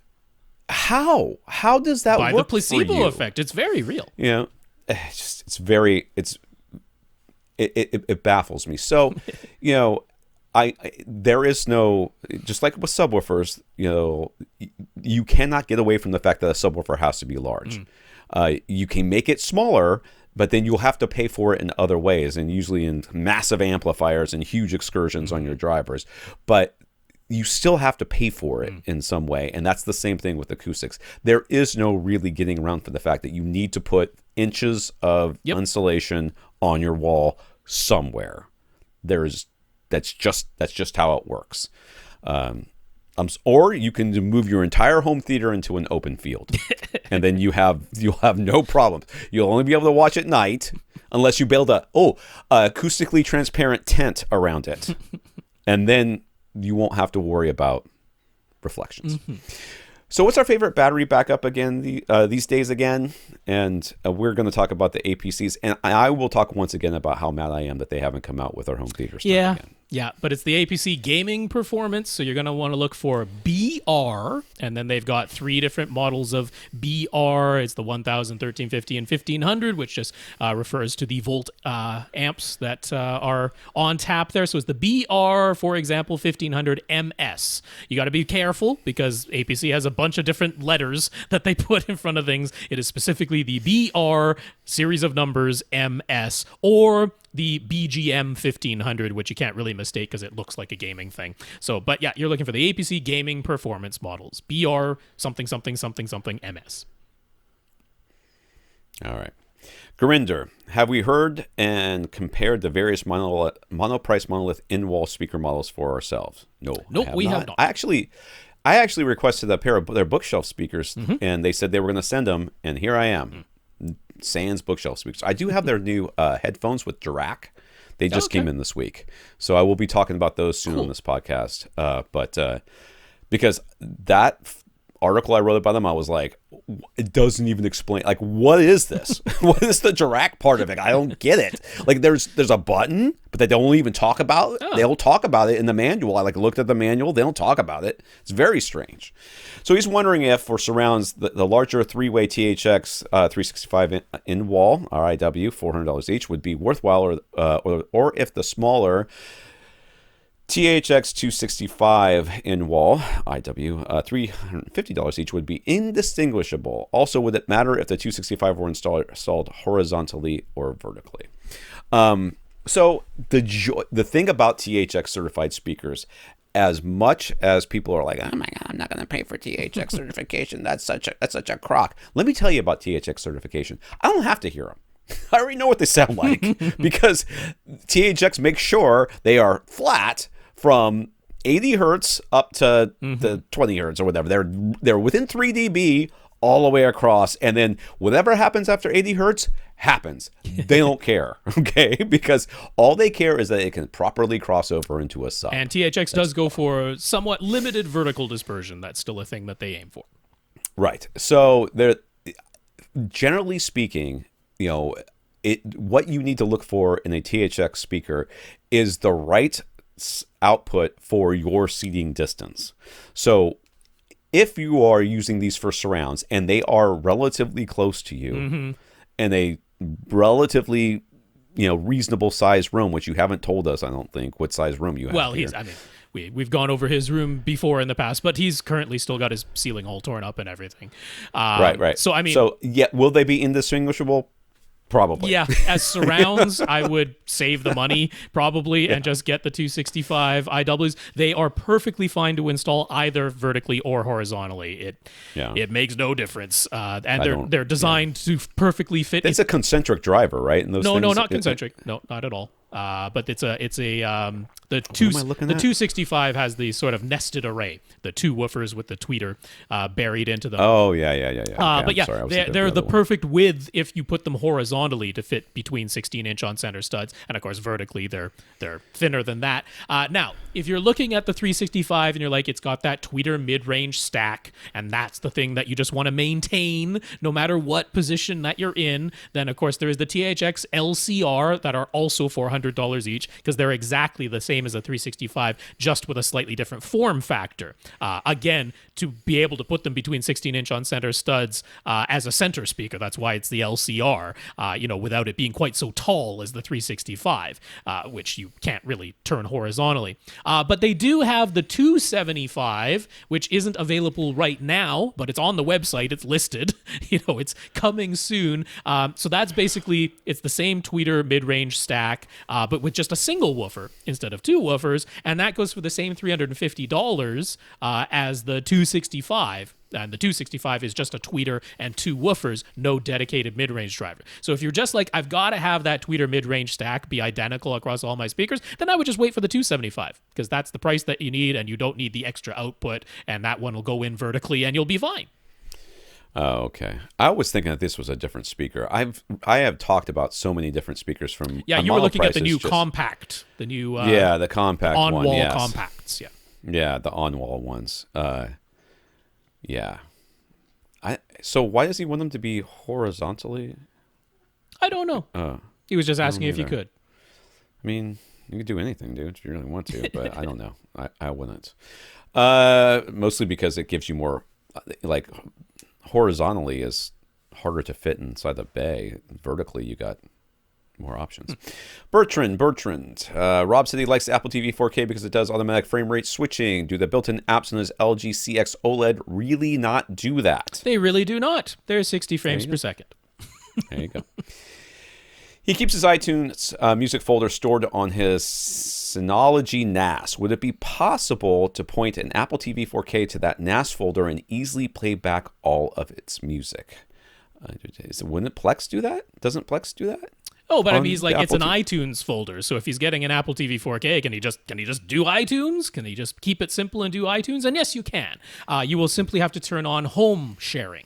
How does that work? By the placebo effect. It's very real. It baffles me. So, there is no, just like with subwoofers, you cannot get away from the fact that a subwoofer has to be large. You can make it smaller, but then you'll have to pay for it in other ways, and usually in massive amplifiers and huge excursions on your drivers. But you still have to pay for it in some way, and that's the same thing with acoustics. There is no really getting around for the fact that you need to put inches of insulation on your wall somewhere. That's just how it works. Or you can move your entire home theater into an open field, and then you'll have no problems. You'll only be able to watch at night unless you build a acoustically transparent tent around it, and then you won't have to worry about reflections. So what's our favorite battery backup again these days again? And we're going to talk about the APCs, and I will talk once again about how mad I am that they haven't come out with our home theater stuff again. Yeah, but it's the APC gaming performance, so you're going to want to look for BR, and then they've got 3 different models of BR. It's the 1000, 1350, and 1500, which just refers to the volt amps that are on tap there. So it's the BR, for example, 1500 MS. You got to be careful because APC has a bunch of different letters that they put in front of things. It is specifically the BR series of numbers MS, or the BGM 1500, which you can't really mistake because it looks like a gaming thing. So, but yeah, you're looking for the APC gaming performance models. BR something something something something MS. All right. Gurinder, have we heard and compared the various Monoprice Monolith in-wall speaker models for ourselves? No, we have not. I actually requested a pair of their bookshelf speakers, and they said they were going to send them, and here I am. Sans bookshelf speakers. I do have their new headphones with Dirac. They just came in this week, so I will be talking about those soon on this podcast. But because that article I wrote about them, I was like, it doesn't even explain. Like, what is this? What is the Dirac part of it? I don't get it. Like, there's a button, but they don't even talk about it. They'll talk about it in the manual. I looked at the manual. They don't talk about it. It's very strange. So he's wondering if for surrounds, the larger 3-way THX 365 in-wall RIW, $400 each, would be worthwhile, or if the smaller THX 265 in-wall IW, $350 each, would be indistinguishable. Also, would it matter if the 265 were installed horizontally or vertically? So the thing about THX certified speakers, as much as people are like, oh my God, I'm not going to pay for THX certification. That's such a crock. Let me tell you about THX certification. I don't have to hear them. I already know what they sound like because THX makes sure they are flat from 80 hertz up to the 20 hertz or whatever. They're within 3 dB all the way across, and then whatever happens after 80 hertz happens. They don't care, okay? Because all they care is that it can properly cross over into a sub. And THX does go for somewhat limited vertical dispersion. That's still a thing that they aim for. Right. So they're generally speaking, what you need to look for in a THX speaker is the right output for your seating distance. So if you are using these for surrounds and they are relatively close to you and a relatively reasonable size room, which you haven't told us, I don't think, what size room you have. Well, we've gone over his room before in the past, but he's currently still got his ceiling all torn up and everything. Right. So will they be indistinguishable? Probably. Yeah, as surrounds, I would save the money probably and just get the 265 IWs. They are perfectly fine to install either vertically or horizontally. It makes no difference, and they're designed to perfectly fit. It's a concentric driver, right? No, not concentric. No, not at all. But the 265 has the sort of nested array, the two woofers with the tweeter buried into them. Oh yeah. But yeah, they're the perfect width if you put them horizontally to fit between 16-inch on center studs, and of course vertically they're thinner than that. Now, if you're looking at the 365 and you're like, it's got that tweeter mid-range stack, and that's the thing that you just want to maintain no matter what position that you're in, then of course there is the THX LCR that are also $400 each, because they're exactly the same as a 365, just with a slightly different form factor. Again, to be able to put them between 16-inch on center studs as a center speaker, that's why it's the LCR, without it being quite so tall as the 365, which you can't really turn horizontally. But they do have the 275, which isn't available right now, but it's on the website. It's listed. It's coming soon. So that's basically, it's the same tweeter mid-range stack, but with just a single woofer instead of two woofers, and that goes for the same $350 as the 265. And the 265 is just a tweeter and two woofers, no dedicated mid-range driver. So if you're just like, I've got to have that tweeter mid-range stack be identical across all my speakers, then I would just wait for the 275, because that's the price that you need, and you don't need the extra output, and that one will go in vertically, and you'll be fine. Oh, okay. I was thinking that this was a different speaker. I have talked about so many different speakers from. Yeah, you were looking at the new compact, the new the compact on-wall one, yes. compacts. Yeah, the on-wall ones. Yeah. So why does he want them to be horizontally? I don't know. He was just asking if you could. I mean, you could do anything, dude, if you really want to, but I don't know. I wouldn't. Mostly because it gives you more, like, horizontally is harder to fit inside the bay. Vertically, you got more options. Bertrand. Rob said he likes the Apple TV 4K because it does automatic frame rate switching. Do the built-in apps on his LG CX OLED really not do that? They really do not. They're 60 frames per second. There you go. He keeps his iTunes music folder stored on his Synology NAS. Would it be possible to point an Apple TV 4K to that NAS folder and easily play back all of its music? Wouldn't Plex do that? Doesn't Plex do that? Oh, but I mean, he's like, it's an iTunes folder. So if he's getting an Apple TV 4K, can he just do iTunes? Can he just keep it simple and do iTunes? And yes, you can. You will simply have to turn on home sharing.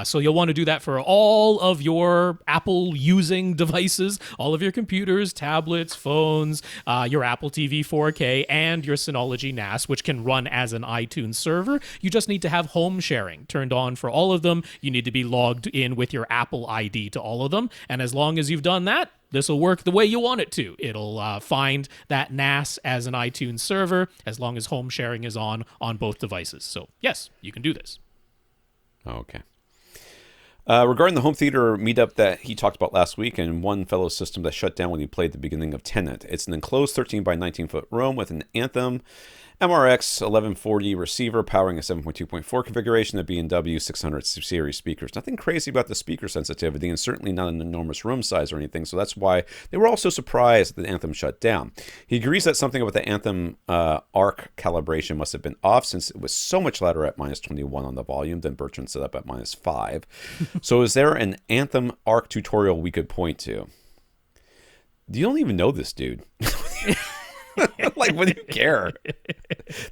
So you'll want to do that for all of your Apple using devices, all of your computers, tablets, phones, your Apple TV 4K, and your Synology NAS, which can run as an iTunes server. You just need to have home sharing turned on for all of them. You need to be logged in with your Apple ID to all of them. And as long as you've done that, this will work the way you want it to. It'll find that NAS as an iTunes server as long as home sharing is on both devices. So yes, you can do this. Okay. Regarding the home theater meetup that he talked about last week and one fellow system that shut down when he played the beginning of Tenet. It's an enclosed 13 by 19 foot room with an Anthem MRX 1140 receiver powering a 7.2.4 configuration of B&W 600 series speakers. Nothing crazy about the speaker sensitivity and certainly not an enormous room size or anything, so that's why they were also surprised that the Anthem shut down. He agrees that something about the Anthem ARC calibration must have been off since it was so much louder at minus 21 on the volume than Bertrand set up at minus 5. So is there an Anthem ARC tutorial we could point to? You don't even know this dude. Like, what do you care?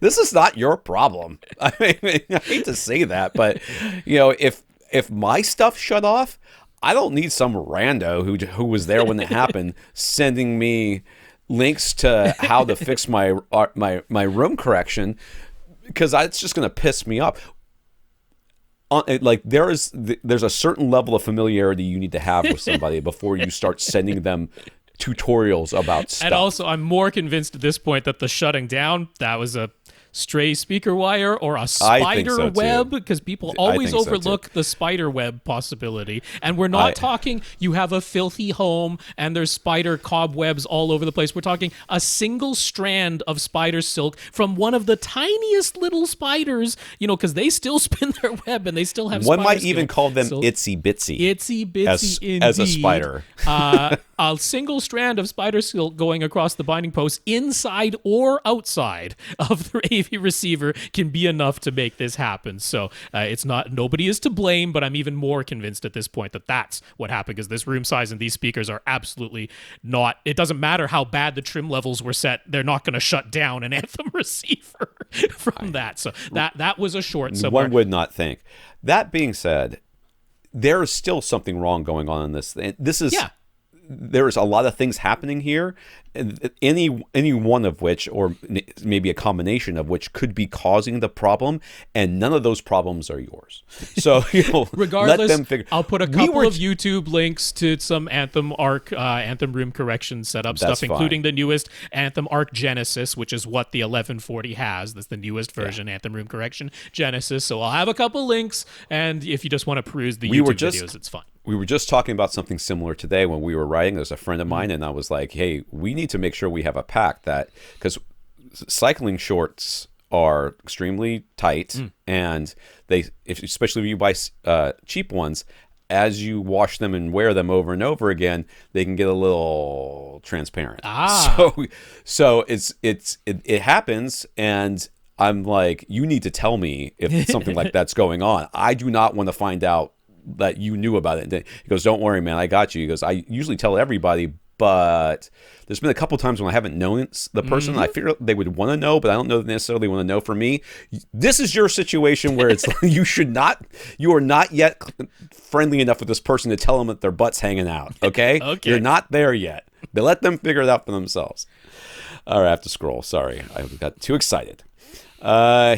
This is not your problem. I mean, I hate to say that, but if my stuff shut off, I don't need some rando who was there when it happened sending me links to how to fix my room correction, because it's just going to piss me off. Like, there's a certain level of familiarity you need to have with somebody before you start sending them tutorials about stuff. And also, I'm more convinced at this point that the shutting down, that was a stray speaker wire or a spider web, because people always overlook the spider web possibility. And we're not talking you have a filthy home and there's spider cobwebs all over the place. We're talking a single strand of spider silk from one of the tiniest little spiders, because they still spin their web and they still have one might even call them itsy bitsy as a spider. A single strand of spider silk going across the binding post inside or outside of the AV receiver can be enough to make this happen. So it's not, nobody is to blame, but I'm even more convinced at this point that that's what happened, because this room size and these speakers are absolutely not, it doesn't matter how bad the trim levels were set, they're not going to shut down an Anthem receiver from that. So that was a short somewhere. One would not think. That being said, there is still something wrong going on in this. This is... Yeah. There's a lot of things happening here, any one of which, or maybe a combination of which, could be causing the problem, and none of those problems are yours. So, regardless, let them figure. I'll put a couple of YouTube links to some Anthem Anthem room correction setup stuff, including the newest Anthem Arc Genesis, which is what the 1140 has. That's the newest version, Anthem room correction Genesis. So I'll have a couple links, and if you just want to peruse the YouTube videos, it's fun. We were just talking about something similar today when we were writing. There's a friend of mine, and I was like, hey, we need to make sure we have a pack that, because cycling shorts are extremely tight, and especially if you buy cheap ones, as you wash them and wear them over and over again, they can get a little transparent. So it happens, and I'm like, you need to tell me if something like that's going on. I do not want to find out that you knew about it. He goes, don't worry, man, I got you. He goes, I usually tell everybody, but there's been a couple times when I haven't known the person. I figure they would want to know, but I don't know that they necessarily want to know. For me, this is your situation where it's like, you are not yet friendly enough with this person to tell them that their butt's hanging out. Okay? You're not there yet. They let them figure it out for themselves. All right, I have to scroll. Sorry, I got too excited.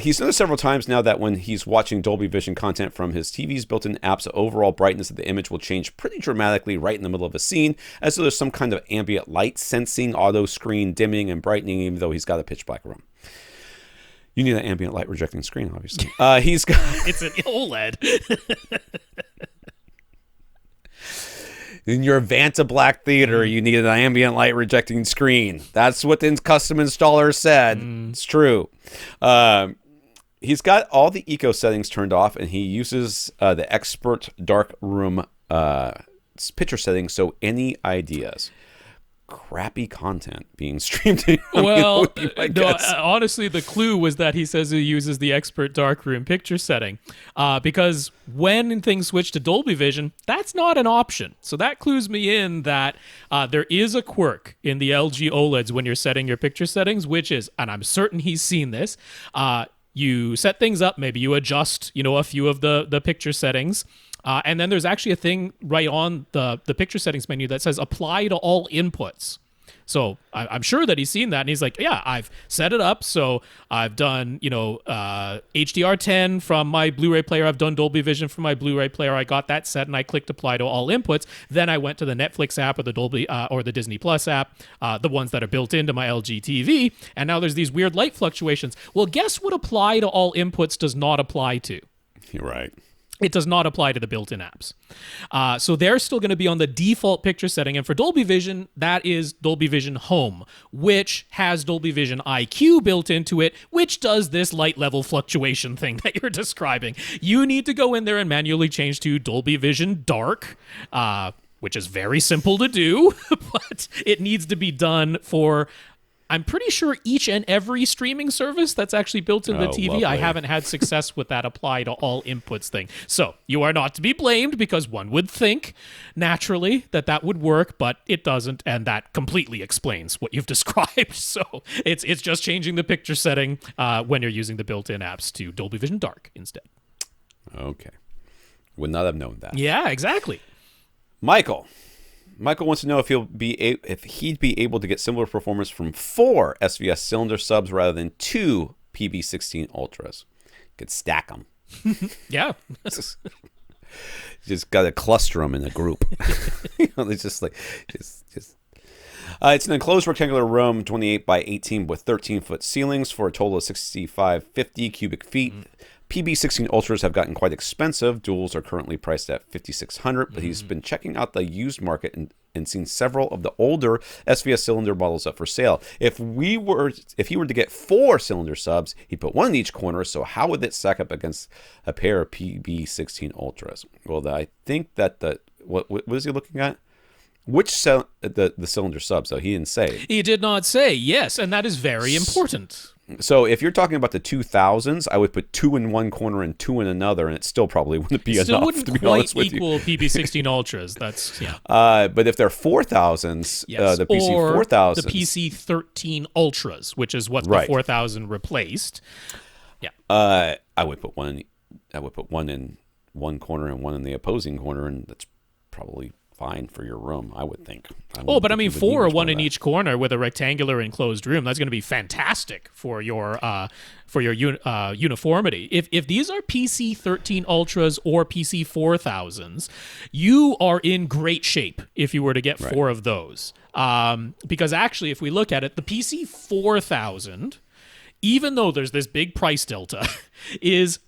He's noticed several times now that when he's watching Dolby Vision content from his TV's built-in apps, the overall brightness of the image will change pretty dramatically right in the middle of a scene, as though there's some kind of ambient light sensing, auto screen dimming and brightening, even though he's got a pitch black room. You need an ambient light rejecting screen, obviously. He's got it's an OLED. In your Vanta Black Theater, you need an ambient light rejecting screen. That's what the custom installer said. It's true. He's got all the eco settings turned off, and he uses the expert dark room picture settings. So any ideas? Crappy content being streamed. Well, honestly, the clue was that he says he uses the expert darkroom picture setting, because when things switch to Dolby Vision, that's not an option. So that clues me in that there is a quirk in the LG OLEDs when you're setting your picture settings, which is, and I'm certain he's seen this, you set things up, maybe you adjust, a few of the picture settings. And then there's actually a thing right on the picture settings menu that says apply to all inputs. So I'm sure that he's seen that, and he's like, yeah, I've set it up. So I've done, HDR10 from my Blu-ray player. I've done Dolby Vision from my Blu-ray player. I got that set, and I clicked apply to all inputs. Then I went to the Netflix app or the Dolby or the Disney Plus app, the ones that are built into my LG TV. And now there's these weird light fluctuations. Well, guess what apply to all inputs does not apply to? You're right. It does not apply to the built-in apps. So they're still going to be on the default picture setting. And for Dolby Vision, that is Dolby Vision Home, which has Dolby Vision IQ built into it, which does this light level fluctuation thing that you're describing. You need to go in there and manually change to Dolby Vision Dark, which is very simple to do, but it needs to be done for I'm pretty sure each and every streaming service that's actually built in the TV, lovely. I haven't had success with that apply to all inputs thing. So you are not to be blamed, because one would think naturally that would work, but it doesn't, and that completely explains what you've described. So it's just changing the picture setting when you're using the built-in apps to Dolby Vision Dark instead. Okay. Would not have known that. Yeah, exactly. Michael wants to know if he'd be able to get similar performance from 4 SVS cylinder subs rather than 2 PB16 Ultras. Could stack them. Yeah. Just got to cluster them in a group. It's just like it's an enclosed rectangular room, 28 by 18 with 13-foot ceilings for a total of 6,550 cubic feet. PB16 Ultras have gotten quite expensive. Duals are currently priced at $5,600, but he's been checking out the used market and seen several of the older SVS cylinder models up for sale. If he were to get 4 cylinder subs, he'd put one in each corner. So how would it stack up against a pair of PB16 Ultras? Well, I think that what is he looking at? Which the cylinder subs, though? He didn't say. He did not say, yes, and that is very important. So if you're talking about the 2000s, I would put 2 in one corner and 2 in another, and it still probably wouldn't be enough, to be honest with you. Still wouldn't quite equal PB16 Ultras. That's, yeah. But if they're 4000s, yes. The PC 4000s. The PC 13 Ultras, which is what the 4000 replaced. Yeah. I would put one in one corner and one in the opposing corner, and that's probably fine for your room, I would think. But I mean, 4 or 1 in each corner with a rectangular enclosed room, that's going to be fantastic for your uniformity. If these are PC 13 Ultras or PC 4000s, you are in great shape if you were to get 4 of those. Because actually, if we look at it, the PC 4000, even though there's this big price delta, is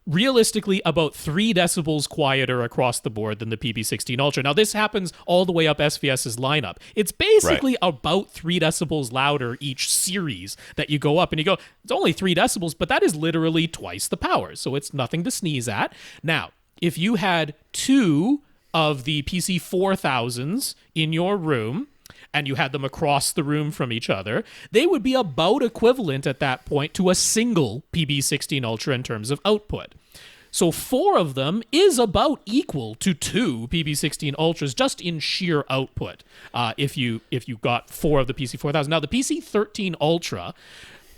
realistically about 3 decibels quieter across the board than the PB16 Ultra. Now, this happens all the way up SVS's lineup. It's basically about 3 decibels louder each series that you go up, and you go, it's only 3 decibels, but that is literally twice the power, so it's nothing to sneeze at. Now, if you had 2 of the PC 4000s in your room, and you had them across the room from each other, they would be about equivalent at that point to a single PB16 Ultra in terms of output. So 4 of them is about equal to 2 PB16 Ultras just in sheer output if you got 4 of the PC 4000. Now, the PC 13 Ultra,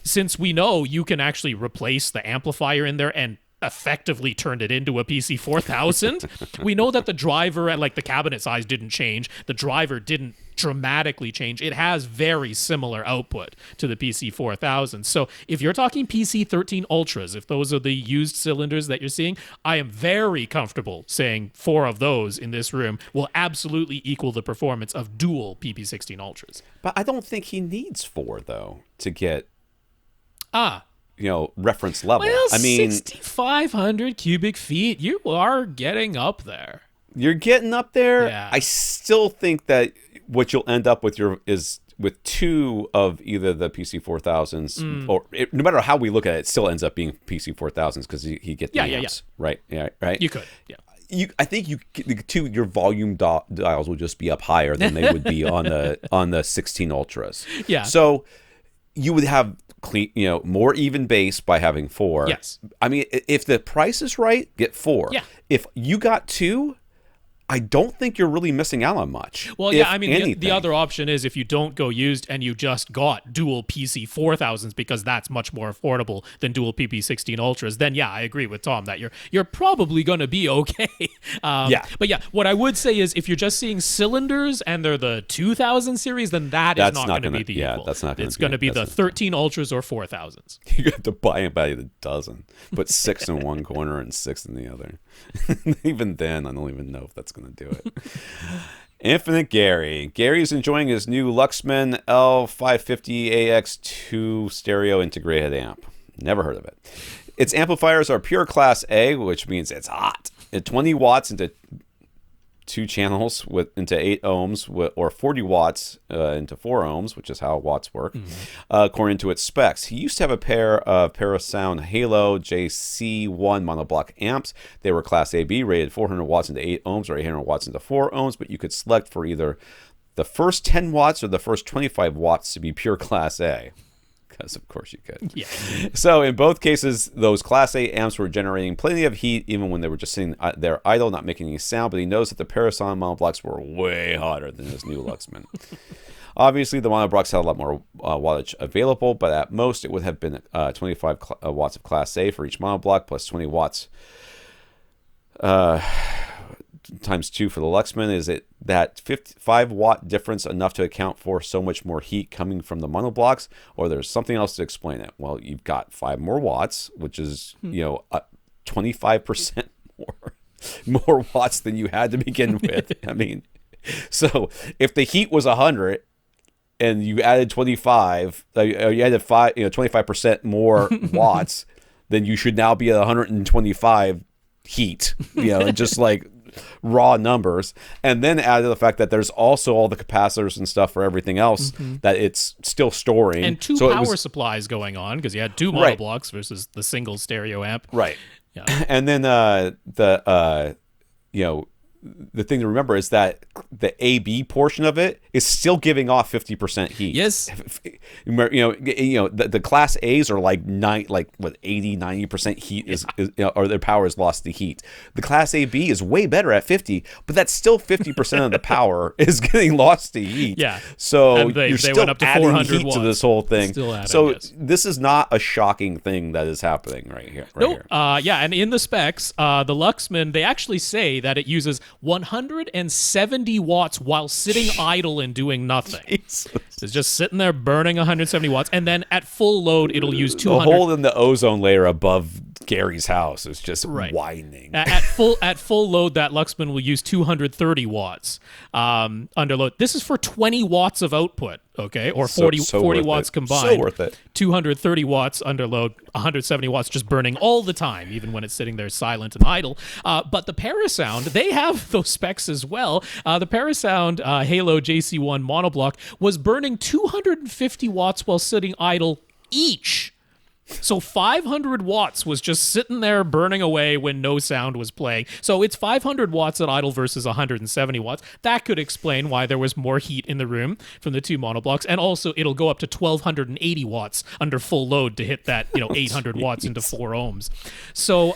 since we know you can actually replace the amplifier in there and effectively turned it into a PC 4000. We know that the driver and the cabinet size didn't change. The driver didn't dramatically change. It has very similar output to the PC 4000. So if you're talking PC 13 Ultras, if those are the used cylinders that you're seeing, I am very comfortable saying 4 of those in this room will absolutely equal the performance of dual PP16 Ultras. But I don't think he needs 4, though, to get reference level. Well, I mean, 6,500 cubic feet, you are getting up there. You're getting up there. Yeah. I still think that what you'll end up with is with 2 of either the PC 4000s, or no matter how we look at it, it still ends up being PC 4000s because you get the amps, right? Yeah, right. You could, yeah. I think your volume dials will just be up higher than they would be on the 16 Ultras. Yeah. So you would have clean, more even bass by having 4. Yes. I mean, if the price is right, get 4. Yeah. If you got 2, I don't think you're really missing out on much. Well, yeah, I mean, the other option is if you don't go used and you just got dual PC 4000s, because that's much more affordable than dual PP16 Ultras, then yeah, I agree with Tom that you're probably going to be okay. But yeah, what I would say is if you're just seeing cylinders and they're the 2000 series, then that's not going to be the equal. That's not It's going to be the 13 Ultras or 4000s. You have to buy them by the dozen. Put 6 in one corner and 6 in the other. Even then, I don't even know if that's going to do it. Infinite Gary. Gary's enjoying his new Luxman L550AX2 stereo integrated amp. Never heard of it. Its amplifiers are pure class A, which means it's hot. At 20 watts into 2 channels into 8 ohms, or 40 watts into 4 ohms, which is how watts work, according to its specs. He used to have a pair of Parasound Halo JC1 monoblock amps. They were class AB, rated 400 watts into 8 ohms or 800 watts into 4 ohms, but you could select for either the first 10 watts or the first 25 watts to be pure Class A? Because of course you could. Yeah. So in both cases, those Class A amps were generating plenty of heat, even when they were just sitting there idle, not making any sound. But he knows that the Parasound monoblocks were way hotter than his new Luxman. Obviously, the monoblocks had a lot more wattage available, but at most it would have been 25 watts of Class A for each monoblock, plus 20 watts times 2 for the Luxman. Is it that 5-watt difference enough to account for so much more heat coming from the monoblocks, or there's something else to explain it? Well, you've got 5 more watts, which is 25% more watts than you had to begin with. I mean, so if the heat was 100 and you added 25, you added 25% more watts, then you should now be at 125 heat, just like raw numbers. And then add to the fact that there's also all the capacitors and stuff for everything else that it's still storing. And 2 power supplies going on, because you had 2 monoblocks versus the single stereo amp. Right. Yeah. And then the thing to remember is that the AB portion of it is still giving off 50% heat. Yes. The Class A's are like 80-90% heat or their power is lost to heat. The Class AB is way better at 50, but that's still 50% of the power is getting lost to heat. Yeah. So they you're still went up to adding 400 heat watts. to this whole thing. This is not a shocking thing that is happening right here. And in the specs, the Luxman, they actually say that it uses 170 watts while sitting idle and doing nothing. Jesus. It's just sitting there burning 170 watts, and then at full load, it'll use 200. The hole in the ozone layer above Gary's house is just widening. At full load, that Luxman will use 230 watts under load. This is for 20 watts of output, okay, or 40 watts combined. So worth it. 230 watts under load, 170 watts just burning all the time, even when it's sitting there silent and idle. But the Parasound, they have those specs as well. The Parasound Halo JC1 monoblock was burning 250 watts while sitting idle each. So 500 watts was just sitting there burning away when no sound was playing. So it's 500 watts at idle versus 170 watts. That could explain why there was more heat in the room from the 2 monoblocks. And also it'll go up to 1280 watts under full load to hit that 800 watts into 4 ohms. So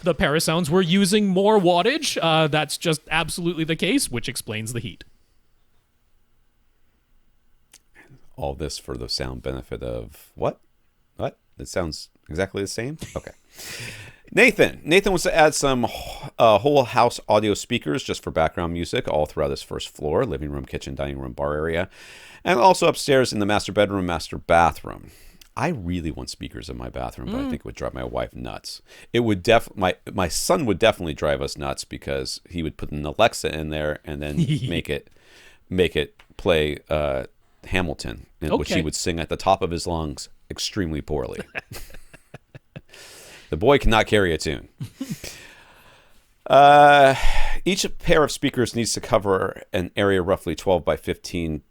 the Parasounds were using more wattage. That's just absolutely the case, which explains the heat. All this for the sound benefit of what? It sounds exactly the same? Okay. Nathan wants to add some whole house audio speakers just for background music all throughout his first floor, living room, kitchen, dining room, bar area, and also upstairs in the master bedroom, master bathroom. I really want speakers in my bathroom, but I think it would drive my wife nuts. It would my son would definitely drive us nuts because he would put an Alexa in there and then make it play Hamilton, which he would sing at the top of his lungs extremely poorly. The boy cannot carry a tune. Each pair of speakers needs to cover an area roughly 12 by 15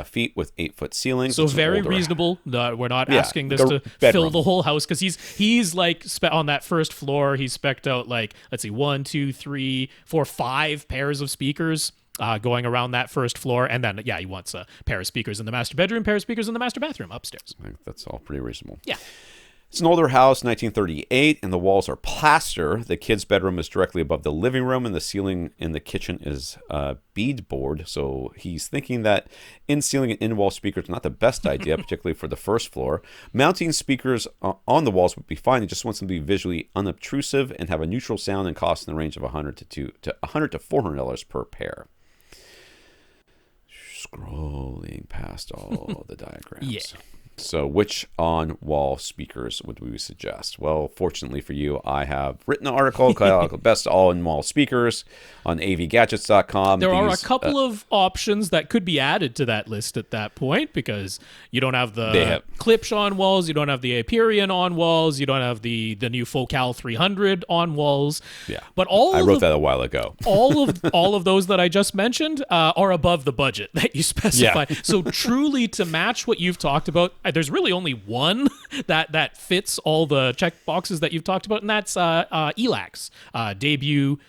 feet with 8-foot ceilings. So very reasonable. We're not asking this to fill the whole house, because he's like on that first floor. He's spec'd out like, let's see, 1, 2, 3, 4, 5 pairs of speakers. Going around that first floor, and then he wants a pair of speakers in the master bedroom, pair of speakers in the master bathroom upstairs. I think that's all pretty reasonable. Yeah. It's an older house, 1938, and the walls are plaster. The kids' bedroom is directly above the living room, and the ceiling in the kitchen is beadboard. So he's thinking that in-ceiling and in-wall speakers are not the best idea, particularly for the first floor. Mounting speakers on the walls would be fine. He just wants them to be visually unobtrusive and have a neutral sound and cost in the range of $100 to $400 per pair. Scrolling past all the diagrams. Yeah. So which on-wall speakers would we suggest? Well, fortunately for you, I have written an article called Best All-in-Wall Speakers on avgadgets.com. There are a couple of options that could be added to that list at that point, because you don't have the Klipsch on-walls, you don't have the Aperion on-walls, you don't have the new Focal 300 on-walls. Yeah, but I wrote that a while ago. all of those that I just mentioned are above the budget that you specify. Yeah. So truly to match what you've talked about, there's really only one that fits all the check boxes that you've talked about, and that's ELAC's debut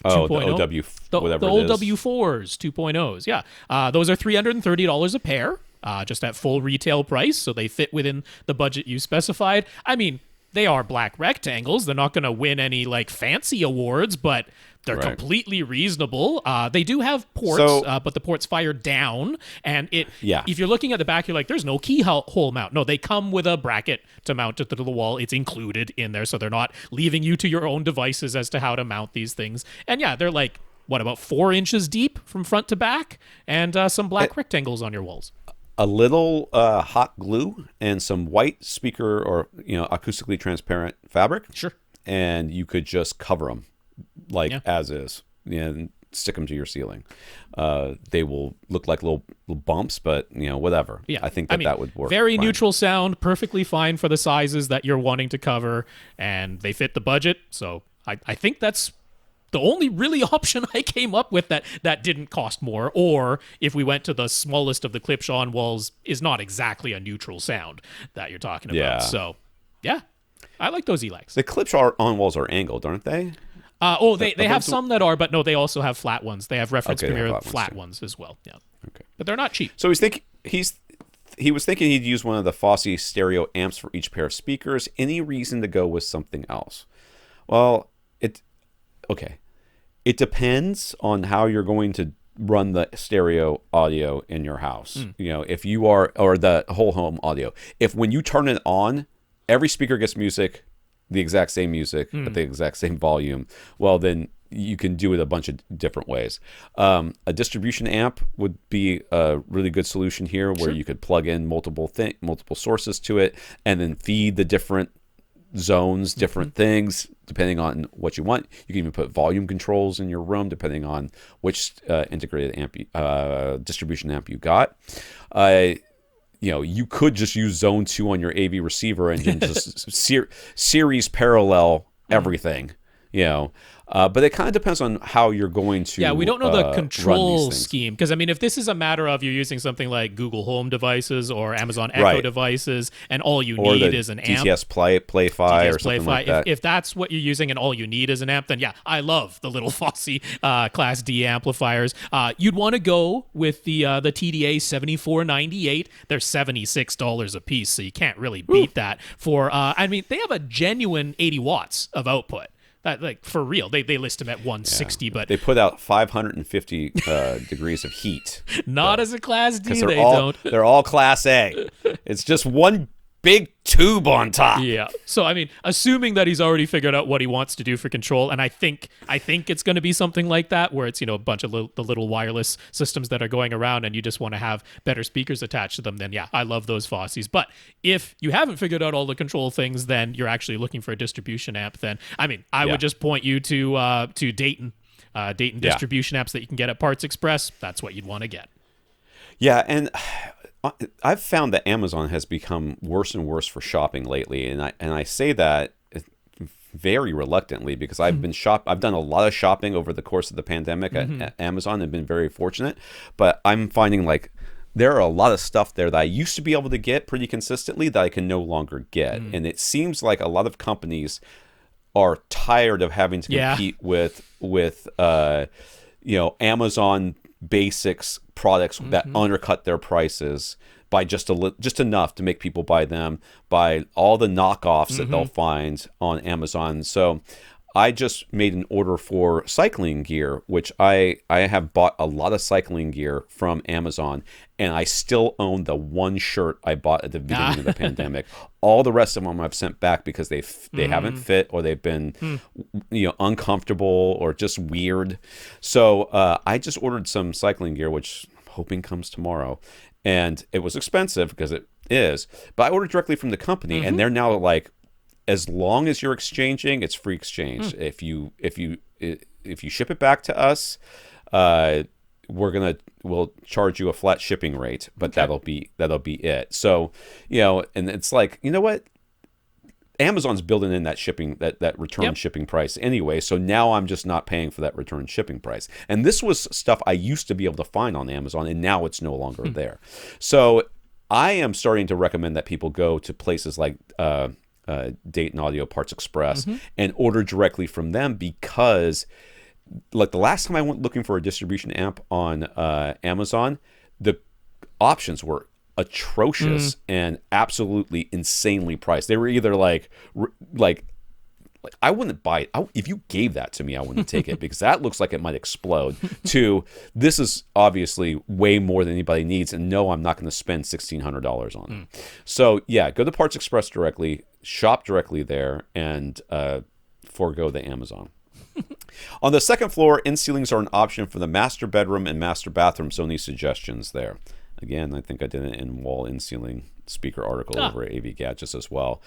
2.0. The OW, whatever the it is. OW4s, 2.0s. Yeah. Those are $330 a pair, just at full retail price. So they fit within the budget you specified. I mean, they are black rectangles. They're not going to win any like fancy awards, but they're completely reasonable. They do have ports, but the ports fire down. And if you're looking at the back, you're like, there's no keyhole mount. No, they come with a bracket to mount it to the wall. It's included in there, so they're not leaving you to your own devices as to how to mount these things. And yeah, they're like, about 4 inches deep from front to back, and some black rectangles on your walls. A little hot glue and some white speaker or acoustically transparent fabric. Sure. And you could just cover them as is, and stick them to your ceiling. They will look like little bumps, but whatever. Yeah. I think that would work. Very fine. Neutral sound, perfectly fine for the sizes that you're wanting to cover, and they fit the budget. So I think that's the only really option I came up with that didn't cost more, or if we went to the smallest of the clip-on walls, is not exactly a neutral sound that you're talking about. Yeah. So, yeah, I like those ELECs. The clip-on walls are angled, aren't they? They have some that are, but no, they also have flat ones. They have reference Premier flat ones as well. Yeah. Okay. But they're not cheap. So he was thinking he'd use one of the Fosse stereo amps for each pair of speakers. Any reason to go with something else? Well, it depends on how you're going to run the stereo audio in your house. If you are, or the whole home audio. If when you turn it on, every speaker gets music, the exact same music at the exact same volume, well, then you can do it a bunch of different ways. A distribution amp would be a really good solution here, where you could plug in multiple sources to it and then feed the different zones, different things, depending on what you want. You can even put volume controls in your room, depending on which integrated amp distribution amp you got. You could just use Zone 2 on your AV receiver and just series parallel everything. But it kind of depends on how you're going to. Yeah, we don't know the control scheme, because if this is a matter of you're using something like Google Home devices or Amazon Echo devices, and all you need is an amp, DTS Play-Fi or something like that. If that's what you're using and all you need is an amp, then yeah, I love the little Fosse Class D amplifiers. You'd want to go with the TDA 7498. They're $76 a piece, so you can't really beat that. For they have a genuine 80 watts of output. That, for real, they list them at 160, but they put out 550 degrees of heat. Not as a Class D, they don't. They're all Class A. It's just one big tube on top. Yeah. So assuming that he's already figured out what he wants to do for control, and I think it's going to be something like that, where it's a bunch of the little wireless systems that are going around, and you just want to have better speakers attached to them. Then yeah, I love those Fosses. But if you haven't figured out all the control things, then you're actually looking for a distribution amp. Then I would just point you to Dayton. Dayton distribution apps that you can get at Parts Express. That's what you'd want to get. Yeah, and I've found that Amazon has become worse and worse for shopping lately, and I say that very reluctantly, because I've done a lot of shopping over the course of the pandemic at Amazon and been very fortunate, but I'm finding there are a lot of stuff there that I used to be able to get pretty consistently that I can no longer get, and it seems like a lot of companies are tired of having to compete with Amazon basics products that undercut their prices by just enough to make people buy them, by all the knockoffs that they'll find on Amazon. So I just made an order for cycling gear, which I have bought a lot of cycling gear from Amazon, and I still own the one shirt I bought at the beginning of the pandemic. All the rest of them I've sent back because they haven't fit, or they've been uncomfortable or just weird. So I just ordered some cycling gear, which I'm hoping comes tomorrow, and it was expensive because it is, but I ordered directly from the company, and they're now like, as long as you're exchanging, it's free exchange. If you ship it back to us, we'll charge you a flat shipping rate, but that'll be it. So, and it's like, you know what? Amazon's building in that shipping, that return shipping price anyway. So now I'm just not paying for that return shipping price. And this was stuff I used to be able to find on Amazon, and now it's no longer there. So I am starting to recommend that people go to places like Dayton Audio Parts Express and order directly from them, because like the last time I went looking for a distribution amp on Amazon, the options were atrocious and absolutely insanely priced. They were either like I wouldn't buy it. If you gave that to me, I wouldn't take it because that looks like it might explode. To this is obviously way more than anybody needs, and no, I'm not going to spend $1,600 on it. So yeah, go to Parts Express directly, shop directly there, and forego the Amazon. On the second floor, in-ceilings are an option for the master bedroom and master bathroom, so any suggestions there? Again, I think I did an in-wall in-ceiling speaker article over at AV Gadgets as well.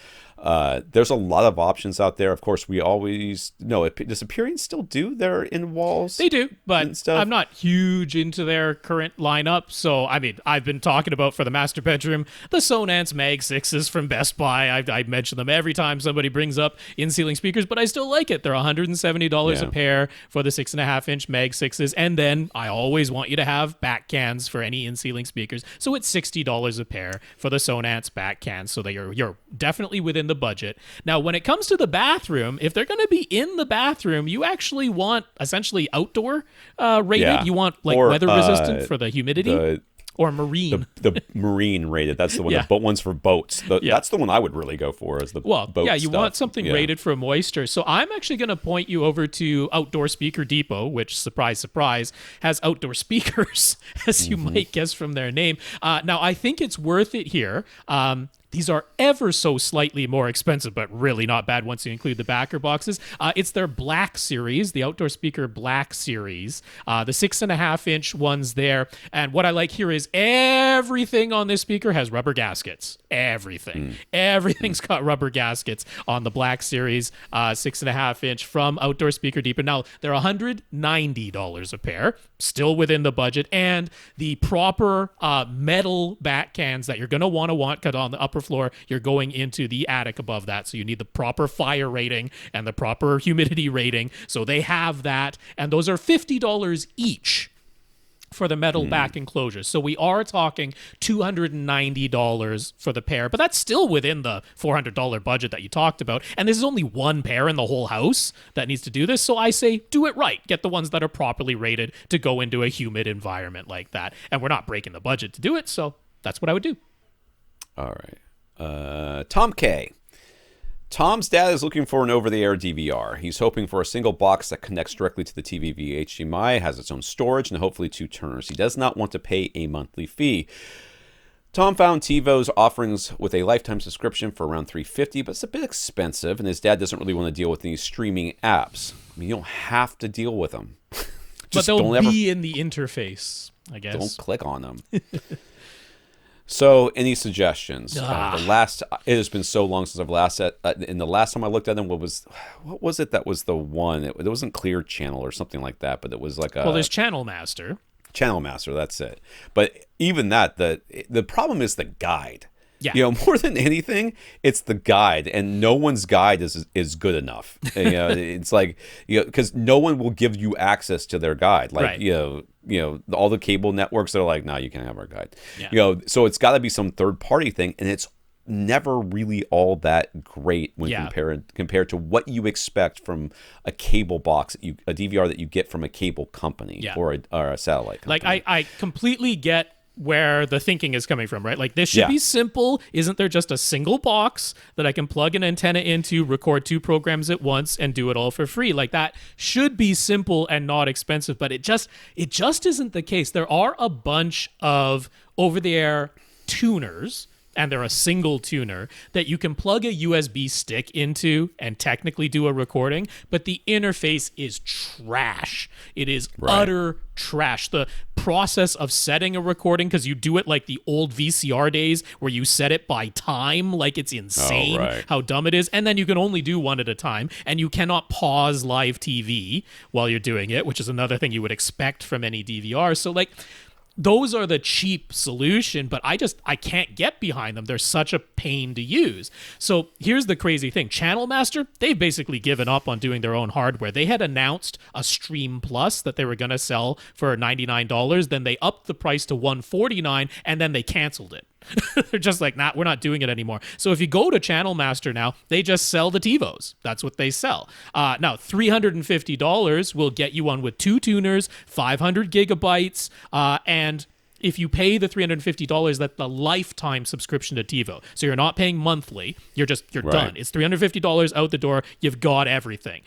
There's a lot of options out there. Of course, we always know does Aperion still do their in-walls? They do, but I'm not huge into their current lineup. So, I mean, I've been talking about for the master bedroom, the Sonance Mag 6s from Best Buy. I mention them every time somebody brings up in-ceiling speakers, but I still like it. They're $170 a pair for the 6.5-inch Mag 6s. And then I always want you to have back cans for any in-ceiling speakers. So it's $60 a pair for the Sonance back cans, so that you're definitely within the budget. Now, when it comes to the bathroom, if they're going to be in the bathroom, you actually want essentially outdoor rated. Yeah. You want like weather resistant for the humidity. Or marine. The marine rated. That's the one. The one's for boats. That's the one I would really go for as the boat you stuff. want something rated for moisture. So I'm actually going to point you over to Outdoor Speaker Depot, which, surprise, surprise, has outdoor speakers, as you might guess from their name. Now, I think it's worth it here. These are ever so slightly more expensive, but really not bad once you include the backer boxes. It's their Black Series, the Outdoor Speaker Black Series, the 6.5-inch ones there. And what I like here is everything on this speaker has rubber gaskets. Everything. Everything's got rubber gaskets on the Black Series 6.5-inch from Outdoor Speaker Depot. Now, they're $190 a pair, still within the budget, and the proper metal back cans that you're going to want, because on the upper floor, you're going into the attic above that. So you need the proper fire rating and the proper humidity rating. So they have that. And those are $50 each for the metal back enclosures. So we are talking $290 for the pair, but that's still within the $400 budget that you talked about. And this is only one pair in the whole house that needs to do this. So I say, do it right. Get the ones that are properly rated to go into a humid environment like that. And we're not breaking the budget to do it. So that's what I would do. All right. Tom K. Tom's dad is looking for an over-the-air DVR. He's hoping for a single box that connects directly to the TV via HDMI, has its own storage, and hopefully 2 turners. He does not want to pay a monthly fee. Tom found TiVo's offerings with a lifetime subscription for around $350, but it's a bit expensive, and his dad doesn't really want to deal with these streaming apps. I mean, you don't have to deal with them. But they'll be in the interface, I guess. Don't click on them. So, any suggestions? It has been so long since and the last time I looked at them, what was it that was the one? It wasn't Clear Channel or something like that, but it was like there's Channel Master. Channel Master, that's it. But even that, the problem is the guide. Yeah. You know, more than anything, it's the guide, and no one's guide is good enough. It's like, because no one will give you access to their guide. Like, all the cable networks, they're like, no, you can't have our guide. Yeah. So it's got to be some third party thing, and it's never really all that great when compared to what you expect from a cable box, a DVR that you get from a cable company or a satellite company. Like, I completely get where the thinking is coming from, right? Like, this should be simple. Isn't there just a single box that I can plug an antenna into, record 2 programs at once, and do it all for free? Like, that should be simple and not expensive, but it just isn't the case. There are a bunch of over-the-air tuners, and they're a single tuner that you can plug a USB stick into and technically do a recording, but the interface is trash. It is utter trash. The process of setting a recording, because you do it like the old VCR days where you set it by time, like it's insane how dumb it is. And then you can only do one at a time, and you cannot pause live TV while you're doing it, which is another thing you would expect from any DVR. So, like, those are the cheap solution, but I can't get behind them. They're such a pain to use. So here's the crazy thing. Channel Master, they've basically given up on doing their own hardware. They had announced a Stream Plus that they were going to sell for $99. Then they upped the price to $149, and then they canceled it. They're just like, nah, we're not doing it anymore. So if you go to Channel Master now, they just sell the TiVos. That's what they sell. Now, $350 will get you one with 2 tuners, 500 gigabytes, and if you pay the $350, that's the lifetime subscription to TiVo. So you're not paying monthly. You're done. It's $350 out the door. You've got everything.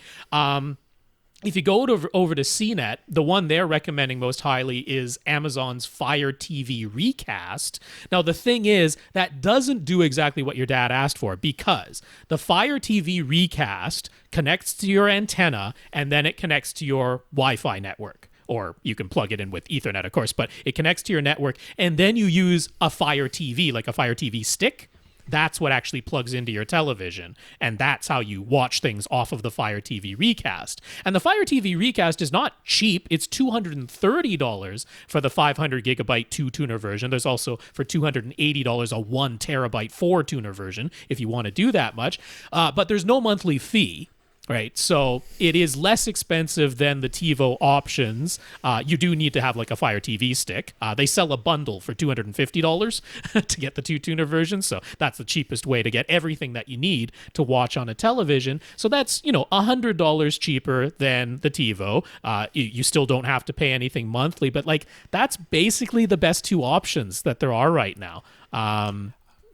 If you go over to CNET, the one they're recommending most highly is Amazon's Fire TV Recast. Now, the thing is, that doesn't do exactly what your dad asked for, because the Fire TV Recast connects to your antenna, and then it connects to your Wi-Fi network. Or you can plug it in with Ethernet, of course, but it connects to your network, and then you use a Fire TV, like a Fire TV stick. That's what actually plugs into your television, and that's how you watch things off of the Fire TV Recast. And the Fire TV Recast is not cheap. It's $230 for the 500 gigabyte 2-tuner version. There's also for $280 a 1 terabyte 4-tuner version if you want to do that much. But there's no monthly fee. Right, so it is less expensive than the TiVo options. You do need to have like a Fire TV stick. They sell a bundle for $250 to get the 2-tuner version, so that's the cheapest way to get everything that you need to watch on a television. So that's, $100 cheaper than the TiVo. You still don't have to pay anything monthly, but like that's basically the best 2 options that there are right now.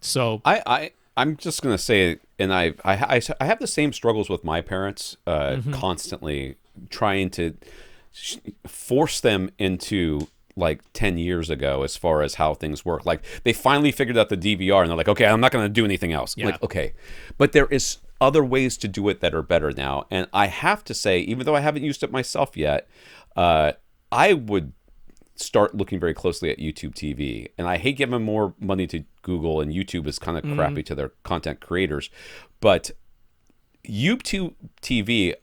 So I'm just gonna say, and I have the same struggles with my parents, constantly trying to force them into like 10 years ago as far as how things work. Like they finally figured out the DVR, and they're like, okay, I'm not gonna do anything else. Yeah. Like, okay, but there is other ways to do it that are better now. And I have to say, even though I haven't used it myself yet, I would start looking very closely at YouTube TV. And I hate giving more money to Google, and YouTube is kind of crappy to their content creators. But YouTube TV,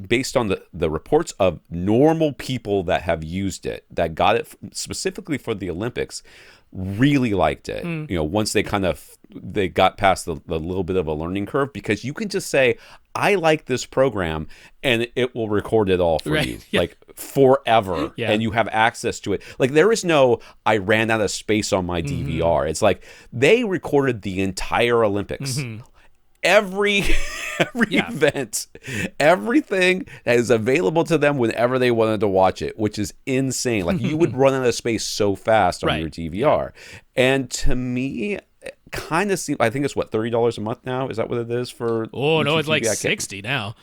based on the reports of normal people that have used it, that got it specifically for the Olympics, really liked it. Once they got past the little bit of a learning curve, because you can just say, I like this program, and it will record it all for you, like forever. And you have access to it. Like there is no, I ran out of space on my DVR. It's like they recorded the entire Olympics. Every event, everything that is available to them whenever they wanted to watch it, which is insane. Like you would run out of space so fast on your DVR. And to me, kind of seems, I think it's what, $30 a month now? Is that what it is for? Oh, no, it's like 60 now.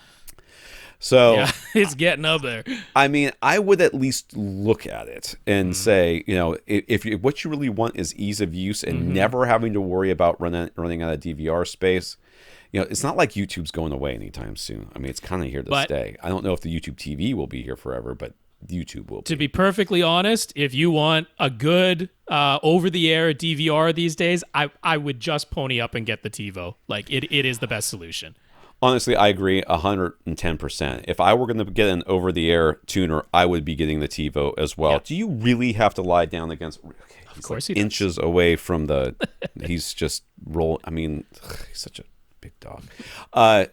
So yeah, it's getting up there. I mean, I would at least look at it and say, if what you really want is ease of use and never having to worry about running out of DVR space, it's not like YouTube's going away anytime soon. I mean, it's kind of here to stay. I don't know if the YouTube TV will be here forever, but YouTube will be. To be perfectly honest, if you want a good over-the-air DVR these days, I would just pony up and get the TiVo. Like, it is the best solution. Honestly, I agree 110%. If I were going to get an over-the-air tuner, I would be getting the TiVo as well. Yep. Do you really have to lie down against... Okay, of course like he inches away from the... He's just rolling... I mean, he's such a big dog.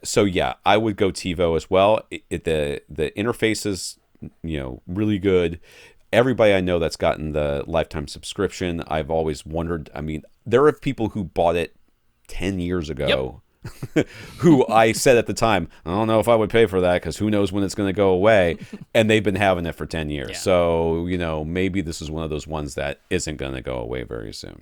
So, yeah, I would go TiVo as well. The interface is, really good. Everybody I know that's gotten the lifetime subscription, I've always wondered... I mean, there are people who bought it 10 years ago... Yep. who I said at the time, I don't know if I would pay for that because who knows when it's going to go away, and they've been having it for 10 years. Yeah. So, maybe this is one of those ones that isn't going to go away very soon.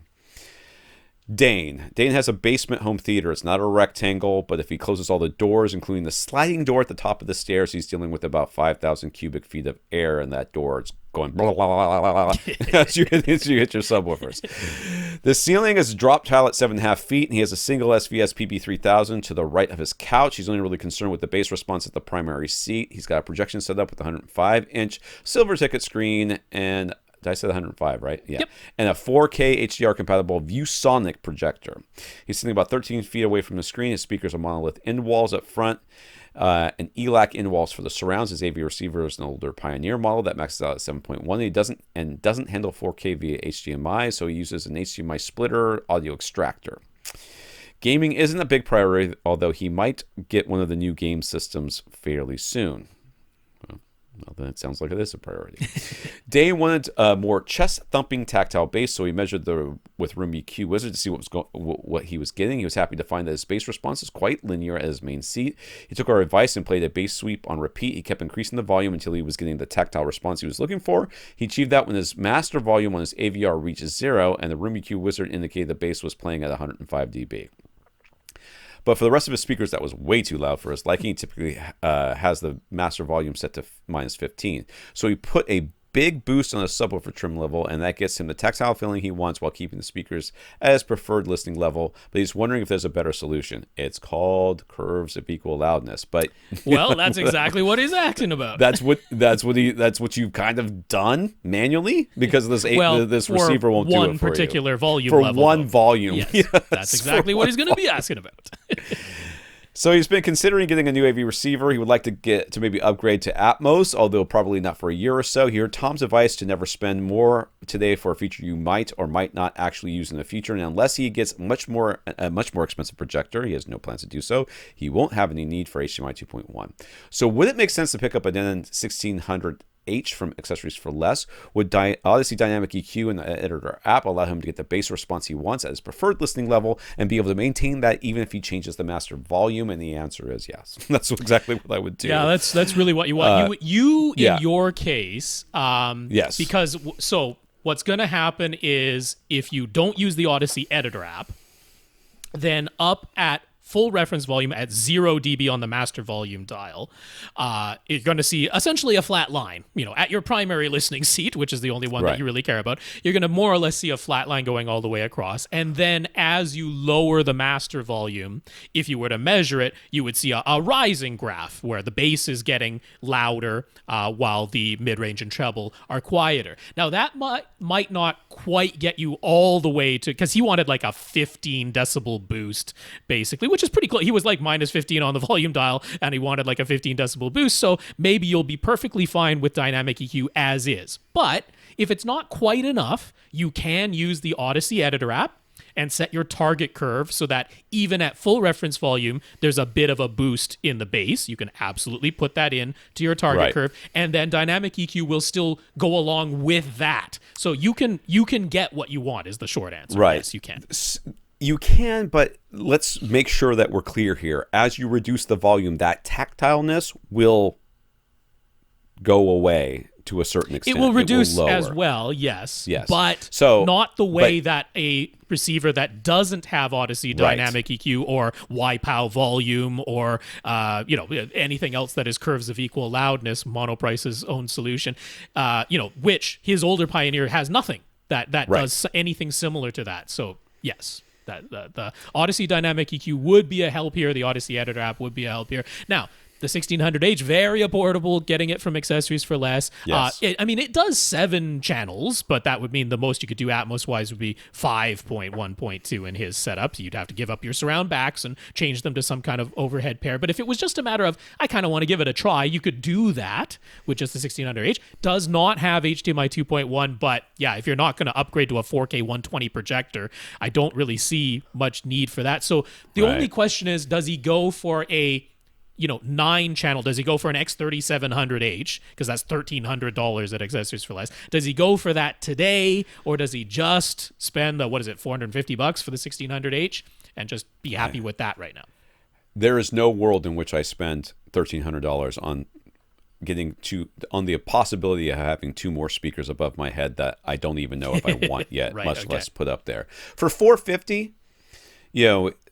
Dane has a basement home theater. It's not a rectangle, but if he closes all the doors, including the sliding door at the top of the stairs, he's dealing with about 5,000 cubic feet of air in that door. It's going blah, blah, blah, blah, blah, as you hit your subwoofers. The ceiling is drop tile at 7.5 feet, and he has a single SVS PB3000 to the right of his couch. He's only really concerned with the bass response at the primary seat. He's got a projection set up with a 105-inch silver ticket screen and... Did I say 105, right? Yeah. Yep. And a 4K HDR-compatible ViewSonic projector. He's sitting about 13 feet away from the screen. His speakers are monolith end walls up front, and ELAC end walls for the surrounds. His AV receiver is an older Pioneer model that maxes out at 7.1. He doesn't handle 4K via HDMI, so he uses an HDMI splitter audio extractor. Gaming isn't a big priority, although he might get one of the new game systems fairly soon. Well, then it sounds like it is a priority. Dane wanted a more chest-thumping tactile bass, so he measured with Room EQ Wizard to see what he was getting. He was happy to find that his bass response is quite linear at his main seat. He took our advice and played a bass sweep on repeat. He kept increasing the volume until he was getting the tactile response he was looking for. He achieved that when his master volume on his AVR reaches 0, and the Room EQ Wizard indicated the bass was playing at 105 dB. But for the rest of his speakers, that was way too loud for his liking. He typically has the master volume set to -15. So he put a big boost on the subwoofer trim level, and that gets him the tactile feeling he wants while keeping the speakers at his preferred listening level. But he's wondering if there's a better solution. It's called curves of equal loudness. But well, that's exactly what he's asking about. That's what you've kind of done manually, because this receiver won't do it for one particular volume for level, one volume. Yes, that's exactly what he's going to be asking about. So he's been considering getting a new AV receiver. He would like to maybe upgrade to Atmos, although probably not for a year or so. He heard Tom's advice to never spend more today for a feature you might or might not actually use in the future. And unless he gets a much more expensive projector, he has no plans to do so, he won't have any need for HDMI 2.1. So would it make sense to pick up a Denon 1600H from Accessories for Less? Would Odyssey Dynamic EQ in the editor app allow him to get the bass response he wants at his preferred listening level and be able to maintain that even if he changes the master volume? And the answer is yes. That's exactly what I would do. Yeah, that's really what you want. In your case, yes. Because so what's going to happen is if you don't use the Odyssey editor app, then up at full reference volume at 0 dB on the master volume dial, you're going to see essentially a flat line. At your primary listening seat, which is the only one that you really care about, you're going to more or less see a flat line going all the way across. And then as you lower the master volume, if you were to measure it, you would see a rising graph where the bass is getting louder while the mid-range and treble are quieter. Now, that might not quite get you all the way to, because he wanted like a 15 decibel boost, basically, which is pretty close. He was like -15 on the volume dial, and he wanted like a 15 decibel boost, so maybe you'll be perfectly fine with dynamic EQ as is. But if it's not quite enough, you can use the Odyssey editor app and set your target curve so that even at full reference volume, there's a bit of a boost in the bass. You can absolutely put that in to your target curve, and then dynamic EQ will still go along with that. So you can get what you want is the short answer. Right. Yes, you can. You can, but let's make sure that we're clear here. As you reduce the volume, that tactileness will go away to a certain extent. It will reduce as well, yes. But not the way that a receiver that doesn't have Odyssey Dynamic EQ or YPOW volume or anything else that is curves of equal loudness, Monoprice's own solution, which his older Pioneer has nothing that does anything similar to that. So yes. The Odyssey Dynamic EQ would be a help here. The Odyssey Editor app would be a help here. Now, the 1600H, very affordable, getting it from Accessories for Less. Yes. It does 7 channels, but that would mean the most you could do Atmos-wise would be 5.1.2 in his setup. So you'd have to give up your surround backs and change them to some kind of overhead pair. But if it was just a matter of, I kind of want to give it a try, you could do that with just the 1600H. Does not have HDMI 2.1, but yeah, if you're not going to upgrade to a 4K 120 projector, I don't really see much need for that. So the only question is, does he go for a 9-channel? Does he go for an X3700H? Because that's $1,300 at Accessories for Less. Does he go for that today, or does he just spend the $450 for the 1600H and just be happy with that right now? There is no world in which I spend $1,300 on on the possibility of having 2 more speakers above my head that I don't even know if I want yet, much less put up there. For $450,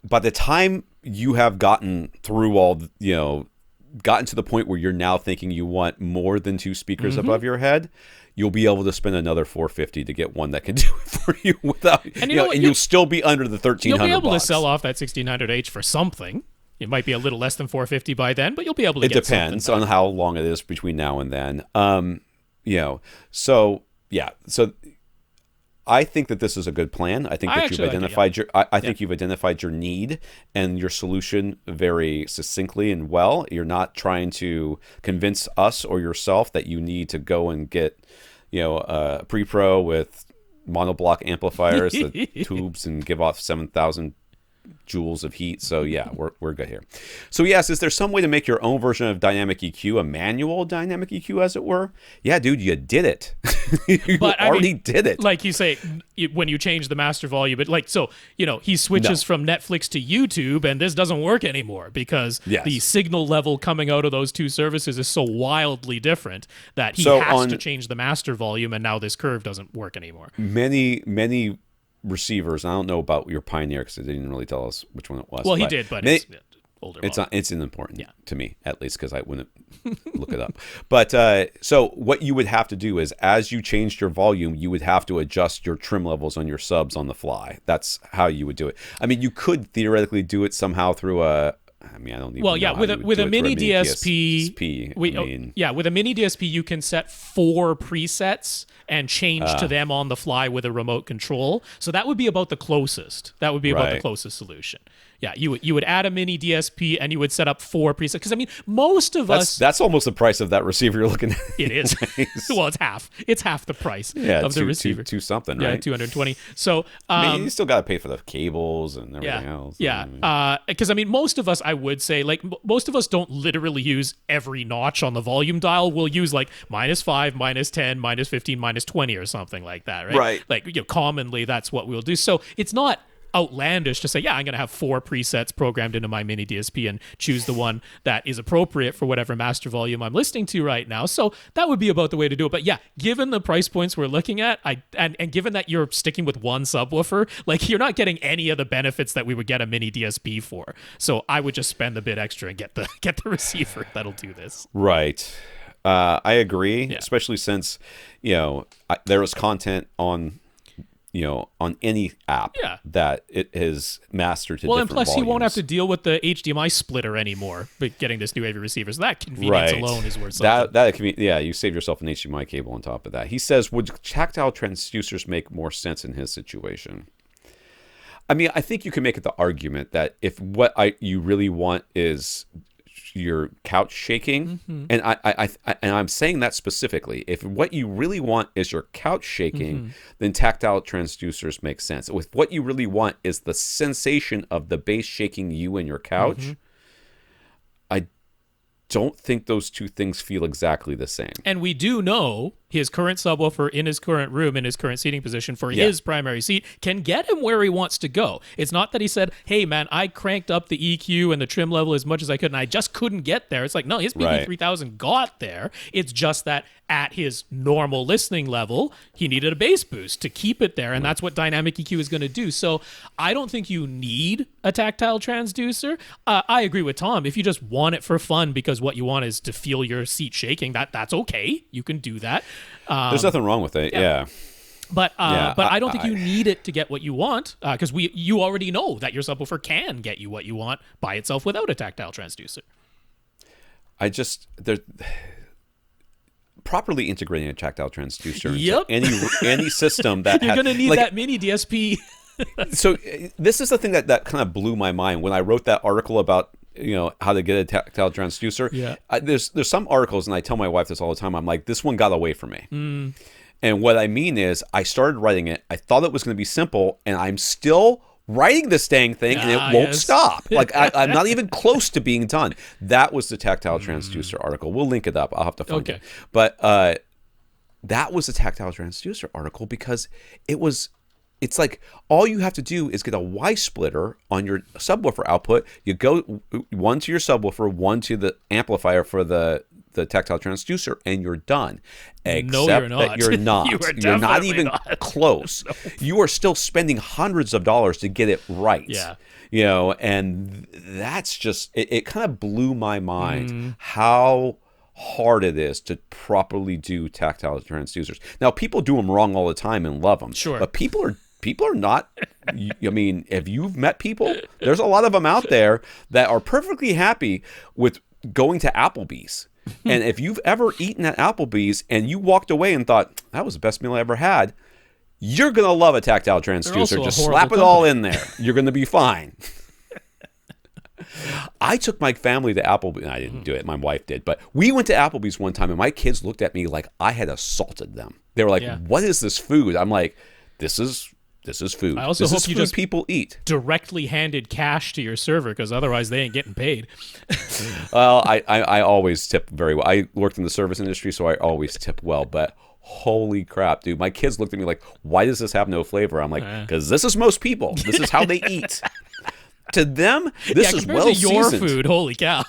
by the time you have gotten through gotten to the point where you're now thinking you want more than 2 speakers above your head, you'll be able to spend another $450 to get one that can do it for you without, and you'll still be under the $1,300. You'll be able to sell off that 1600H for something. It might be a little less than $450 by then, but you'll be able to get something. It depends on how long it is between now and then. So I think that this is a good plan. I think that you've identified you've identified your need and your solution very succinctly and well. You're not trying to convince us or yourself that you need to go and get, a pre-pro with monoblock amplifiers, the tubes, and give off 7,000 joules of heat. So yeah, we're good here. So yes, is there some way to make your own version of dynamic EQ, a manual dynamic EQ, as it were? Yeah, dude, you did it. You already did it. Like you say, when you change the master volume, but like, so, he switches from Netflix to YouTube, and this doesn't work anymore because the signal level coming out of those two services is so wildly different that he has to change the master volume, and now this curve doesn't work anymore. Many receivers, I don't know about your Pioneer because they didn't really tell us which one it was. Well, he did, but it's older. It's important to me, at least, because I wouldn't look it up. But so what you would have to do is, as you changed your volume, you would have to adjust your trim levels on your subs on the fly. That's how you would do it. I mean, you could theoretically do it somehow through a... I mean, I don't even know with a mini DSP, with a mini DSP, you can set 4 presets and change to them on the fly with a remote control. So that would be about the closest. That would be about the closest solution. Yeah, you would add a mini DSP and you would set up 4 presets. Because I mean, most of us... That's almost the price of that receiver you're looking at. It is. Well, it's half. It's half the price of the receiver. Two something, right? Yeah, $220. So I mean, you still got to pay for the cables and everything else. Yeah, because I mean, most of us, I would say, like, most of us don't literally use every notch on the volume dial. We'll use like -5, -10, -15, -20 or something like that, right? Right. Like, commonly that's what we'll do. So it's not outlandish to say, I'm going to have 4 presets programmed into my mini DSP and choose the one that is appropriate for whatever master volume I'm listening to right now. So that would be about the way to do it. But yeah, given the price points we're looking at, and given that you're sticking with one subwoofer, like, you're not getting any of the benefits that we would get a mini DSP for. So I would just spend a bit extra and get the receiver that'll do this. Right. I agree, especially since, there is content on any app that it is mastered to different and plus volumes. you won't have to deal with the HDMI splitter anymore, but getting this new AV receiver. So that convenience alone is worth something. That you save yourself an HDMI cable on top of that. He says, would tactile transducers make more sense in his situation? I mean, I think you can make the argument that if what you really want is your couch shaking, and I'm saying that specifically. If what you really want is your couch shaking, then tactile transducers make sense. If what you really want is the sensation of the bass shaking you and your couch, I don't think those two things feel exactly the same. And we do know his current subwoofer in his current room, in his current seating position for his primary seat, can get him where he wants to go. It's not that he said, hey, man, I cranked up the EQ and the trim level as much as I could, and I just couldn't get there. It's like, no, his BB3000 got there. It's just that at his normal listening level, he needed a bass boost to keep it there, and that's what dynamic EQ is going to do. So I don't think you need a tactile transducer. I agree with Tom. If you just want it for fun because what you want is to feel your seat shaking, that's okay. You can do that. There's nothing wrong with it. Yeah. But I don't think you need it to get what you want, because you already know that your subwoofer can get you what you want by itself without a tactile transducer. Properly integrating a tactile transducer into any system that you're going to need that mini DSP. So this is the thing that kind of blew my mind when I wrote that article about how to get a tactile transducer. There's some articles, and I tell my wife this all the time. I'm like, this one got away from me. And what I mean is, I started writing it. I thought it was going to be simple, and I'm still writing this dang thing, and it won't stop. Like, I'm not even close to being done. That was the tactile transducer article. We'll link it up. I'll have to find it. But that was the tactile transducer article because it's like all you have to do is get a Y splitter on your subwoofer output. You go one to your subwoofer, one to the amplifier for the tactile transducer, and you're done. No, you're not. That you're not. You're not even close. No. You are still spending hundreds of dollars to get it right. Yeah. And that's just, it kind of blew my mind how hard it is to properly do tactile transducers. Now, people do them wrong all the time and love them. Sure. But people are not, I mean, if you've met people, there's a lot of them out there that are perfectly happy with going to Applebee's. And if you've ever eaten at Applebee's and you walked away and thought, that was the best meal I ever had, you're going to love a tactile transducer. Just slap it all in there. You're going to be fine. I took my family to Applebee's. I didn't do it. My wife did. But we went to Applebee's one time, and my kids looked at me like I had assaulted them. They were like, what is this food? I'm like, this is This is food. I also hope you just people eat. directly handed cash to your server, because otherwise they ain't getting paid. Well, I always tip very well. I worked in the service industry, so I always tip well. But holy crap, dude. My kids looked at me like, why does this have no flavor? I'm like, because this is most people. This is how they eat. To them, this is well seasoned. Your food, holy cow!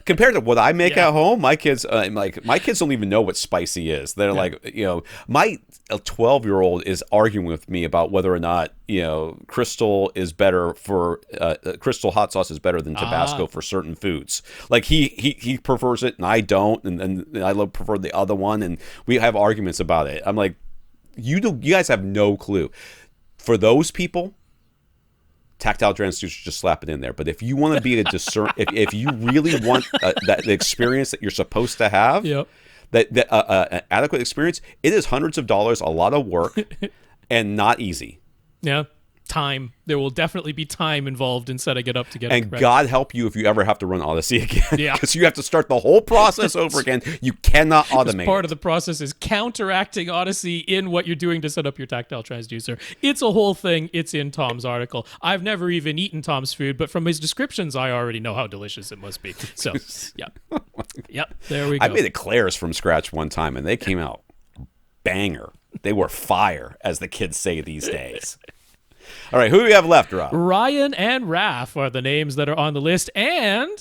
Compared to what I make at home, my kids my kids don't even know what spicy is. They're like, my 12-year-old is arguing with me about whether or not Crystal is better for Crystal hot sauce is better than Tabasco for certain foods. Like he prefers it and I don't, and I prefer the other one, and we have arguments about it. I'm like, you guys have no clue. For those people, tactile transducer, just slap it in there. But if you want to be a if you really want the experience that you're supposed to have, that adequate experience, it is hundreds of dollars, a lot of work, and not easy. Yeah. Time. There will definitely be time involved in setting it up to get it correct. And God help you if you ever have to run Odyssey again. Yeah. Because you have to start the whole process over again. You cannot automate part of the process is counteracting Odyssey in what you're doing to set up your tactile transducer. It's a whole thing. It's in Tom's article. I've never even eaten Tom's food, but from his descriptions, I already know how delicious it must be. So, Yep. There we go. I made eclairs from scratch one time, and they came out banger. They were fire, as the kids say these days. All right, who do we have left, Rob? Ryan and Raph are the names that are on the list. And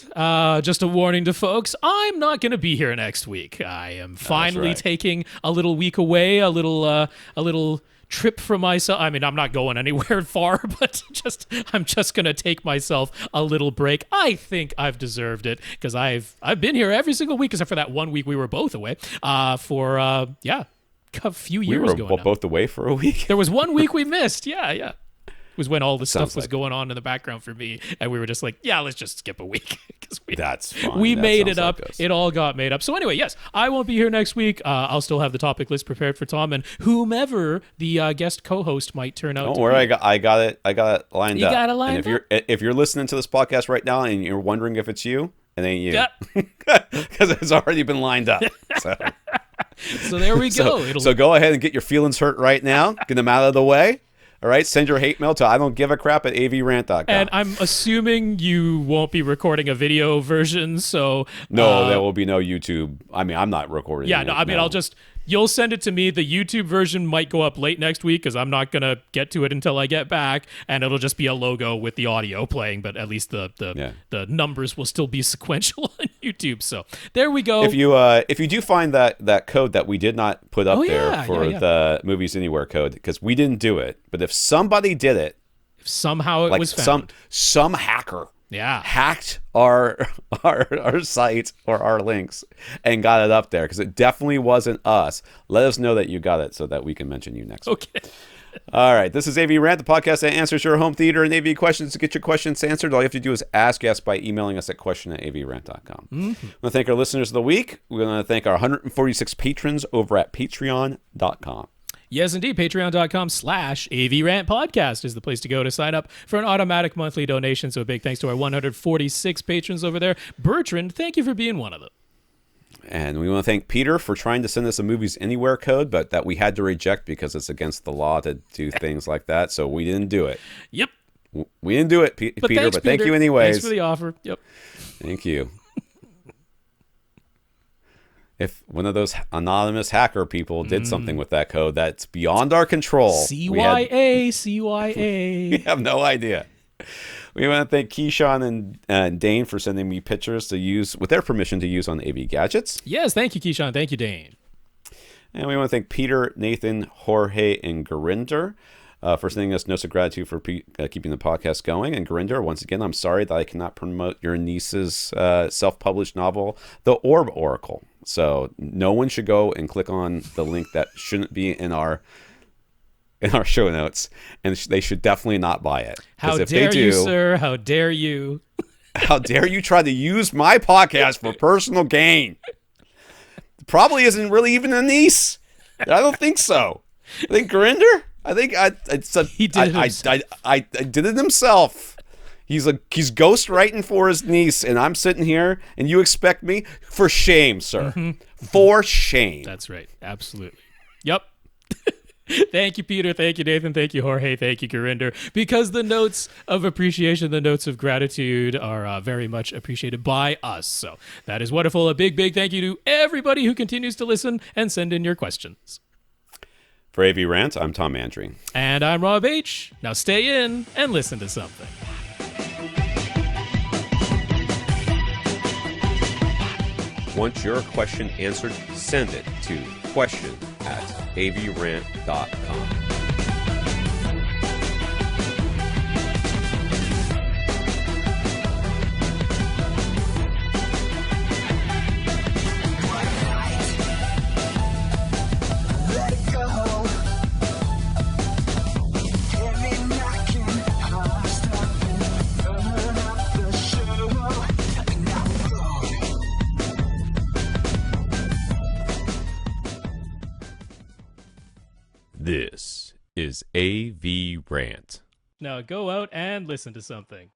just a warning to folks, I'm not going to be here next week. I am finally taking a little week away, a little trip for myself. I mean, I'm not going anywhere far, but I'm just going to take myself a little break. I think I've deserved it, because I've been here every single week, except for that 1 week we were both away for a few years ago. We were both away for a week. There was 1 week we missed. Yeah. It was when all this stuff was going on in the background for me, and we were just like, let's just skip a week. That's fine. We made it up. It all got made up. So anyway, yes, I won't be here next week. I'll still have the topic list prepared for Tom and whomever the guest co-host might turn out. Don't worry, I got it lined up. You got it lined up? If you're listening to this podcast right now and you're wondering if it's you, it ain't you. Because it's already been lined up. So there we go. So go ahead and get your feelings hurt right now. Get them out of the way. All right, send your hate mail to idon'tgivacrap at avrant.com. And I'm assuming you won't be recording a video version, so... No, there will be no YouTube. I mean, I'm not recording it. I'll just... You'll send it to me. The YouTube version might go up late next week, because I'm not going to get to it until I get back, and it'll just be a logo with the audio playing, but at least the numbers will still be sequential on YouTube. So there we go. If you do find that code that we did not put up there for the Movies Anywhere code, because we didn't do it, but if somebody did it, if somehow it was found, some hacker hacked our site or our links and got it up there, because it definitely wasn't us. Let us know that you got it so that we can mention you next week. All right, this is AVRant, the podcast that answers your home theater and AV questions. To get your questions answered, all you have to do is ask us by emailing us at question@avrant.com. I want to thank our listeners of the week. We're going to thank our 146 patrons over at patreon.com. Yes, indeed. Patreon.com/AVRant podcast is the place to go to sign up for an automatic monthly donation. So a big thanks to our 146 patrons over there. Bertrand, thank you for being one of them. And we want to thank Peter for trying to send us a Movies Anywhere code, but that we had to reject because it's against the law to do things like that. So we didn't do it. Yep. We didn't do it, Peter, but thank you anyways. Thanks for the offer. Yep. Thank you. If one of those anonymous hacker people did something with that code that's beyond our control. CYA. We have no idea. We want to thank Keyshawn and Dane for sending me pictures to use, with their permission, to use on AV Gadgets. Yes, thank you, Keyshawn. Thank you, Dane. And we want to thank Peter, Nathan, Jorge, and Gurinder for sending us notes of gratitude for keeping the podcast going. And Gurinder, once again, I'm sorry that I cannot promote your niece's self-published novel, The Orb Oracle. So no one should go and click on the link that shouldn't be in our show notes, and they should definitely not buy it. How dare you, sir? How dare you? How dare you try to use my podcast for personal gain? Probably isn't really even a niece. I don't think so. I think Gurinder. I think he did it himself. I did it himself. He's ghost writing for his niece, and I'm sitting here, and you expect me? For shame, sir. For shame. That's right. Absolutely. Yep. Thank you, Peter. Thank you, Nathan. Thank you, Jorge. Thank you, Gurinder. Because the notes of appreciation, the notes of gratitude are very much appreciated by us. So that is wonderful. A big, big thank you to everybody who continues to listen and send in your questions. For AVRant, I'm Tom Andry. And I'm Rob H. Now stay in and listen to something. Want your question answered? Send it to question@avrant.com. This is AVRant. Now go out and listen to something.